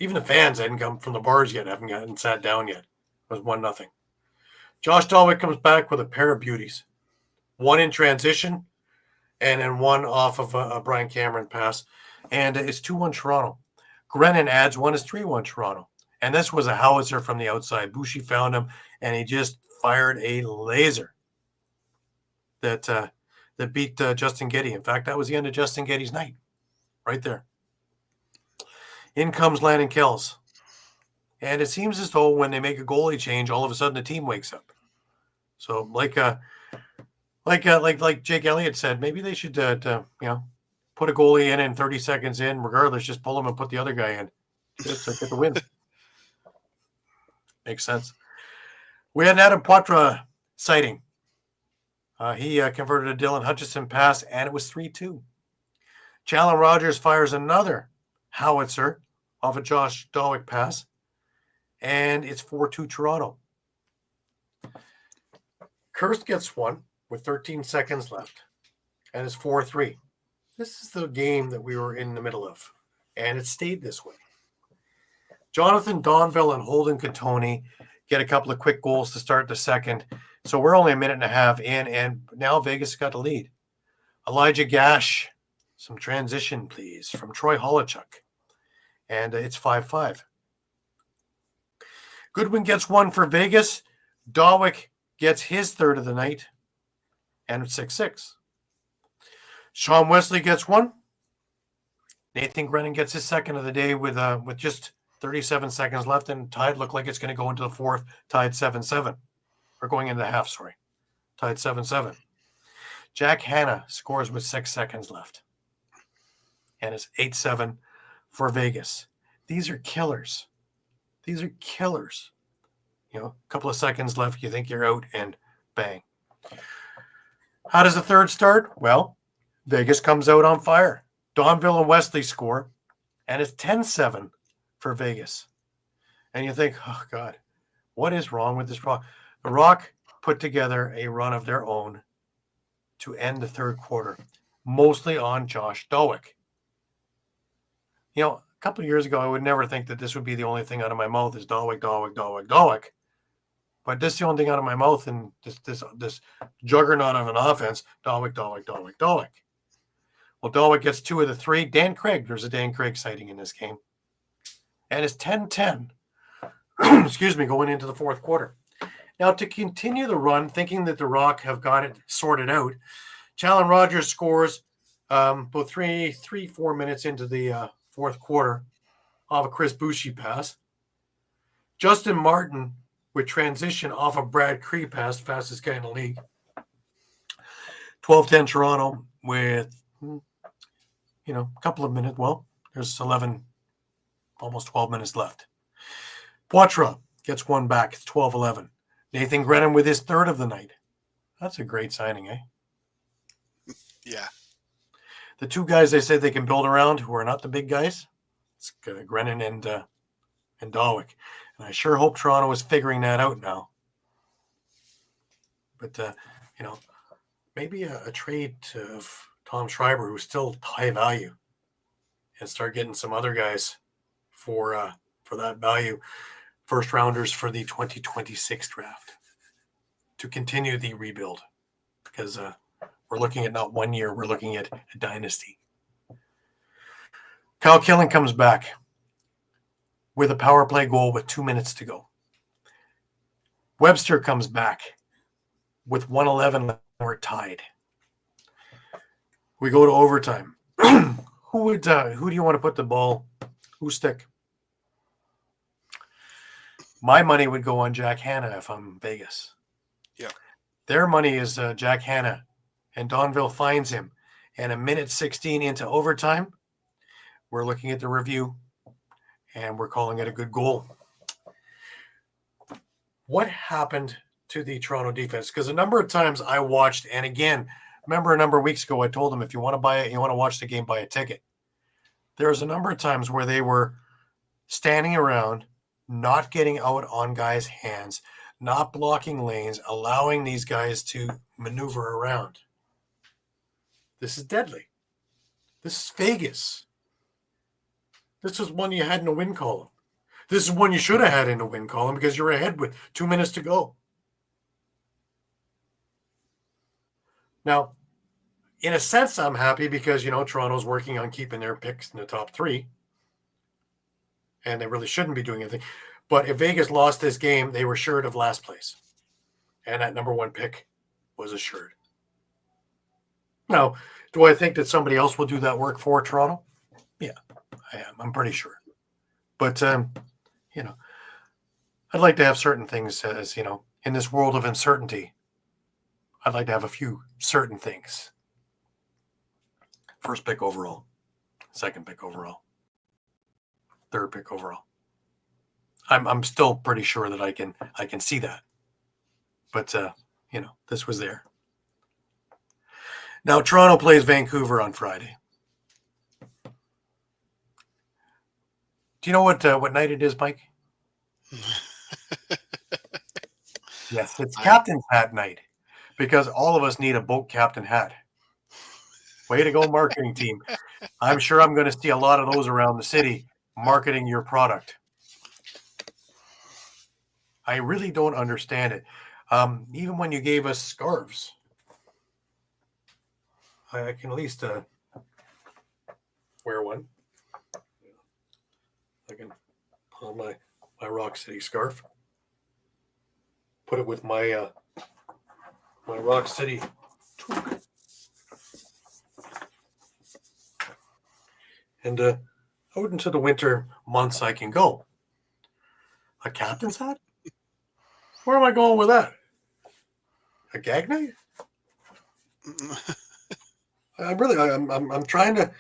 even the fans hadn't come from the bars yet, haven't sat down yet. It was 1-0. Josh Dahlwick comes back with a pair of beauties. One in transition, and then one off of a Brian Cameron pass. And it's 2-1 Toronto. Grennan adds one. It's 3-1 Toronto. And this was a howitzer from the outside. Boucher found him, and he just fired a laser that beat Justin Getty. In fact, that was the end of Justin Getty's night. Right there. In comes Landon Kells. And it seems as though when they make a goalie change, all of a sudden the team wakes up. So like Jake Elliott said, maybe they should put a goalie in 30 seconds in, regardless, just pull him and put the other guy in. Just get the win. Makes sense. We had Adam Poitras sighting. He converted a Dylan Hutchison pass, and it was 3-2. Challen Rogers fires another howitzer off a Josh Dawick pass, and it's 4-2 Toronto. Kirst gets one with 13 seconds left, and it's 4-3. This is the game that we were in the middle of, and it stayed this way. Jonathan Donville and Holden Catoni get a couple of quick goals to start the second. So we're only a minute and a half in, and now Vegas got a lead. Elijah Gash, some transition, please, from Troy Holochuk. And it's 5-5. Goodwin gets one for Vegas. Dawick gets his third of the night, and it's 6-6. Sean Wesley gets one. Nathan Grennan gets his second of the day with just 37 seconds left, and tied looked like it's going to go into the fourth, tied 7-7. Or going into the half, sorry. Tied 7-7. Jack Hanna scores with 6 seconds left. And it's 8-7 for Vegas. These are killers. These are killers. You know, a couple of seconds left, you think you're out, and bang. How does the third start? Well, Vegas comes out on fire. Donville and Wesley score, and it's 10-7 for Vegas. And you think, oh, God, what is wrong with this Rock? The Rock put together a run of their own to end the third quarter, mostly on Josh Dawick. You know, a couple of years ago, I would never think that this would be the only thing out of my mouth is Dawick. But this is the only thing out of my mouth, and this juggernaut of an offense, Dawick. Well, Dawick gets 2 of the 3. Dan Craig, there's a Dan Craig sighting in this game. And it's 10-10, excuse me, going into the fourth quarter. Now, to continue the run, thinking that the Rock have got it sorted out, Challen Rogers scores about 3-4 minutes into the fourth quarter off a Chris Boucher pass. Justin Martin with transition off a Brad Cree pass, fastest guy in the league. 12-10 Toronto with, a couple of minutes. Well, there's 11, almost 12 minutes left. Poitras gets one back. It's 12-11. Nathan Grennan with his third of the night. That's a great signing, eh? Yeah. The two guys they said they can build around who are not the big guys, it's Grennan and Dawick. And I sure hope Toronto is figuring that out now. But, maybe a trade of Tom Schreiber, who's still high value, and start getting some other guys for that value. First rounders for the 2026 draft to continue the rebuild, because we're looking at not 1 year, we're looking at a dynasty. Kyle Killen comes back with a power play goal with 2 minutes to go. Webster comes back with 1:11 left. We're tied. We go to overtime. Who do you want to put the ball? Who stick? My money would go on Jack Hanna if I'm Vegas. Yeah. Their money is Jack Hanna, and Donville finds him. And a minute 16 into overtime, we're looking at the review, and we're calling it a good goal. What happened to the Toronto defense? Because a number of times I watched, and again, remember a number of weeks ago I told them if you want to buy it, you want to watch the game, buy a ticket. There was a number of times where they were standing around, not getting out on guys' hands, not blocking lanes, allowing these guys to maneuver around. This is deadly. This is Vegas. This is one you had in a win column. This is one you should have had in a win column because you're ahead with 2 minutes to go. Now, in a sense, I'm happy because, Toronto's working on keeping their picks in the top 3. And they really shouldn't be doing anything. But if Vegas lost this game, they were assured of last place. And that number 1 pick was assured. Now, do I think that somebody else will do that work for Toronto? Yeah, I am. I'm pretty sure. But, I'd like to have certain things as, in this world of uncertainty, I'd like to have a few certain things. First pick overall, second pick overall, third pick overall. I'm still pretty sure that I can see that. But this was there. Now, Toronto plays Vancouver on Friday. Do you know what night it is, Mike? Yes, it's Captain's Hat night, because all of us need a boat captain hat. Way to go, marketing team. I'm sure I'm going to see a lot of those around the city marketing your product. I really don't understand it. Even when you gave us scarves, I can at least wear one. I can put on my Rock City scarf. Put it with my my Rock City toque. And out into the winter months I can go. A captain's hat? Where am I going with that? A gag knife? I'm trying to,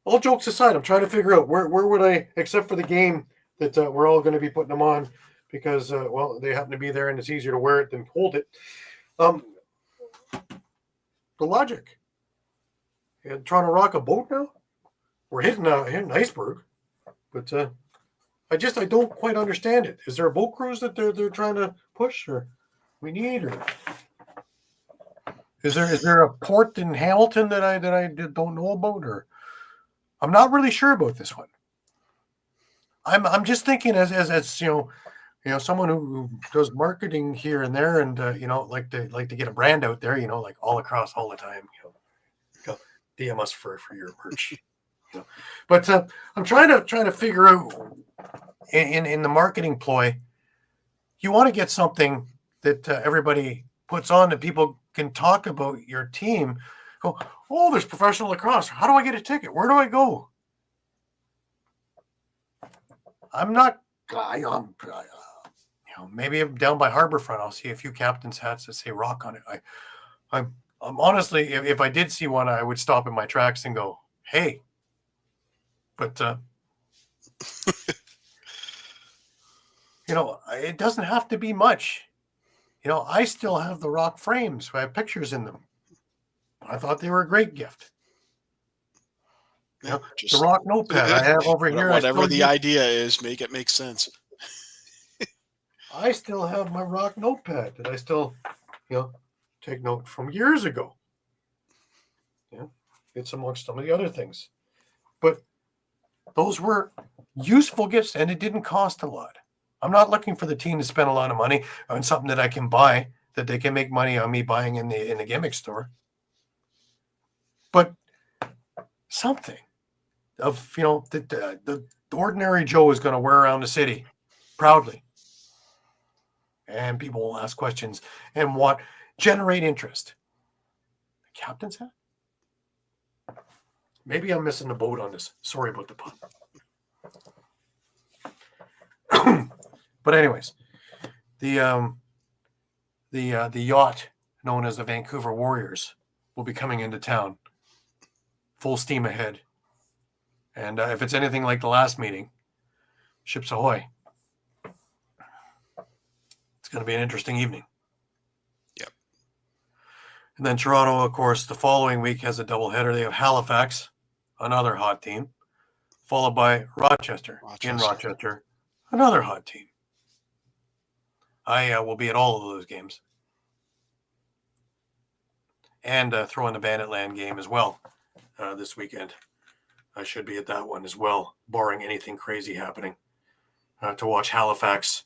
all jokes aside, I'm trying to figure out where would I, except for the game that we're all going to be putting them on because, they happen to be there and it's easier to wear it than hold it. The logic. And trying to rock a boat now? We're hitting an iceberg, but I don't quite understand it. Is there a boat cruise that they're trying to push, or we need, or is there a port in Hamilton that I don't know about, or I'm not really sure about this one. I'm just thinking as someone who does marketing here and there, and like to get a brand out there, like all across all the time, DM us for your merch. But I'm trying to figure out in the marketing ploy, you want to get something that everybody puts on that people can talk about your team. Go, oh, there's professional lacrosse. How do I get a ticket? Where do I go? I'm not. Maybe I'm down by Harborfront. I'll see a few captain's hats that say Rock on it. I'm honestly, if I did see one, I would stop in my tracks and go, hey. But, it doesn't have to be much. I still have the Rock frames. I have pictures in them. I thought they were a great gift. The Rock notepad I have over here. Whatever the idea is, make it make sense. I still have my Rock notepad that I still, take note from years ago. It's amongst some of the other things. But those were useful gifts, and it didn't cost a lot. I'm not looking for the team to spend a lot of money on something that I can buy, that they can make money on me buying in the gimmick store. But something of, the ordinary Joe is going to wear around the city proudly. And people will ask questions and generate interest. The captain's hat? Maybe I'm missing the boat on this. Sorry about the pun. But anyways, the yacht known as the Vancouver Warriors will be coming into town, full steam ahead. And if it's anything like the last meeting, ships ahoy. It's going to be an interesting evening. Yep. And then Toronto, of course, the following week has a doubleheader. They have Halifax, another hot team, followed by Rochester. In Rochester, another hot team. I will be at all of those games. And throw in the Banditland game as well this weekend. I should be at that one as well, barring anything crazy happening, to watch Halifax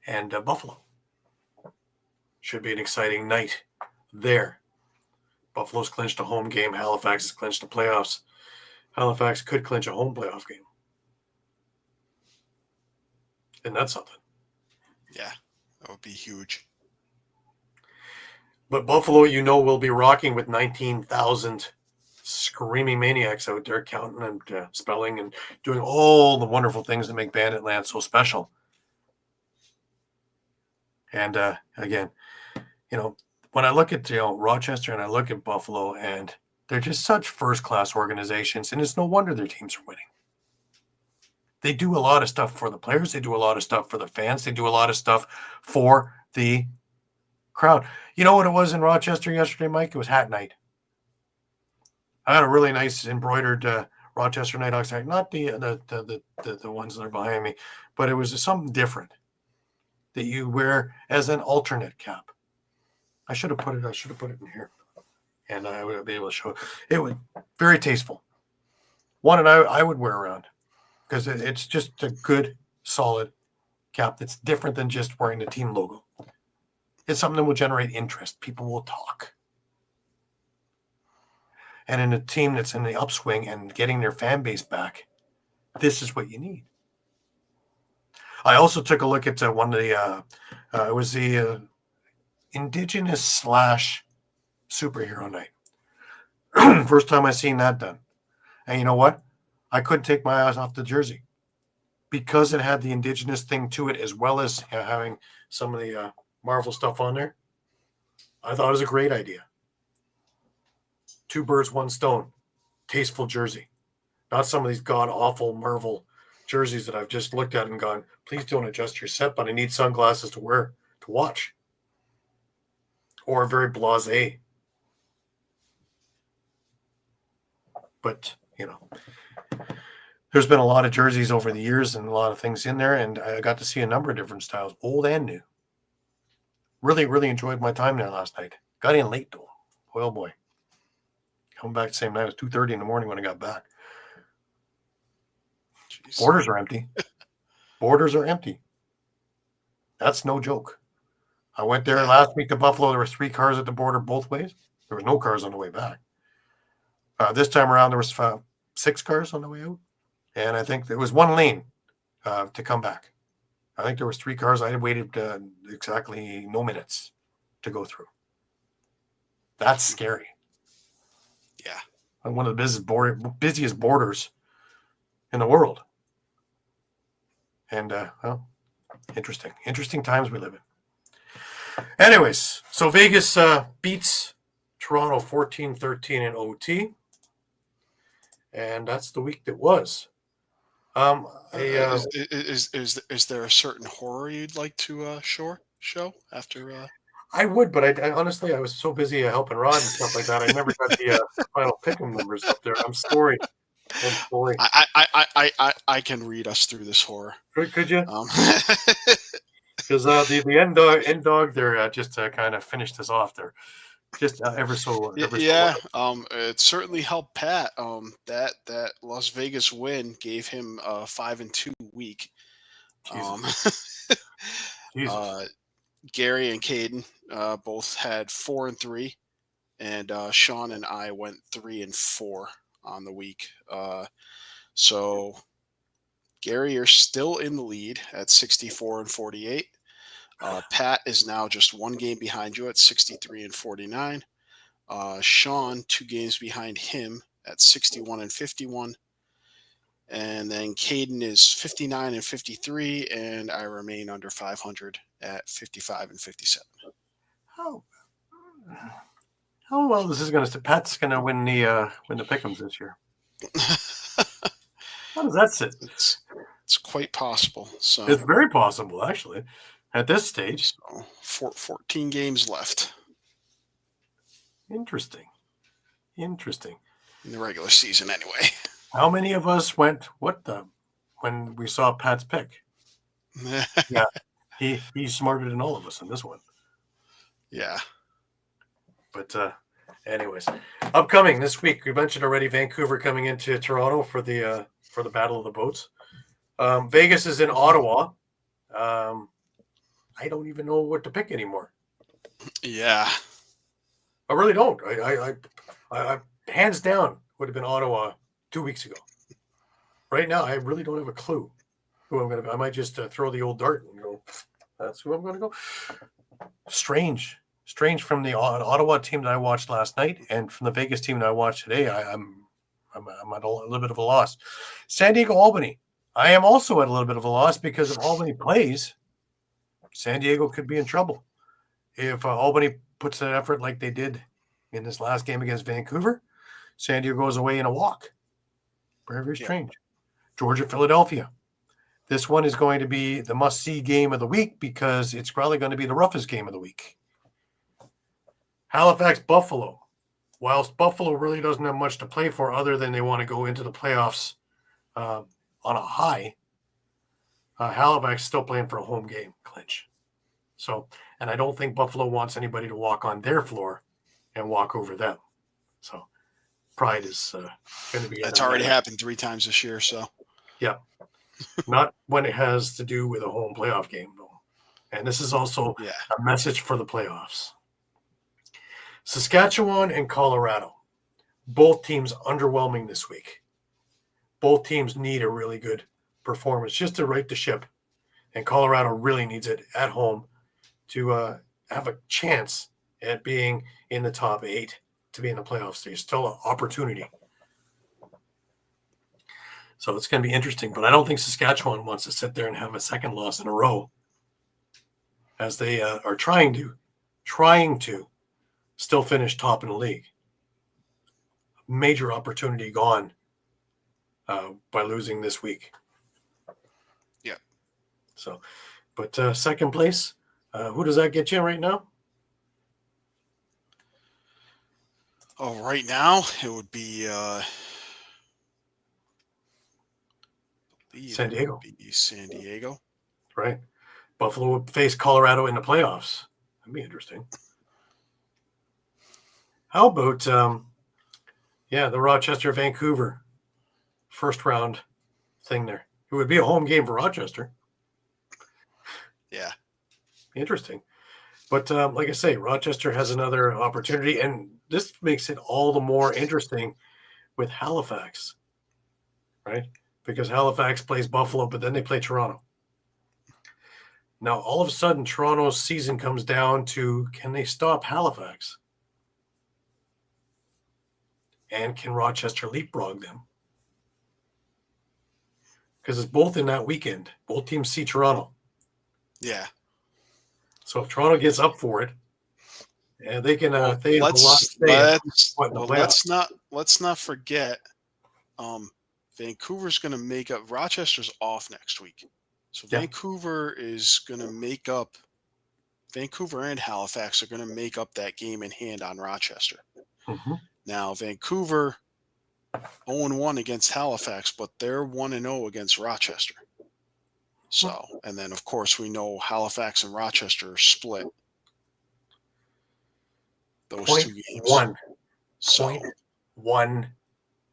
and Buffalo. Should be an exciting night there. Buffalo's clinched a home game. Halifax has clinched the playoffs. Halifax could clinch a home playoff game. Isn't that something? Yeah, that would be huge. But Buffalo, will be rocking with 19,000 screaming maniacs out there counting and spelling and doing all the wonderful things that make Banditland so special. And again, when I look at Rochester and I look at Buffalo, and they're just such first-class organizations, and it's no wonder their teams are winning. They do a lot of stuff for the players. They do a lot of stuff for the fans. They do a lot of stuff for the crowd. You know what it was in Rochester yesterday, Mike? It was hat night. I had a really nice embroidered Rochester Nighthawks hat, not the ones that are behind me, but it was something different that you wear as an alternate cap. I should have put it in here, and I would be able to show it. It was very tasteful. One that I would wear around because it's just a good, solid cap that's different than just wearing the team logo. It's something that will generate interest. People will talk. And in a team that's in the upswing and getting their fan base back, this is what you need. I also took a look at one of the, it was the Indigenous / superhero night. First time I seen that done. And you know what? I couldn't take my eyes off the jersey because it had the Indigenous thing to it, as well as having some of the Marvel stuff on there. I thought it was a great idea. 2 birds, 1 stone. Tasteful jersey. Not some of these god-awful Marvel jerseys that I've just looked at and gone, please don't adjust your set, but I need sunglasses to wear to watch. Or very blasé. But, there's been a lot of jerseys over the years and a lot of things in there, and I got to see a number of different styles, old and new. Really, really enjoyed my time there last night. Got in late, though. Oh, boy. Coming back the same night. It was 2:30 in the morning when I got back. Jeez. Borders are empty. Borders are empty. That's no joke. I went there last week to Buffalo. There were 3 cars at the border both ways. There were no cars on the way back. This time around, there was 6 cars on the way out. And I think there was 1 lane to come back. I think there was 3 cars. I had waited exactly no minutes to go through. That's scary. Yeah. One of the busiest borders in the world. And, interesting times we live in. Anyways, so Vegas beats Toronto 14-13 in OT. And that's the week that was. Is there a certain horror you'd like to show after? I would, but I honestly, I was so busy helping Rod and stuff like that. I never got the final pick'em numbers up there. I'm sorry. I can read us through this horror. Could you? Because the end dog there just kind of finished us off there. Just ever so it certainly helped Pat. That Las Vegas win gave him a 5-2 week. Gary and Caden both had 4-3, and Shawn and I went 3-4 on the week. So Gary, you're still in the lead at 64-48. Pat is now just 1 game behind you at 63-49. Shawn 2 games behind him at 61-51. And then Caden is 59-53, and I remain under 500 at 55-57. How well this is going to? Pat's going to win the pick'ems this year. How does that sit? It's quite possible. So it's very possible, actually, at this stage. So 14 games left. Interesting. In the regular season, anyway. How many of us went when we saw Pat's pick? Yeah, he's smarter than all of us in this one. Yeah. But anyways, upcoming this week, we mentioned already Vancouver coming into Toronto for the Battle of the Boats. Vegas is in Ottawa. I don't even know what to pick anymore. Yeah. I really don't. I hands down would have been Ottawa 2 weeks ago. Right now, I really don't have a clue who I'm going to be. I might just throw the old dart and go, that's who I'm going to go. Strange from the Ottawa team that I watched last night and from the Vegas team that I watched today. I'm at a little bit of a loss. San Diego, Albany. I am also at a little bit of a loss because if Albany plays, San Diego could be in trouble. If Albany puts an effort like they did in this last game against Vancouver, San Diego goes away in a walk. Very, very strange. Georgia, Philadelphia. This one is going to be the must-see game of the week because it's probably going to be the roughest game of the week. Halifax Buffalo. Whilst Buffalo really doesn't have much to play for other than they want to go into the playoffs on a high, Halifax still playing for a home game clinch. So, and I don't think Buffalo wants anybody to walk on their floor and walk over them. So, pride is going to be. That's already happened 3 times this year. So, yeah, not when it has to do with a home playoff game, though. And this is also a message for the playoffs. Saskatchewan and Colorado, both teams underwhelming this week. Both teams need a really good performance just to right the ship. And Colorado really needs it at home to have a chance at being in the top 8 to be in the playoffs. There's still an opportunity. So it's going to be interesting. But I don't think Saskatchewan wants to sit there and have a second loss in a row as they are trying to still finish top in the league. Major opportunity gone by losing this week. Yeah. So, but second place, who does that get you right now? Oh, right now it would be San Diego. San Diego. Right. Buffalo would face Colorado in the playoffs. That'd be interesting. How about, the Rochester-Vancouver first round thing there? It would be a home game for Rochester. Yeah. Interesting. But like I say, Rochester has another opportunity, and this makes it all the more interesting with Halifax, right? Because Halifax plays Buffalo, but then they play Toronto. Now, all of a sudden, Toronto's season comes down to, can they stop Halifax? And can Rochester leapfrog them? Because it's both in that weekend. Both teams see Toronto. Yeah. So if Toronto gets up for it, and they can, let's not forget, Vancouver's going to make up. Rochester's off next week, so Vancouver is going to make up. Vancouver and Halifax are going to make up that game in hand on Rochester. Mm-hmm. Now Vancouver 0-1 against Halifax, but they're 1-0 against Rochester. So, and then of course we know Halifax and Rochester are split. Those 2 games. 0.1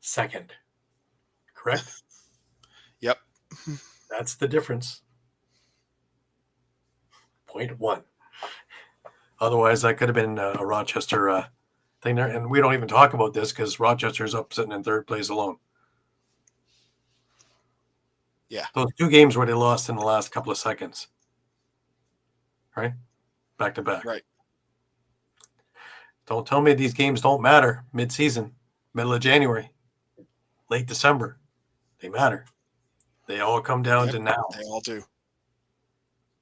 second. Correct? Yep. That's the difference. 0.1. Otherwise, that could have been a Rochester thing there. And we don't even talk about this because Rochester's up sitting in third place alone. Yeah. Those 2 games where they lost in the last couple of seconds. Right? Back to back. Right. Don't tell me these games don't matter mid-season, middle of January, late December. They matter. They all come down to now. They all do.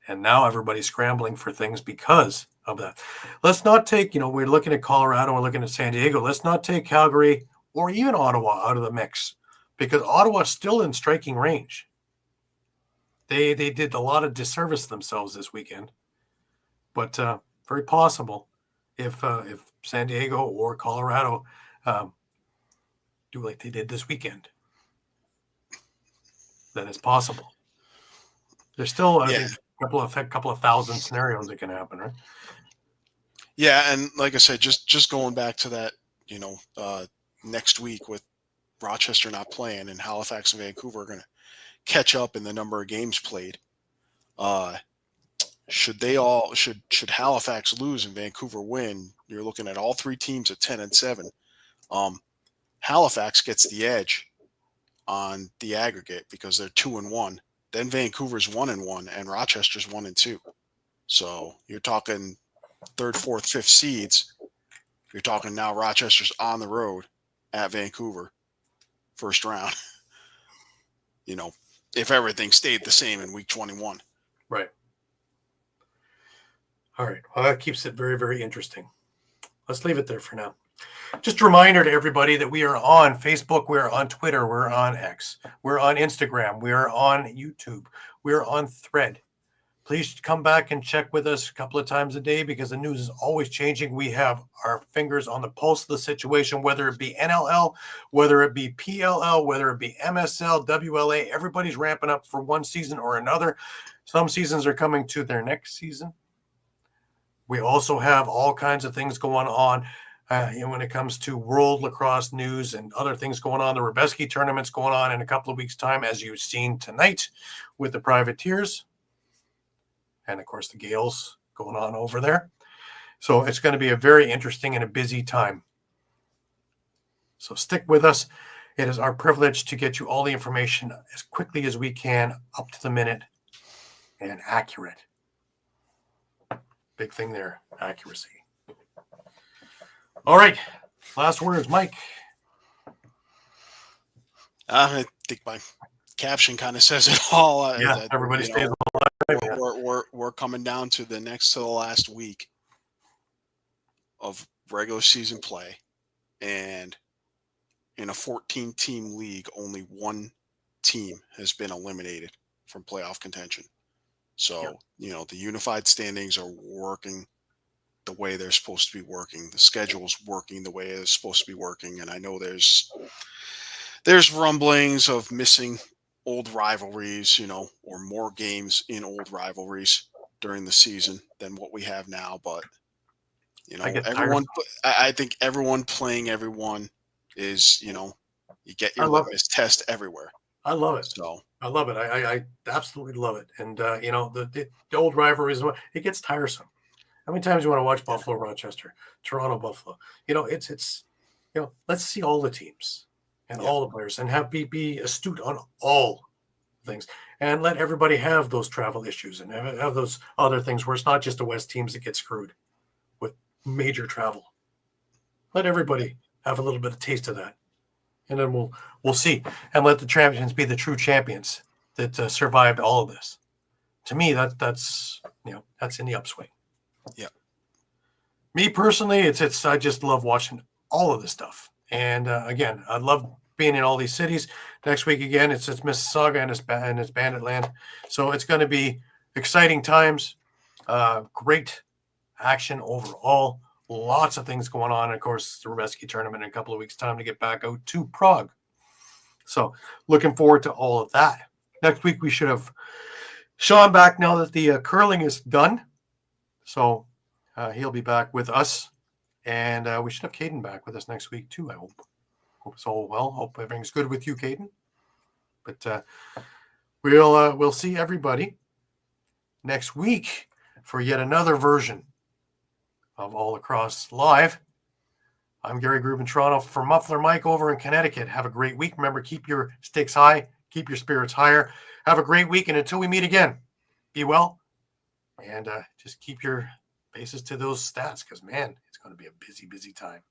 And now everybody's scrambling for things because of that. Let's not take, we're looking at Colorado, we're looking at San Diego. Let's not take Calgary or even Ottawa out of the mix because Ottawa's still in striking range. They did a lot of disservice to themselves this weekend, but very possible if San Diego or Colorado do like they did this weekend, then it's possible. There's still I think a couple of thousand scenarios that can happen, right? Yeah, and like I said, just going back to that, next week with Rochester not playing and Halifax and Vancouver are going to catch up in the number of games played. Should Halifax lose and Vancouver win, you're looking at all 3 teams at 10-7. Halifax gets the edge on the aggregate because they're 2-1. Then Vancouver's 1-1 and Rochester's 1-2. So you're talking 3rd, 4th, 5th seeds. You're talking now Rochester's on the road at Vancouver, first round. If everything stayed the same in week 21. Right. All right. Well, that keeps it very, very interesting. Let's leave it there for now. Just a reminder to everybody that we are on Facebook, we're on Twitter, we're on X, we're on Instagram, we're on YouTube, we're on Thread. Please come back and check with us a couple of times a day because the news is always changing. We have our fingers on the pulse of the situation, whether it be NLL, whether it be PLL, whether it be MSL, WLA. Everybody's ramping up for one season or another. Some seasons are coming to their next season. We also have all kinds of things going on when it comes to world lacrosse news and other things going on. The Rebeski tournament's going on in a couple of weeks' time, as you've seen tonight with the Privateers. And, of course, the Gales going on over there. So it's going to be a very interesting and a busy time. So stick with us. It is our privilege to get you all the information as quickly as we can, up to the minute, and accurate. Big thing there, accuracy. All right. Last words, Mike. I think my caption kind of says it all. Yeah, everybody stays alive. We're coming down to the last week of regular season play, and in a 14-team league, only one team has been eliminated from playoff contention. So, the unified standings are working the way they're supposed to be working. The schedule's working the way it's supposed to be working, and I know there's rumblings of missing old rivalries, or more games in old rivalries during the season than what we have now. But, I think everyone playing everyone is, you get your litmus test everywhere. I love it. So I love it. I absolutely love it. And, the old rivalries, it gets tiresome. How many times you want to watch Buffalo, Rochester, Toronto, Buffalo? It's let's see all the teams and all the players and be astute on all things and let everybody have those travel issues and have those other things where it's not just the West teams that get screwed with major travel. Let everybody have a little bit of taste of that. And then we'll see. And let the champions be the true champions that survived all of this. To me, that's in the upswing. Yeah. Me personally, it's I just love watching all of this stuff. And again, I love being in all these cities. Next week again, it's Mississauga and it's Bandit Land. So it's going to be exciting times. Great action overall. Lots of things going on. And of course, the Rebeski tournament in a couple of weeks' time to get back out to Prague. So looking forward to all of that. Next week, we should have Shawn back now that the curling is done. So he'll be back with us. And we should have Caden back with us next week, too, I hope. Hope it's all well. Hope everything's good with you, Caden. But we'll see everybody next week for yet another version of All Across Live. I'm Gary Groob in Toronto. For Muffler Mike over in Connecticut, have a great week. Remember, keep your stakes high. Keep your spirits higher. Have a great week. And until we meet again, be well. And just keep your bases to those stats because, man, it's going to be a busy, busy time.